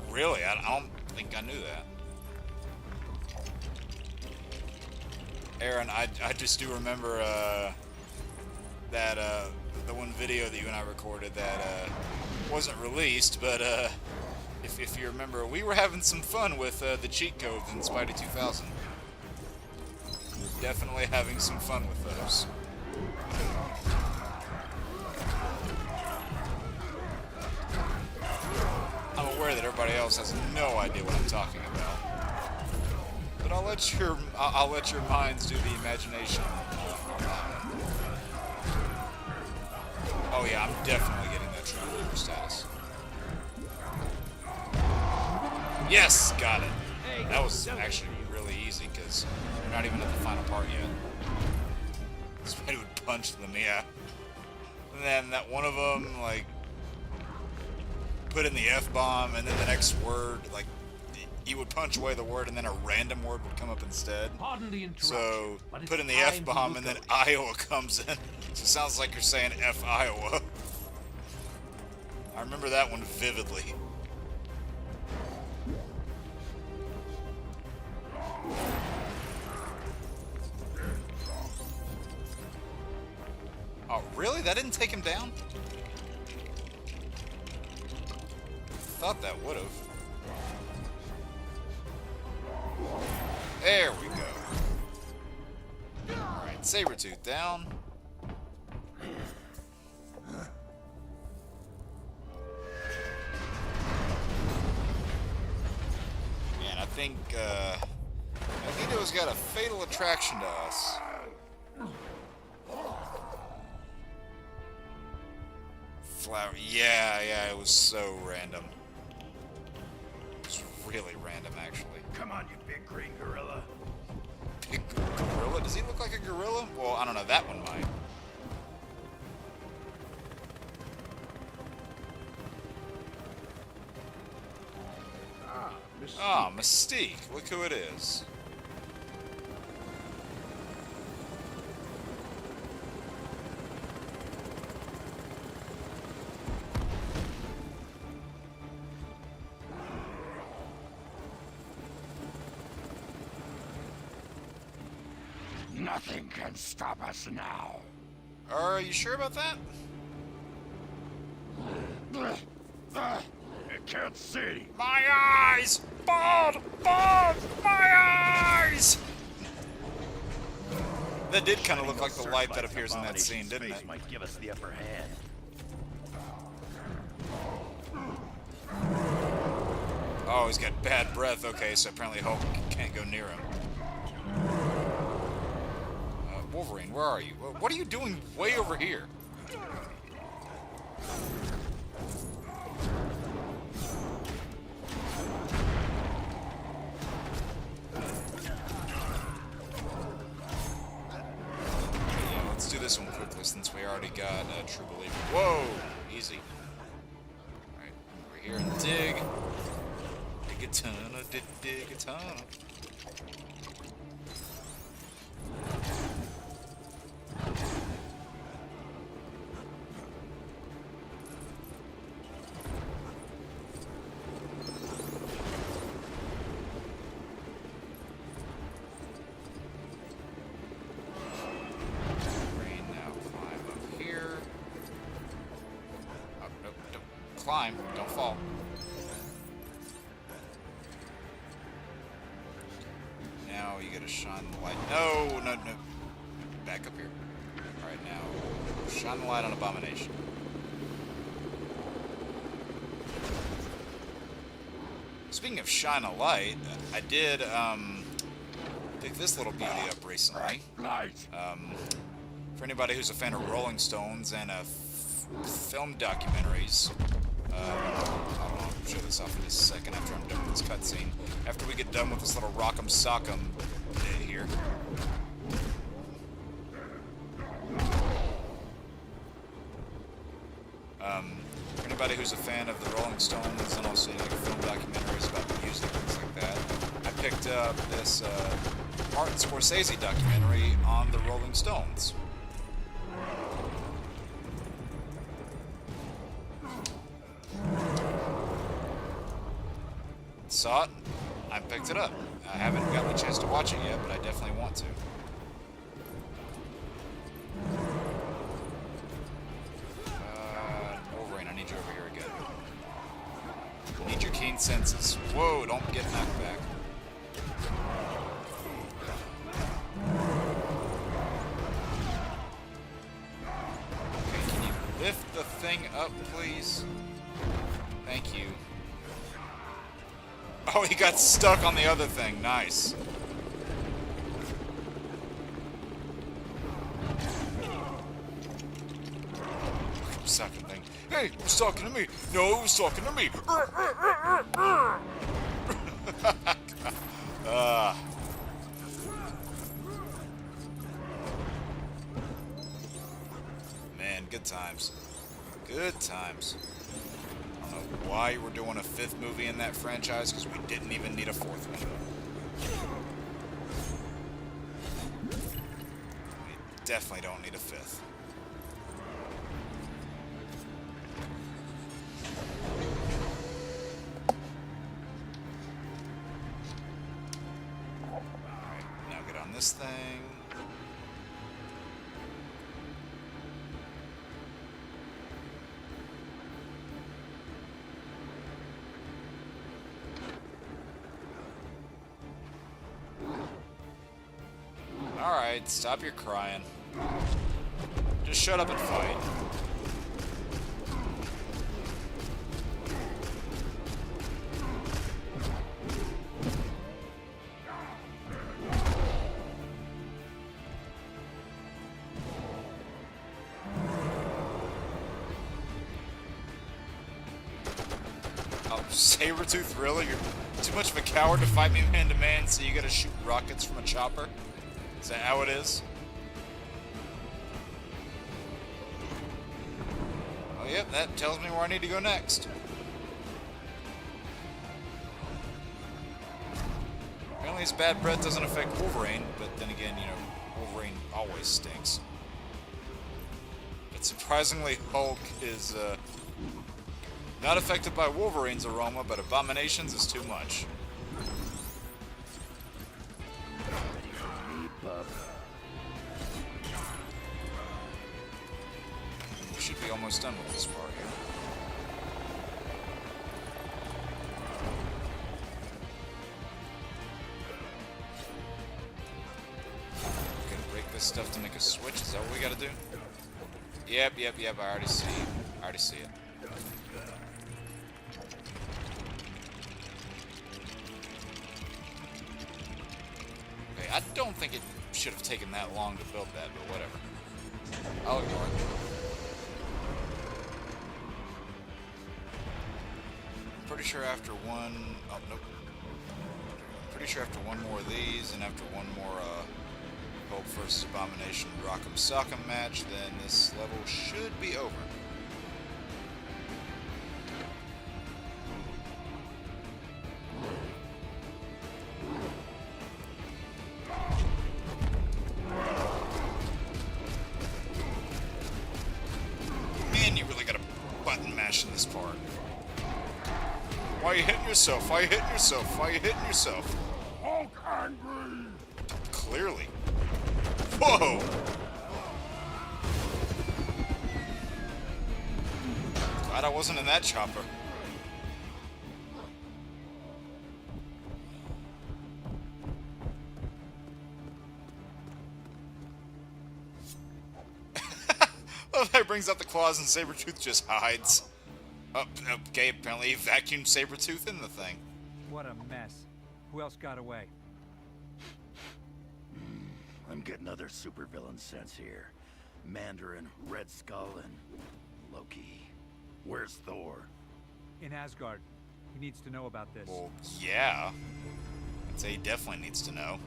Really? I don't think I knew that. Aaron, I just do remember that the one video that you and I recorded that wasn't released, but if you remember, we were having some fun with the cheat codes in Spidey 2000. Definitely having some fun with those. I'm aware that everybody else has no idea what I'm talking about, but I'll let your minds do the imagination on that one. Oh yeah, I'm definitely getting that True Believer status. Yes, got it. That was actually really easy because we're not even at the final part yet. Spidey would punch them, yeah. And then that one of them, like, put in the F-bomb, and then the next word, like, he would punch away the word, and then a random word would come up instead. Pardon the interruption, So, but it's put in the time to F-bomb, look and then over. Iowa comes in. So it sounds like you're saying F Iowa. I remember that one vividly. Oh, really? That didn't take him down? Thought that would have. There we go. Alright, Sabretooth down. And I think, Magneto's got a fatal attraction to us. Flower. Yeah, it was so random. It was really random, actually. Come on, you big green gorilla. Big gorilla? Does he look like a gorilla? Well, I don't know. That one might. Ah, Mystique. Look who it is. Nothing can stop us now. Are you sure about that? You can't see. My eyes! Bald! Bald! My eyes! That did kind of look like the light that appears in that scene, didn't it? Might give us the upper hand. Oh, he's got bad breath. Okay, so apparently Hulk can't go near him. Wolverine, where are you? What are you doing way over here? Yeah, let's do this one quickly since we already got True Believer. Whoa! Easy. Alright, we're here and dig. Dig a ton of, dig a ton of. Climb, don't fall. Now you gotta shine the light. No. Back up here. Alright, now shine the light on Abomination. Speaking of shine a light, I did pick this little beauty up recently. For anybody who's a fan of Rolling Stones and film documentaries, I'll show this off in just a second after I'm done with this cutscene. After we get done with this little rock'em sock'em bit here. For anybody who's a fan of the Rolling Stones and also like film documentaries about the music, things like that, I picked up this Martin Scorsese documentary on the Rolling Stones. Saw it, I picked it up. I haven't gotten a chance to watch it yet, but I definitely want to. Wolverine, I need you over here again. Need your keen senses. Whoa, don't get knocked back. Okay, can you lift the thing up, please? Thank you. Oh, he got stuck on the other thing. Nice. Sucking thing. Hey, it was talking to me. No, it was talking to me. Man, Good times. Good times. I don't know why we're doing a 5th movie in that franchise, because we didn't even need a 4th one. We definitely don't need a 5th. Alright, now get on this thing. Alright, stop your crying. Just shut up and fight. Oh, Sabretooth, really? You're too much of a coward to fight me man to man, so you gotta shoot rockets from a chopper? Is that how it is? Oh, yep, that tells me where I need to go next. Apparently his bad breath doesn't affect Wolverine, but then again, you know, Wolverine always stinks. But surprisingly, Hulk is not affected by Wolverine's aroma, but Abomination's is too much. We should be almost done with this part here. We can break this stuff to make a switch. Is that what we gotta do? Yep. I already see it. Okay, I don't think it should have taken that long to build that, but whatever. I'll ignore it. Pretty sure after one... Oh, nope. Pretty sure after one more of these, and after one more, Hulk vs. Abomination Rock'em Sock'em match, then this level should be over. Man, you really gotta button mash in this part. Why are you hitting yourself? Why are you hitting yourself? Why are you hitting yourself? Hulk angry! Clearly. Whoa! Glad I wasn't in that chopper. Well, that brings out the claws and Sabretooth just hides. Oh, okay, apparently he vacuumed Sabretooth in the thing. What a mess. Who else got away? I'm getting other supervillain sense here. Mandarin, Red Skull, and Loki. Where's Thor? In Asgard. He needs to know about this. Well, yeah. I'd say he definitely needs to know.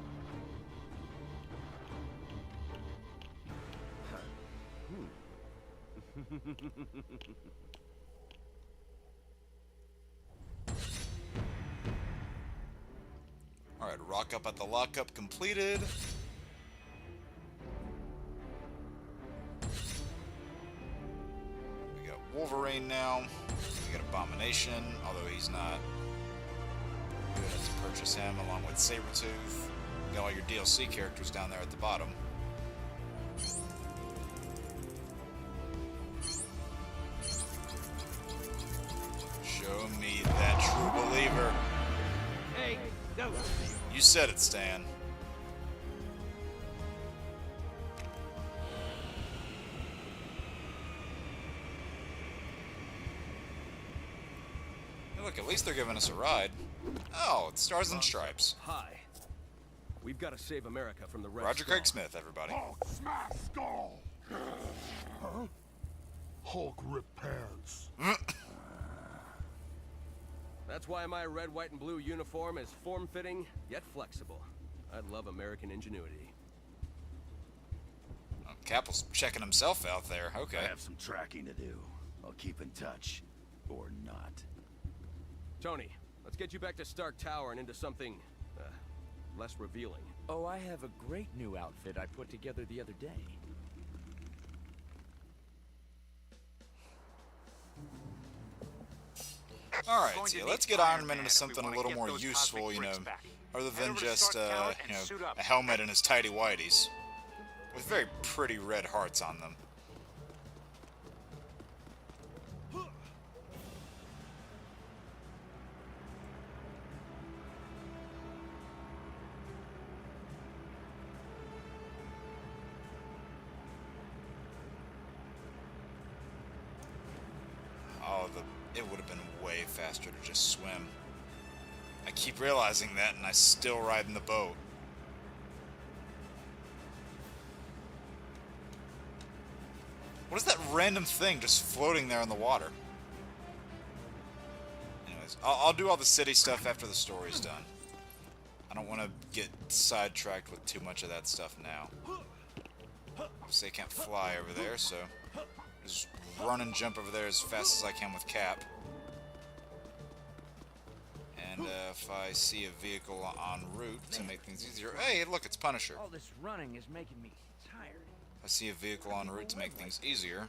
Alright, rock up at the lockup completed. We got Wolverine now. We got Abomination, although he's not. We have to purchase him along with Sabretooth. You got all your DLC characters down there at the bottom. Show me that true believer. Hey, no. You said it, Stan. Hey, look, at least they're giving us a ride. Oh, it's Stars and Stripes. Hi. We've got to save America from the Red Roger Skull. Craig Smith, everybody. Hulk smash skull! Huh? Hulk rip pants. That's why my red, white, and blue uniform is form-fitting, yet flexible. I love American ingenuity. Cap was checking himself out there. Okay. I have some tracking to do. I'll keep in touch. Or not. Tony, let's get you back to Stark Tower and into something, less revealing. Oh, I have a great new outfit I put together the other day. Alright, so let's get Iron Man into something a little more useful, you know, other than just, you know, a helmet and his tighty whities. With very pretty red hearts on them. Oh, it would have been way faster to just swim. I keep realizing that, and I still ride in the boat. What is that random thing just floating there in the water? Anyways, I'll do all the city stuff after the story's done. I don't want to get sidetracked with too much of that stuff now. Obviously, I can't fly over there, so just run and jump over there as fast as I can with Cap. And if I see a vehicle en route to make things easier... Hey, look, it's Punisher. All this running is making me tired. If I see a vehicle en route to make things easier,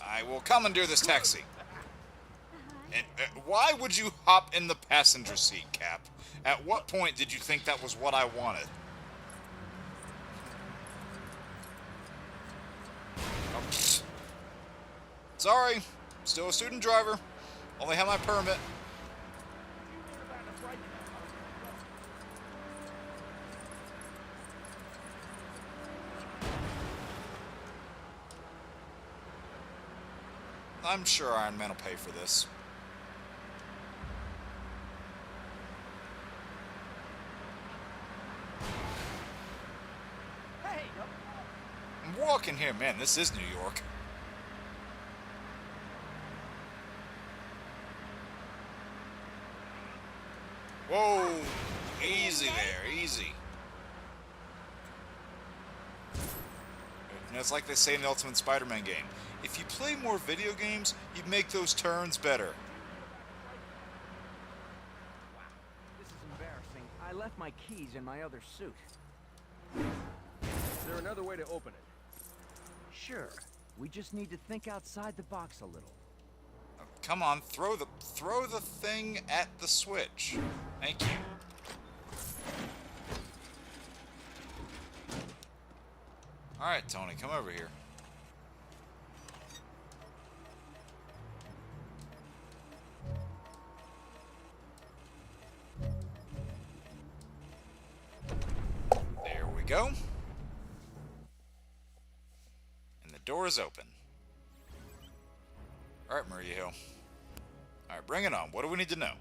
I will commandeer this taxi. And why would you hop in the passenger seat, Cap? At what point did you think that was what I wanted? Oh, pfft. Sorry, still a student driver. Only have my permit. I'm sure Iron Man will pay for this. Hey! I'm walking here, man. This is New York. Whoa! Easy there, easy. You know, it's like they say in the Ultimate Spider-Man game. If you play more video games, you make those turns better. This is embarrassing. I left my keys in my other suit. Is there another way to open it? Sure. We just need to think outside the box a little. Oh, come on, throw the thing at the switch. Thank you. Alright, Tony, come over here. There we go. And the door is open. Alright, Maria Hill. Alright, bring it on. What do we need to know?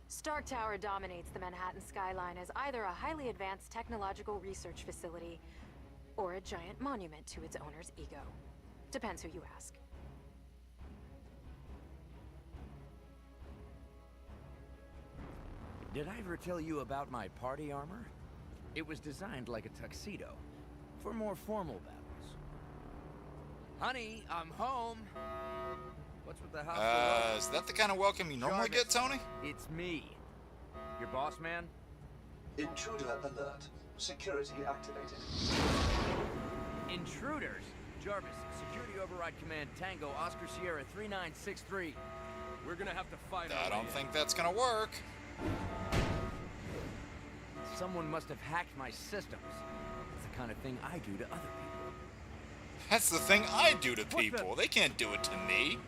Stark Tower dominates the Manhattan skyline as either a highly advanced technological research facility or a giant monument to its owner's ego. Depends who you ask. Did I ever tell you about my party armor? It was designed like a tuxedo, for more formal battles. Honey, I'm home. What's with the house? Is that the kind of welcome you normally get, Tony? It's me. Your boss man? Intruder alert. Security activated. Intruders? Jarvis, Security Override Command Tango, Oscar Sierra 3963. We're gonna have to fight. I don't think that's gonna work. Someone must have hacked my systems. It's the kind of thing I do to other people. That's the thing I do to people. They can't do it to me.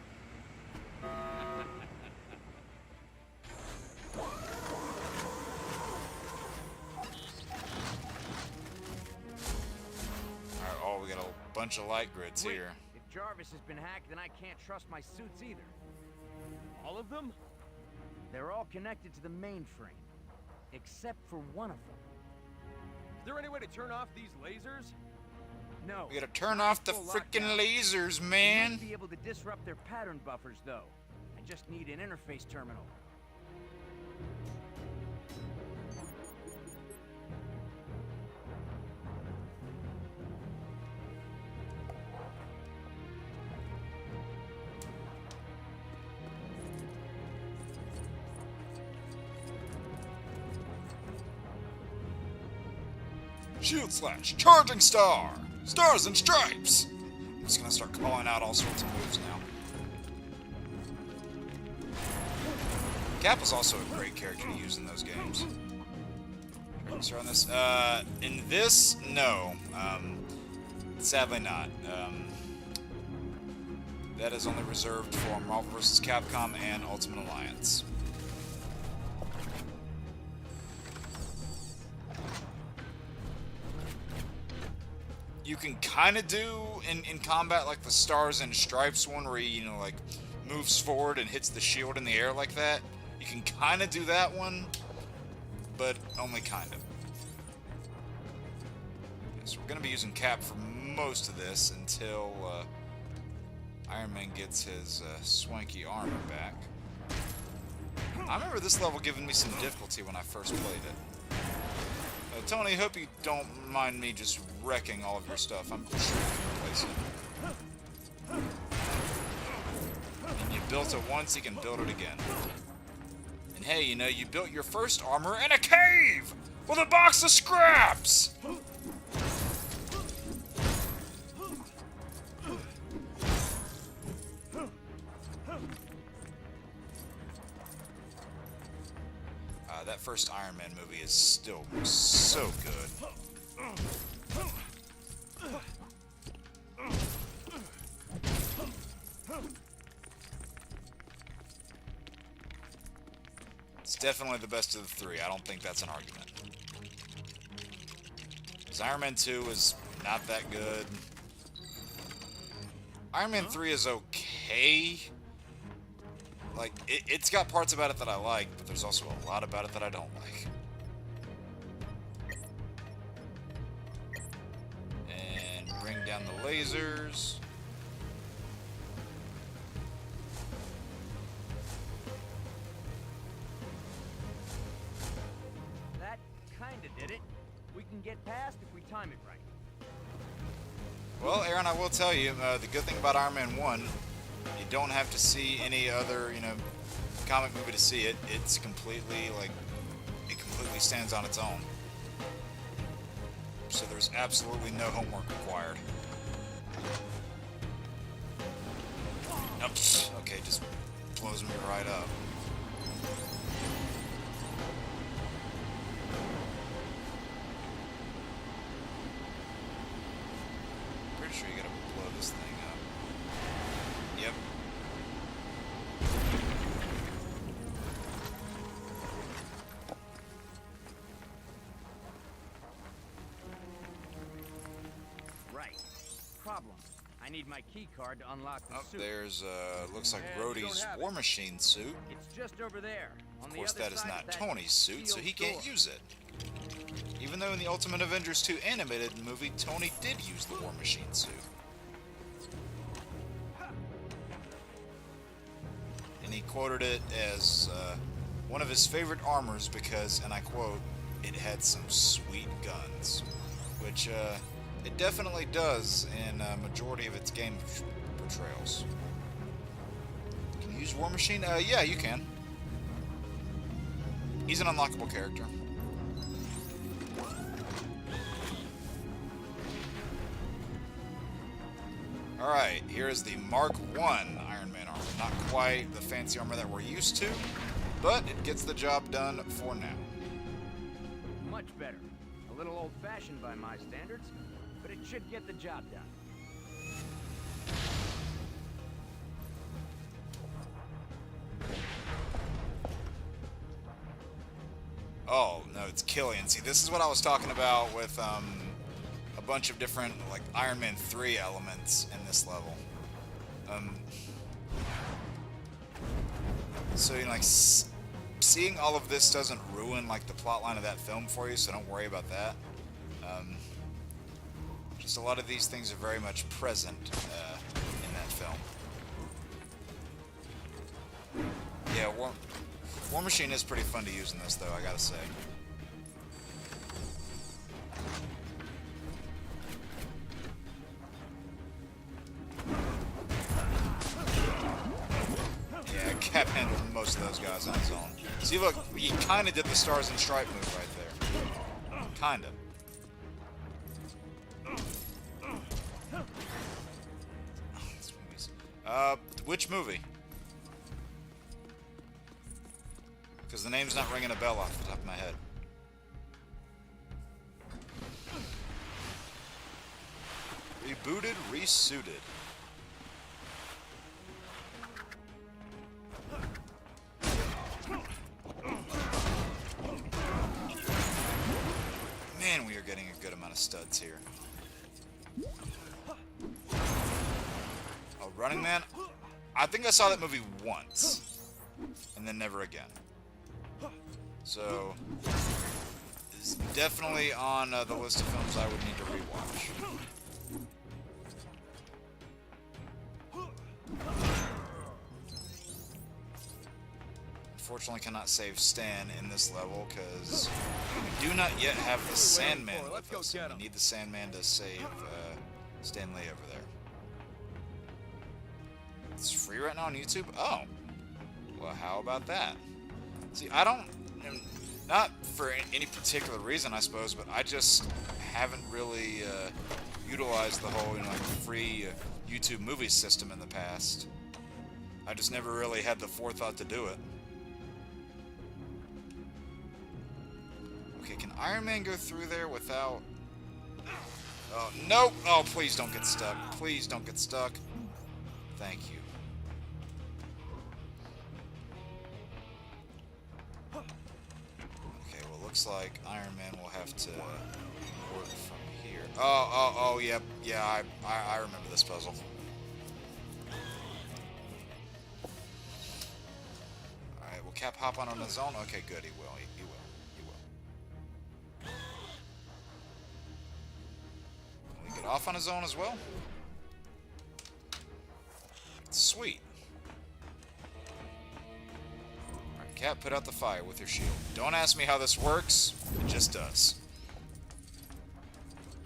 Alright, oh, we got a bunch of light grids here. If Jarvis has been hacked, then I can't trust my suits either. All of them? They're all connected to the mainframe, except for one of them. Is there any way to turn off these lasers? No. We gotta turn off the freaking lasers, man. I might be able to disrupt their pattern buffers, though. I just need an interface terminal. Shield slash, charging star, stars and stripes. I'm just gonna start calling out all sorts of moves now. Cap is also a great character to use in those games. Start on this. In this, no. Sadly not. That is only reserved for Marvel vs. Capcom and Ultimate Alliance. You can kind of do in combat like the Stars and Stripes one where he, like moves forward and hits the shield in the air like that. You can kind of do that one, but only kind of. So we're going to be using Cap for most of this until Iron Man gets his swanky armor back. I remember this level giving me some difficulty when I first played it. Tony, hope you don't mind me just wrecking all of your stuff. I'm sure you can replace it. And you built it once, you can build it again. And hey, you built your first armor in a cave with a box of scraps! That first Iron Man movie is still so good. It's definitely the best of the three. I don't think that's an argument. 'Cause Iron Man 2 is not that good. Iron Man 3 is okay. Like, it's got parts about it that I like, but there's also a lot about it that I don't like. And bring down the lasers. That kinda did it. We can get past if we time it right. Well, Aaron, I will tell you, the good thing about Iron Man 1, you don't have to see any other, comic movie to see it. It's completely, it completely stands on its own. So there's absolutely no homework required. Oops. Okay, just blows me right up. Pretty sure you gotta blow this thing up. Yep. Right. Problem. I need my key card to unlock the suit. There's, looks like And you Rhodey's don't have War it. Machine suit. It's just over there. On Of the course, other that is side not of that Tony's suit, so sealed he can't door. use it. Even though in the Ultimate Avengers 2 animated movie, Tony did use the War Machine suit. And he quoted it as one of his favorite armors because, and I quote, it had some sweet guns. Which, it definitely does in a majority of its game portrayals. Can you use War Machine? Yeah, you can. He's an unlockable character. Alright, here is the Mark I Iron Man armor. Not quite the fancy armor that we're used to, but it gets the job done for now. Much better. A little old-fashioned by my standards, but it should get the job done. Oh, no, it's Killian. See, this is what I was talking about with a bunch of different, Iron Man 3 elements in this level. So, seeing all of this doesn't ruin, the plotline of that film for you, so don't worry about that. Just a lot of these things are very much present in that film. Yeah, War Machine is pretty fun to use in this, though, I gotta say. Yeah, Cap handled most of those guys on his own. See, look, he kind of did the Stars and Stripe move right there. Kind of. Which movie? Because the name's not ringing a bell off the top of my head. Rebooted, resuited. Man, we are getting a good amount of studs here. Oh, Running Man? I think I saw that movie once. And then never again. So, it's definitely on the list of films I would need to rewatch. Unfortunately, cannot save Stan in this level because we do not yet have the Sandman with us. We need the Sandman to save Stan Lee over there. It's free right now on YouTube? Oh. Well, how about that? See, I don't... Not for any particular reason, I suppose, but I just haven't really utilized the whole, like, free YouTube movie system in the past. I just never really had the forethought to do it. Okay, can Iron Man go through there without... Oh, nope! Oh, please don't get stuck. Please don't get stuck. Thank you. Okay, well, looks like Iron Man will have to work from here. Oh, yep. Yeah, I remember this puzzle. Alright, will Cap hop on his own? Okay, good, he will. Get off on his own as well? Sweet. Alright, Cap, put out the fire with your shield. Don't ask me how this works, it just does.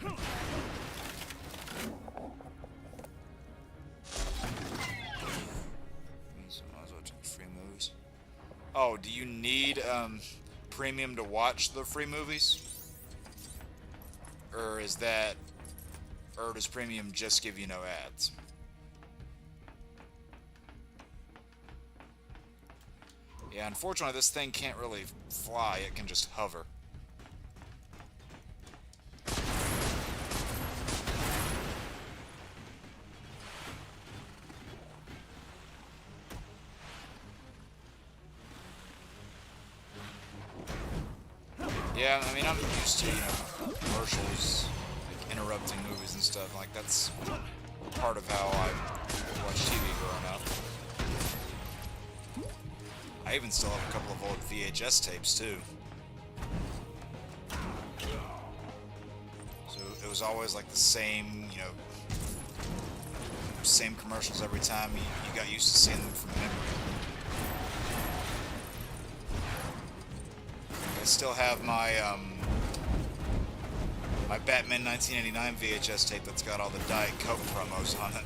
So might as well take free movies. Oh, do you need premium to watch the free movies? Or is that... Or does premium just give you no ads? Yeah, unfortunately this thing can't really fly, it can just hover. Yeah, I mean, I'm used to, you know, commercials, like interrupting movies and stuff. Like, that's part of how I watched TV growing up. I even still have a couple of old VHS tapes, too. So it was always like the same, you know, same commercials every time. You got used to seeing them from memory. I still have my my Batman 1989 VHS tape that's got all the Diet Coke promos on it.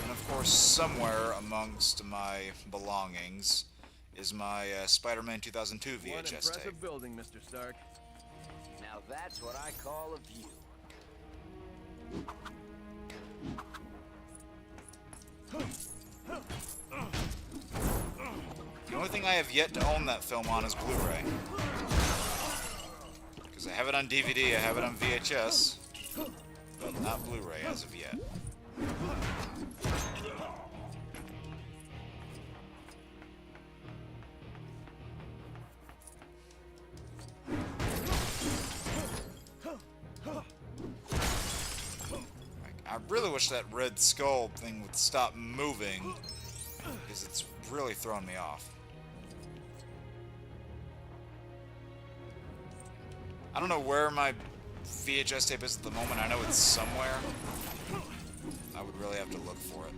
And of course, somewhere amongst my belongings is my Spider-Man 2002 VHS One impressive tape. building, Mr. Stark. Now that's what I call a view. The only thing I have yet to own that film on is Blu-ray. Because I have it on DVD, I have it on VHS, but not Blu-ray as of yet. I really wish that Red Skull thing would stop moving, because it's really throwing me off. I don't know where my VHS tape is at the moment. I know it's somewhere. I would really have to look for it.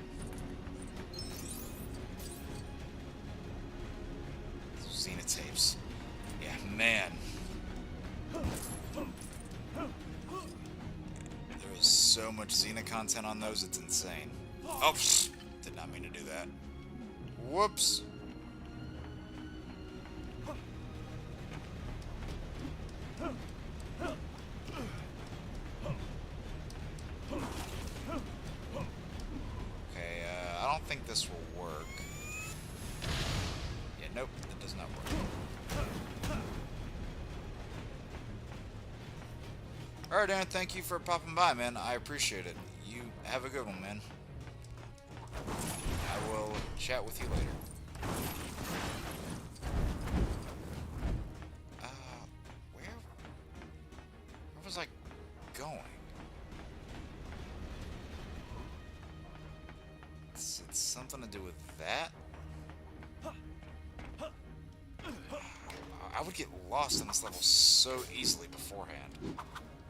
Xena tapes. Yeah, man. There is so much Xena content on those, it's insane. Oh, did not mean to do that. Whoops. Okay, I don't think this will work. Yeah, nope, it does not work. Alright, Aaron, thank you for popping by, man. I appreciate it. You have a good one, man. I will chat with you later. Where was I going? It's something to do with that? I would get lost in this level so easily beforehand.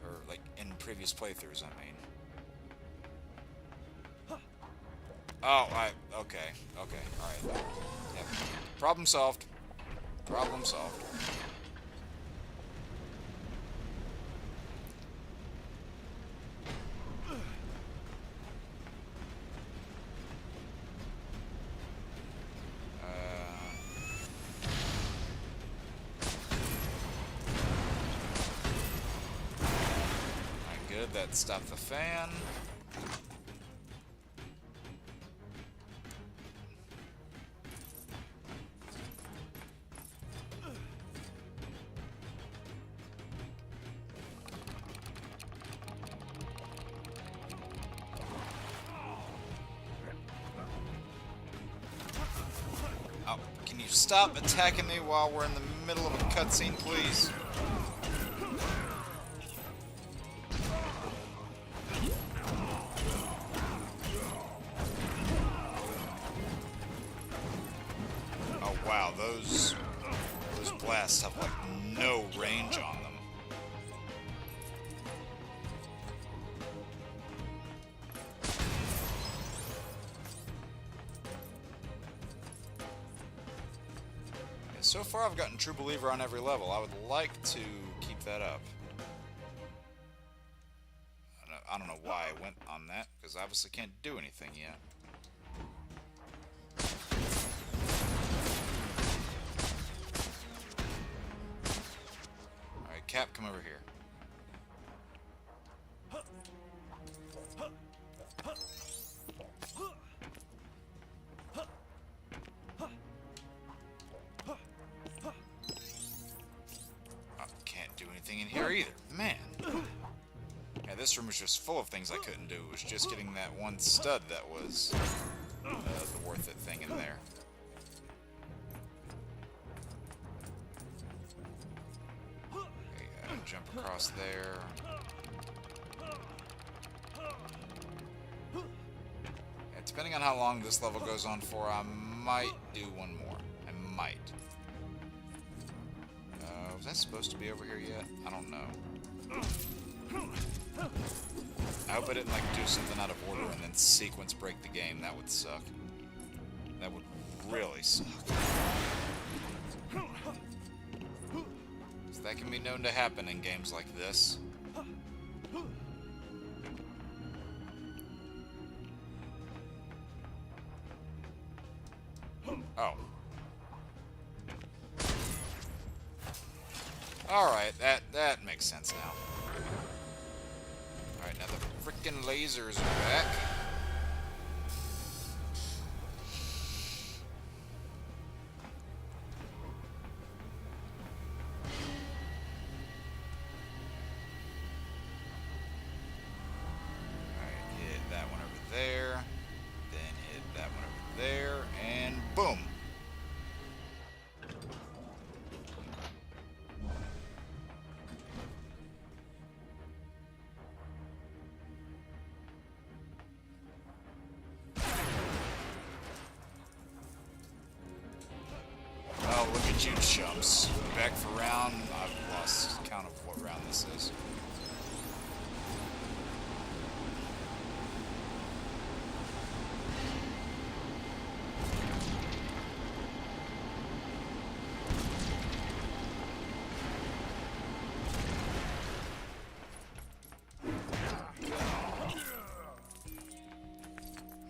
Or, like, in previous playthroughs, I mean. Oh, okay, alright. Yep. Problem solved. Problem solved. Good, that stopped the fan. Oh, can you stop attacking me while we're in the middle of a cutscene, please? Oh wow, those blasts have like no range on them. So far I've gotten True Believer on every level. I would like to keep that up. I don't know why I went on that, because I obviously can't do anything yet. Alright, Cap, come over here. In here either. Man. Yeah, this room was just full of things I couldn't do. It was just getting that one stud that was the worth it thing in there. Okay, jump across there. Yeah, depending on how long this level goes on for, I might do one more. I might. Was that supposed to be over here yet? I don't know. I hope I didn't like do something out of order and then sequence break the game. That would suck. That would really suck. So that can be known to happen in games like this. Oh. Alright, that makes sense now. Alright, now the frickin' lasers are back. Alright, hit that one over there. Then hit that one over there. And boom! You chumps. Back for round. I've lost count of what round this is.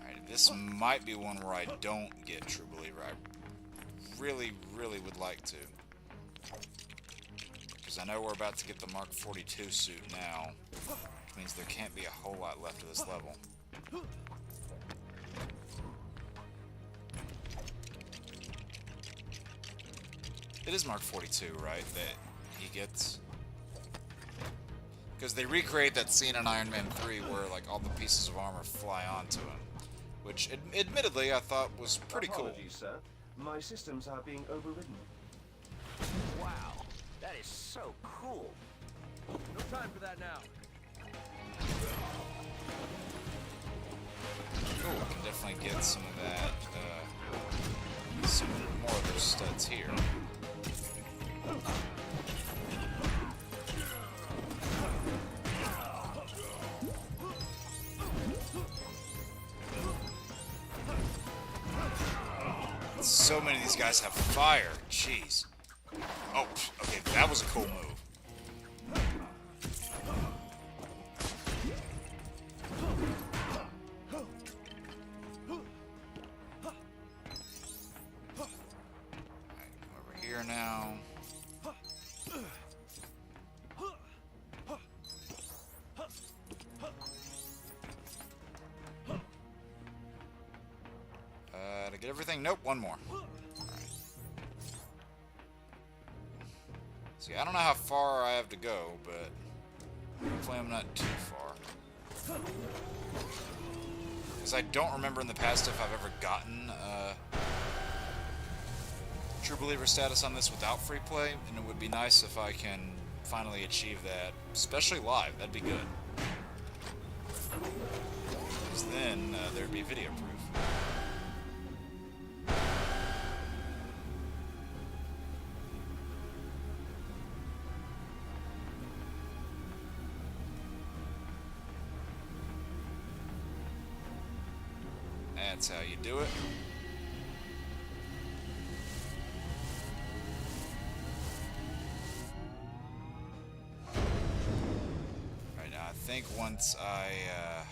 Alright, this might be one where I don't get True Believer. I really, really would like to. Because I know we're about to get the Mark 42 suit now. Which means there can't be a whole lot left of this level. It is Mark 42, right? That he gets... Because they recreate that scene in Iron Man 3 where like all the pieces of armor fly onto him. Which, admittedly, I thought was pretty cool. Apologies, sir. My systems are being overridden. Wow, that is so cool. No time for that now. Oh, we can definitely get some of that, some more of those studs here. So many of these guys have fire. Jeez. Oh, okay, that was a cool move. Alright, come over here now. To get everything? Nope, one more. Alright. See, I don't know how far I have to go, but hopefully I'm not too far. Because I don't remember in the past if I've ever gotten True Believer status on this without free play, and it would be nice if I can finally achieve that, especially live. That'd be good. Because then there'd be video proof. That's how you do it. Right now, I think once I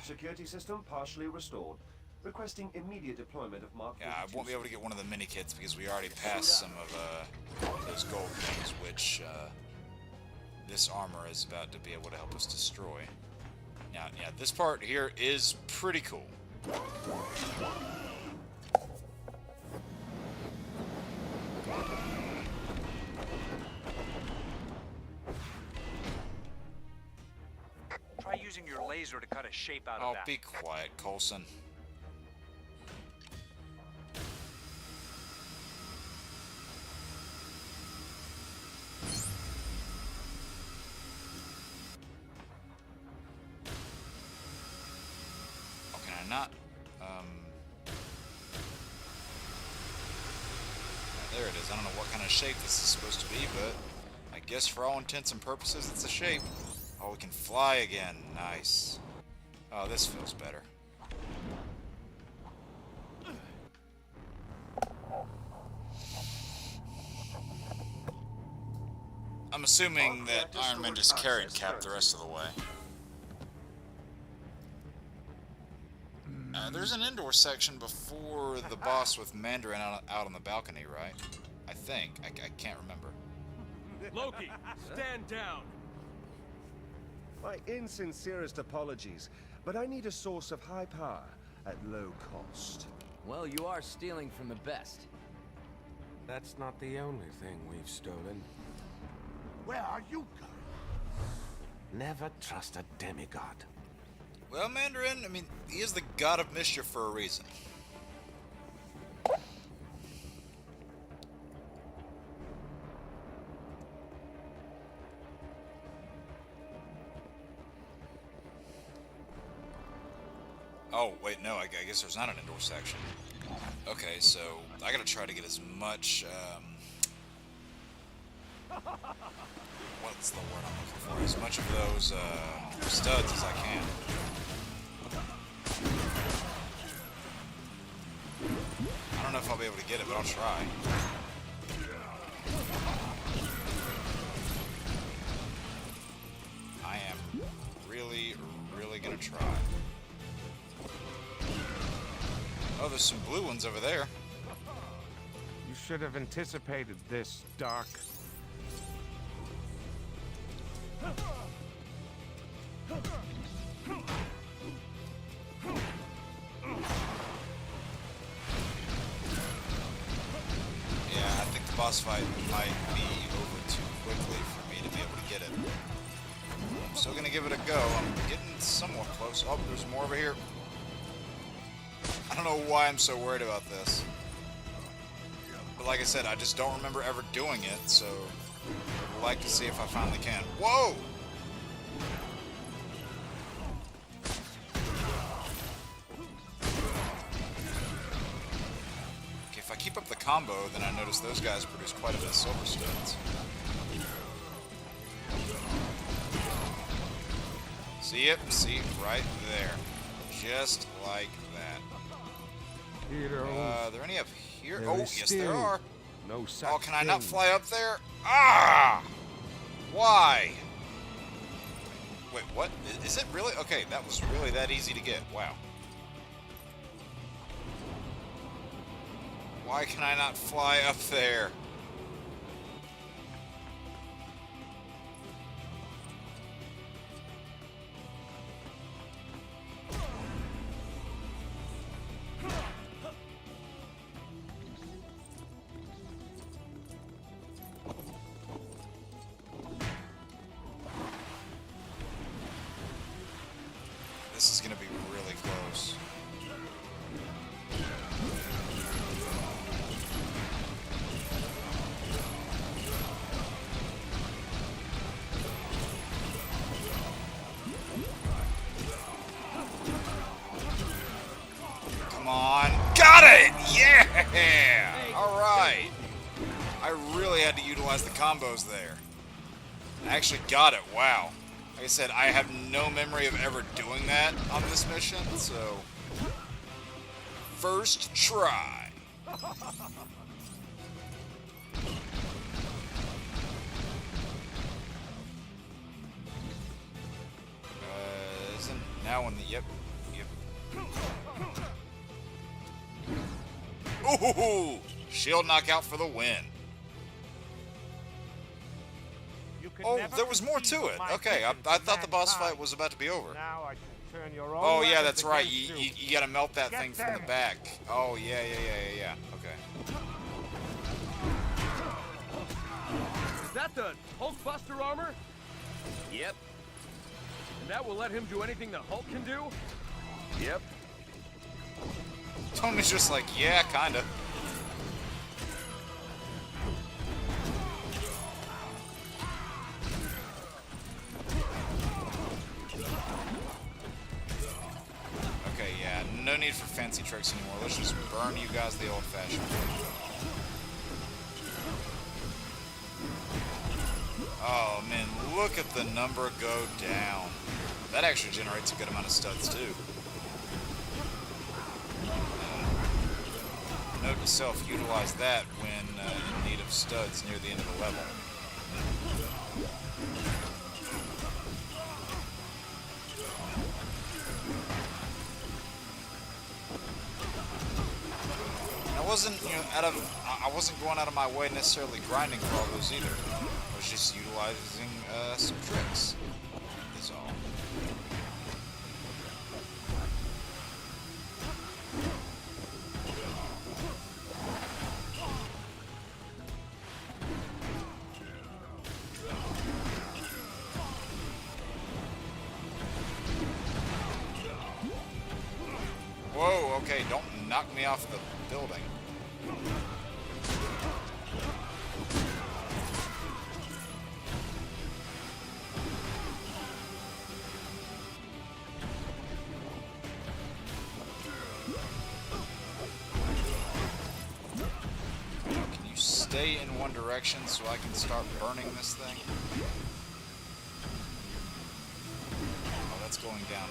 Security system partially restored. Requesting immediate deployment of Mark 42. Yeah, I won't be able to get one of the mini kits because we already passed some of those gold things, which this armor is about to be able to help us destroy. Now, yeah, this part here is pretty cool. Try using your laser to cut a shape out of that. Oh, be quiet, Coulson. Oh, can I not? There it is. I don't know what kind of shape this is supposed to be, but I guess for all intents and purposes, it's a shape. Oh, we can fly again. Nice. Oh, this feels better. I'm assuming that Iron Man just carried Cap the rest of the way. There's an indoor section before the boss with Mandarin out on the balcony, right? I think. I can't remember. Loki, stand down! My insincerest apologies, but I need a source of high power at low cost. Well, you are stealing from the best. That's not the only thing we've stolen. Where are you going? Never trust a demigod. Well, Mandarin, I mean, he is the god of mischief for a reason. Oh, wait, no, I guess there's not an indoor section. Okay, so I gotta try to get as much, what's the word I'm looking for? As much of those, studs as I can. I don't know if I'll be able to get it, but I'll try. I am really, really gonna try. Oh, Oh, there's some blue ones over there. You should have anticipated this, Doc. Yeah, I think the boss fight might be over too quickly for me to be able to get it. I'm still gonna give it a go. I'm getting somewhat close. Oh, there's more over here. I don't know why I'm so worried about this. But like I said, I just don't remember ever doing it, so I'd like to see if I finally can. Whoa! Okay, if I keep up the combo, then I notice those guys produce quite a bit of silver stones. See it? See? Right there. Just like that. Are there any up here? Oh, yes there are. No such Oh, can I not fly up there? Ah! Why? Wait, what? Is it really? Okay, that was really that easy to get. Wow. Why can I not fly up there? This is going to be really close. Come on. Got it! Yeah! Alright. I really had to utilize the combos there. I actually got it. Wow. Like I said, I have no memory of ever doing that on this mission, so... First try. Isn't now on the... Yep. Ooh! Shield knockout for the win. Oh, there was more to it. Okay, I thought the boss fight was about to be over. Oh, yeah, that's right. You gotta melt that thing from the back. Oh, yeah. Okay. Is that the Hulkbuster armor? Yep. And that will let him do anything the Hulk can do? Yep. Tony's just like, yeah, kinda. Okay, yeah, no need for fancy tricks anymore. Let's just burn you guys the old-fashioned way. Oh, man, look at the number go down. That actually generates a good amount of studs, too. Note to self, utilize that when in need of studs near the end of the level. I wasn't going out of my way necessarily grinding for all those either. I was just utilizing some tricks. Is all. Whoa, okay, don't knock me off the building. Can you stay in one direction so I can start burning this thing? Oh, that's going down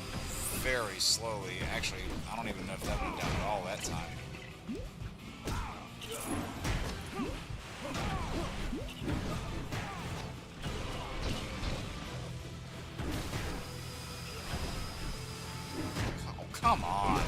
very slowly. Actually, I don't even know if that went down at all that time. Oh, come on.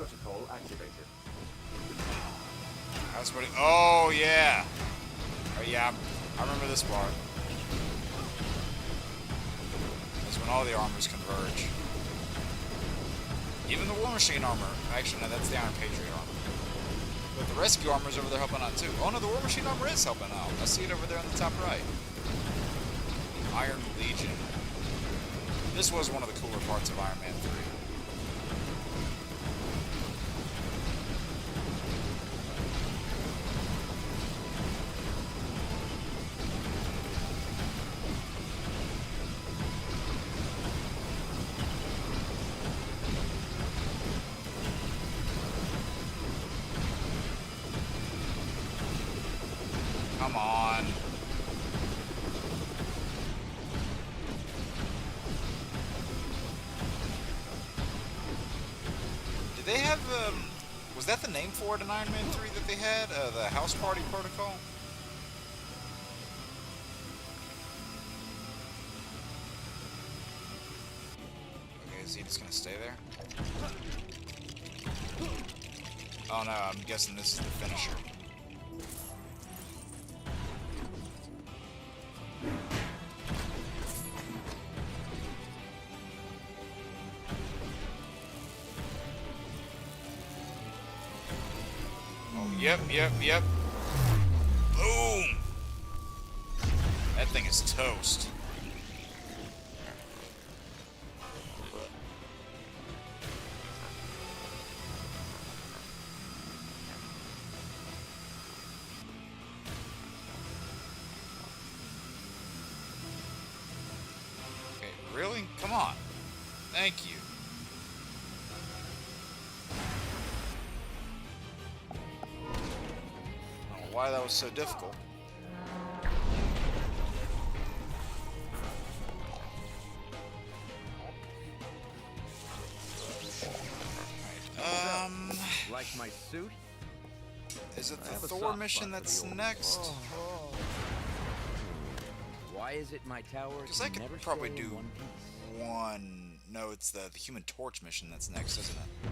protocol activated. That's what. Oh yeah. Oh yeah. I remember this part. That's when all the armors converge. Even the War Machine armor. Actually, no, that's the Iron Patriot armor. But the rescue armor's over there helping out too. Oh no, the War Machine armor is helping out. I see it over there on the top right. Iron Legion. This was one of the cooler parts of Iron Man 3. Come on. Did they have, was that the name for it in Iron Man 3 that they had? The House Party Protocol? Okay, is he just gonna stay there? Oh no, I'm guessing this is the finisher. Yep. Boom! That thing is toast. Okay, really? Come on. Thank you. Why that was so difficult. Like my suit? Is it the Thor mission that's next? Why is it my tower? Because I could probably do one. No, it's the Human Torch mission that's next, isn't it?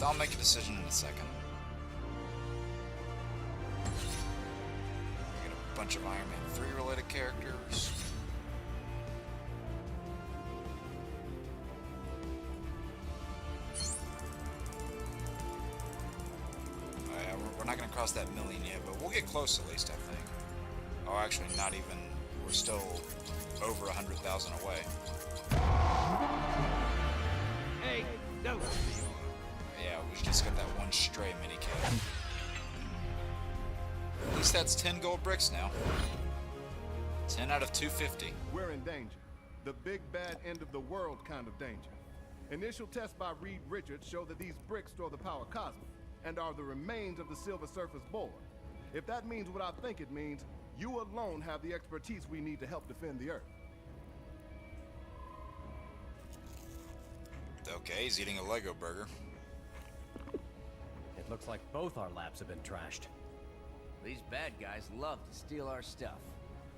I'll make a decision in a second. We get a bunch of Iron Man 3 related characters. Oh, yeah, we're not going to cross that million yet, but we'll get close at least, I think. Oh, actually, not even. We're still over 100,000 away. Hey, no! Yeah, we just got that one stray minicap. At least that's 10 gold bricks now. 10 out of 250. We're in danger. The big bad end of the world kind of danger. Initial tests by Reed Richards show that these bricks store the power cosmic and are the remains of the Silver Surface board. If that means what I think it means, you alone have the expertise we need to help defend the Earth. Okay, he's eating a Lego burger. It looks like both our labs have been trashed. These bad guys love to steal our stuff.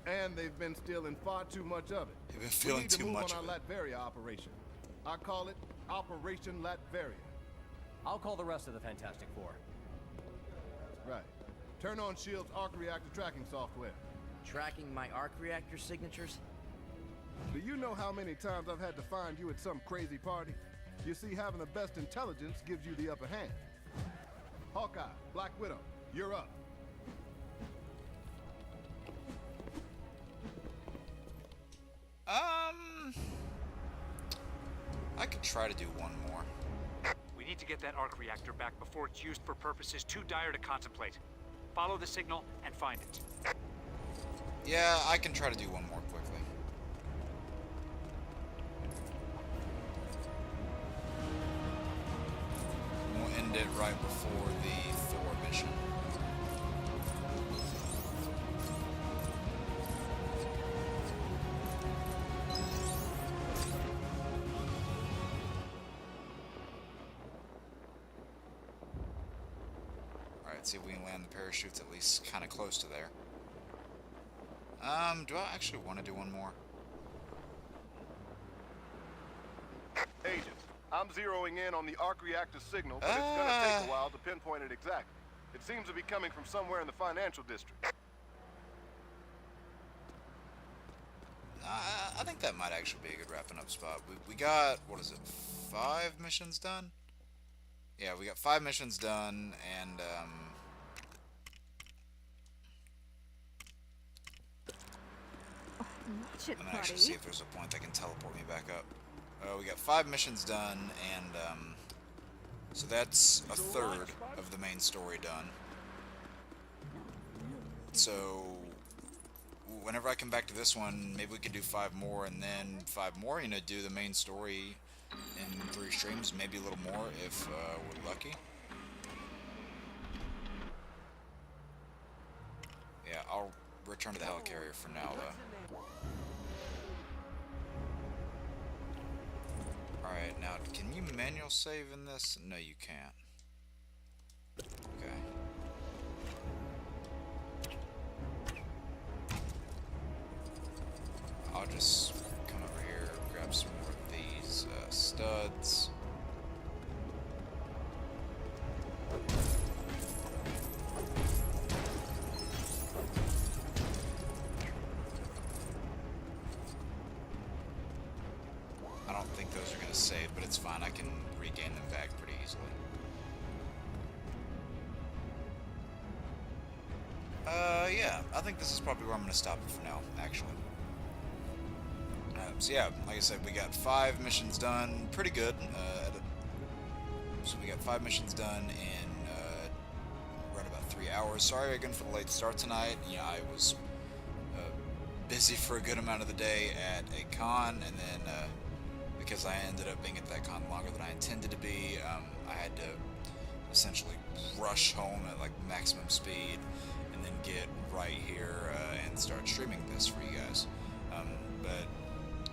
And they've been stealing far too much of it. They've been feeling too much on of our it. Latveria operation. I call it Operation Latveria. I'll call the rest of the Fantastic Four. Right. Turn on S.H.I.E.L.D.'s arc reactor tracking software. Tracking my arc reactor signatures? Do you know how many times I've had to find you at some crazy party? You see, having the best intelligence gives you the upper hand. Hawkeye, Black Widow, you're up. I could try to do one more. We need to get that arc reactor back before it's used for purposes too dire to contemplate. Follow the signal and find it. Yeah, I can try to do one more quickly. We'll end it right before the Thor mission. Alright, Let's see if we can land the parachutes at least kind of close to there. Do I actually want to do one more? Agents, I'm zeroing in on the arc reactor signal, but it's gonna take a while to pinpoint it exactly. It seems to be coming from somewhere in the financial district. I think that might actually be a good wrapping up spot. We got, what is it, 5 missions done? Yeah, we got 5 missions done, and I'm gonna actually see if there's a point that can teleport me back up. We got 5 missions done, and so that's a third of the main story done. So whenever I come back to this one, maybe we could do 5 more, and then 5 more, you know, do the main story in 3 streams, maybe a little more if we're lucky. Yeah, I'll return to the helicarrier for now, though. Alright, now, can you manual save in this? No, you can't. Okay. I'll just come over here, grab some more of these studs. I don't think those are going to save, but it's fine. I can regain them back pretty easily. Yeah, I think this is probably where I'm going to stop it for now, actually. So yeah, like I said, we got 5 missions done, pretty good. So we got 5 missions done in right about 3 hours. Sorry again for the late start tonight. You know, I was busy for a good amount of the day at a con, and then because I ended up being at that con longer than I intended to be, I had to essentially rush home at like maximum speed, and then get right here and start streaming this for you guys. But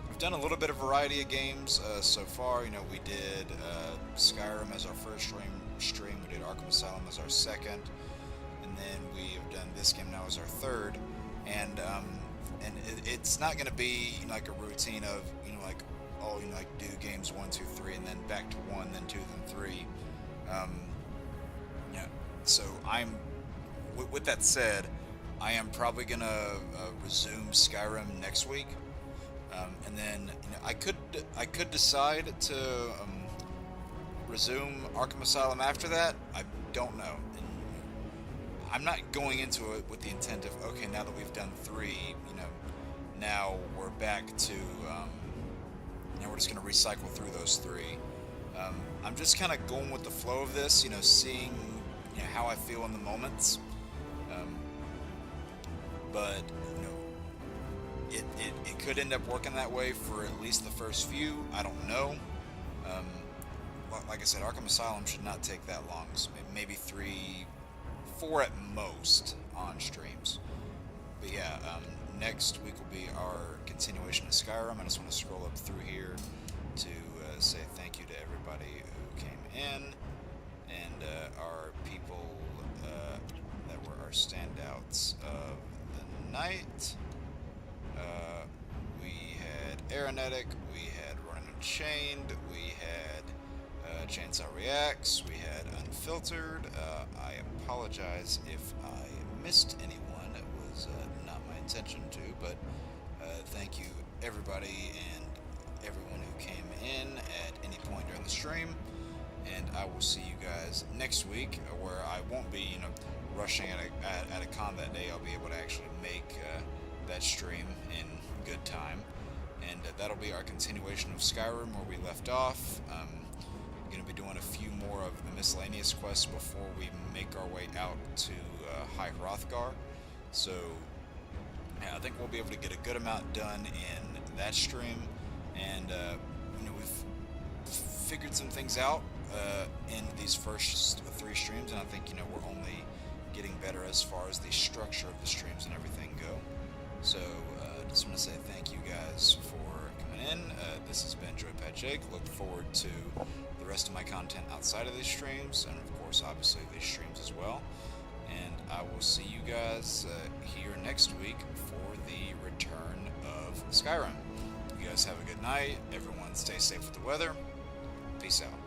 we've done a little bit of variety of games so far. You know, we did Skyrim as our first stream. We did Arkham Asylum as our second, and then we have done this game now as our third. And it's not going to be, you know, like a routine of, you know, like, oh, you know, like do games 1, 2, 3, and then back to 1, then 2, then 3. Yeah. So I'm. With that said, I am probably gonna resume Skyrim next week, and then, you know, I could decide to resume Arkham Asylum after that. I don't know. And I'm not going into it with the intent of, okay, now that we've done 3, you know, now we're back to now we're just gonna recycle through those 3. I'm just kind of going with the flow of this, you know, seeing, you know, how I feel in the moments. But, you know, it could end up working that way for at least the first few. I don't know. Like I said, Arkham Asylum should not take that long. So maybe 3, 4 at most on streams. But yeah, next week will be our continuation of Skyrim. I just want to scroll up through here to say thank you to everybody who came in, and our people that were our standouts of the night. We had Aeronetic, we had Running Unchained, we had Chainsaw Reacts, we had Unfiltered. I apologize if I missed anyone. It was not my intention to, but thank you everybody and everyone who came in at any point during the stream. And I will see you guys next week, where I won't be, you know, rushing at a con that day. I'll be able to actually make that stream in good time, and that'll be our continuation of Skyrim where we left off. We're going to be doing a few more of the miscellaneous quests before we make our way out to High Hrothgar. So yeah, I think we'll be able to get a good amount done in that stream, and you know, we've figured some things out in these first 3 streams, and I think, you know, we're only getting better as far as the structure of the streams and everything go. So just want to say thank you guys for coming in. This has been Joypad Jake. Look forward to the rest of my content outside of these streams, and of course obviously these streams as well. I will see you guys here next week for the return of Skyrim. You guys have a good night. Everyone stay safe with the weather. Peace out.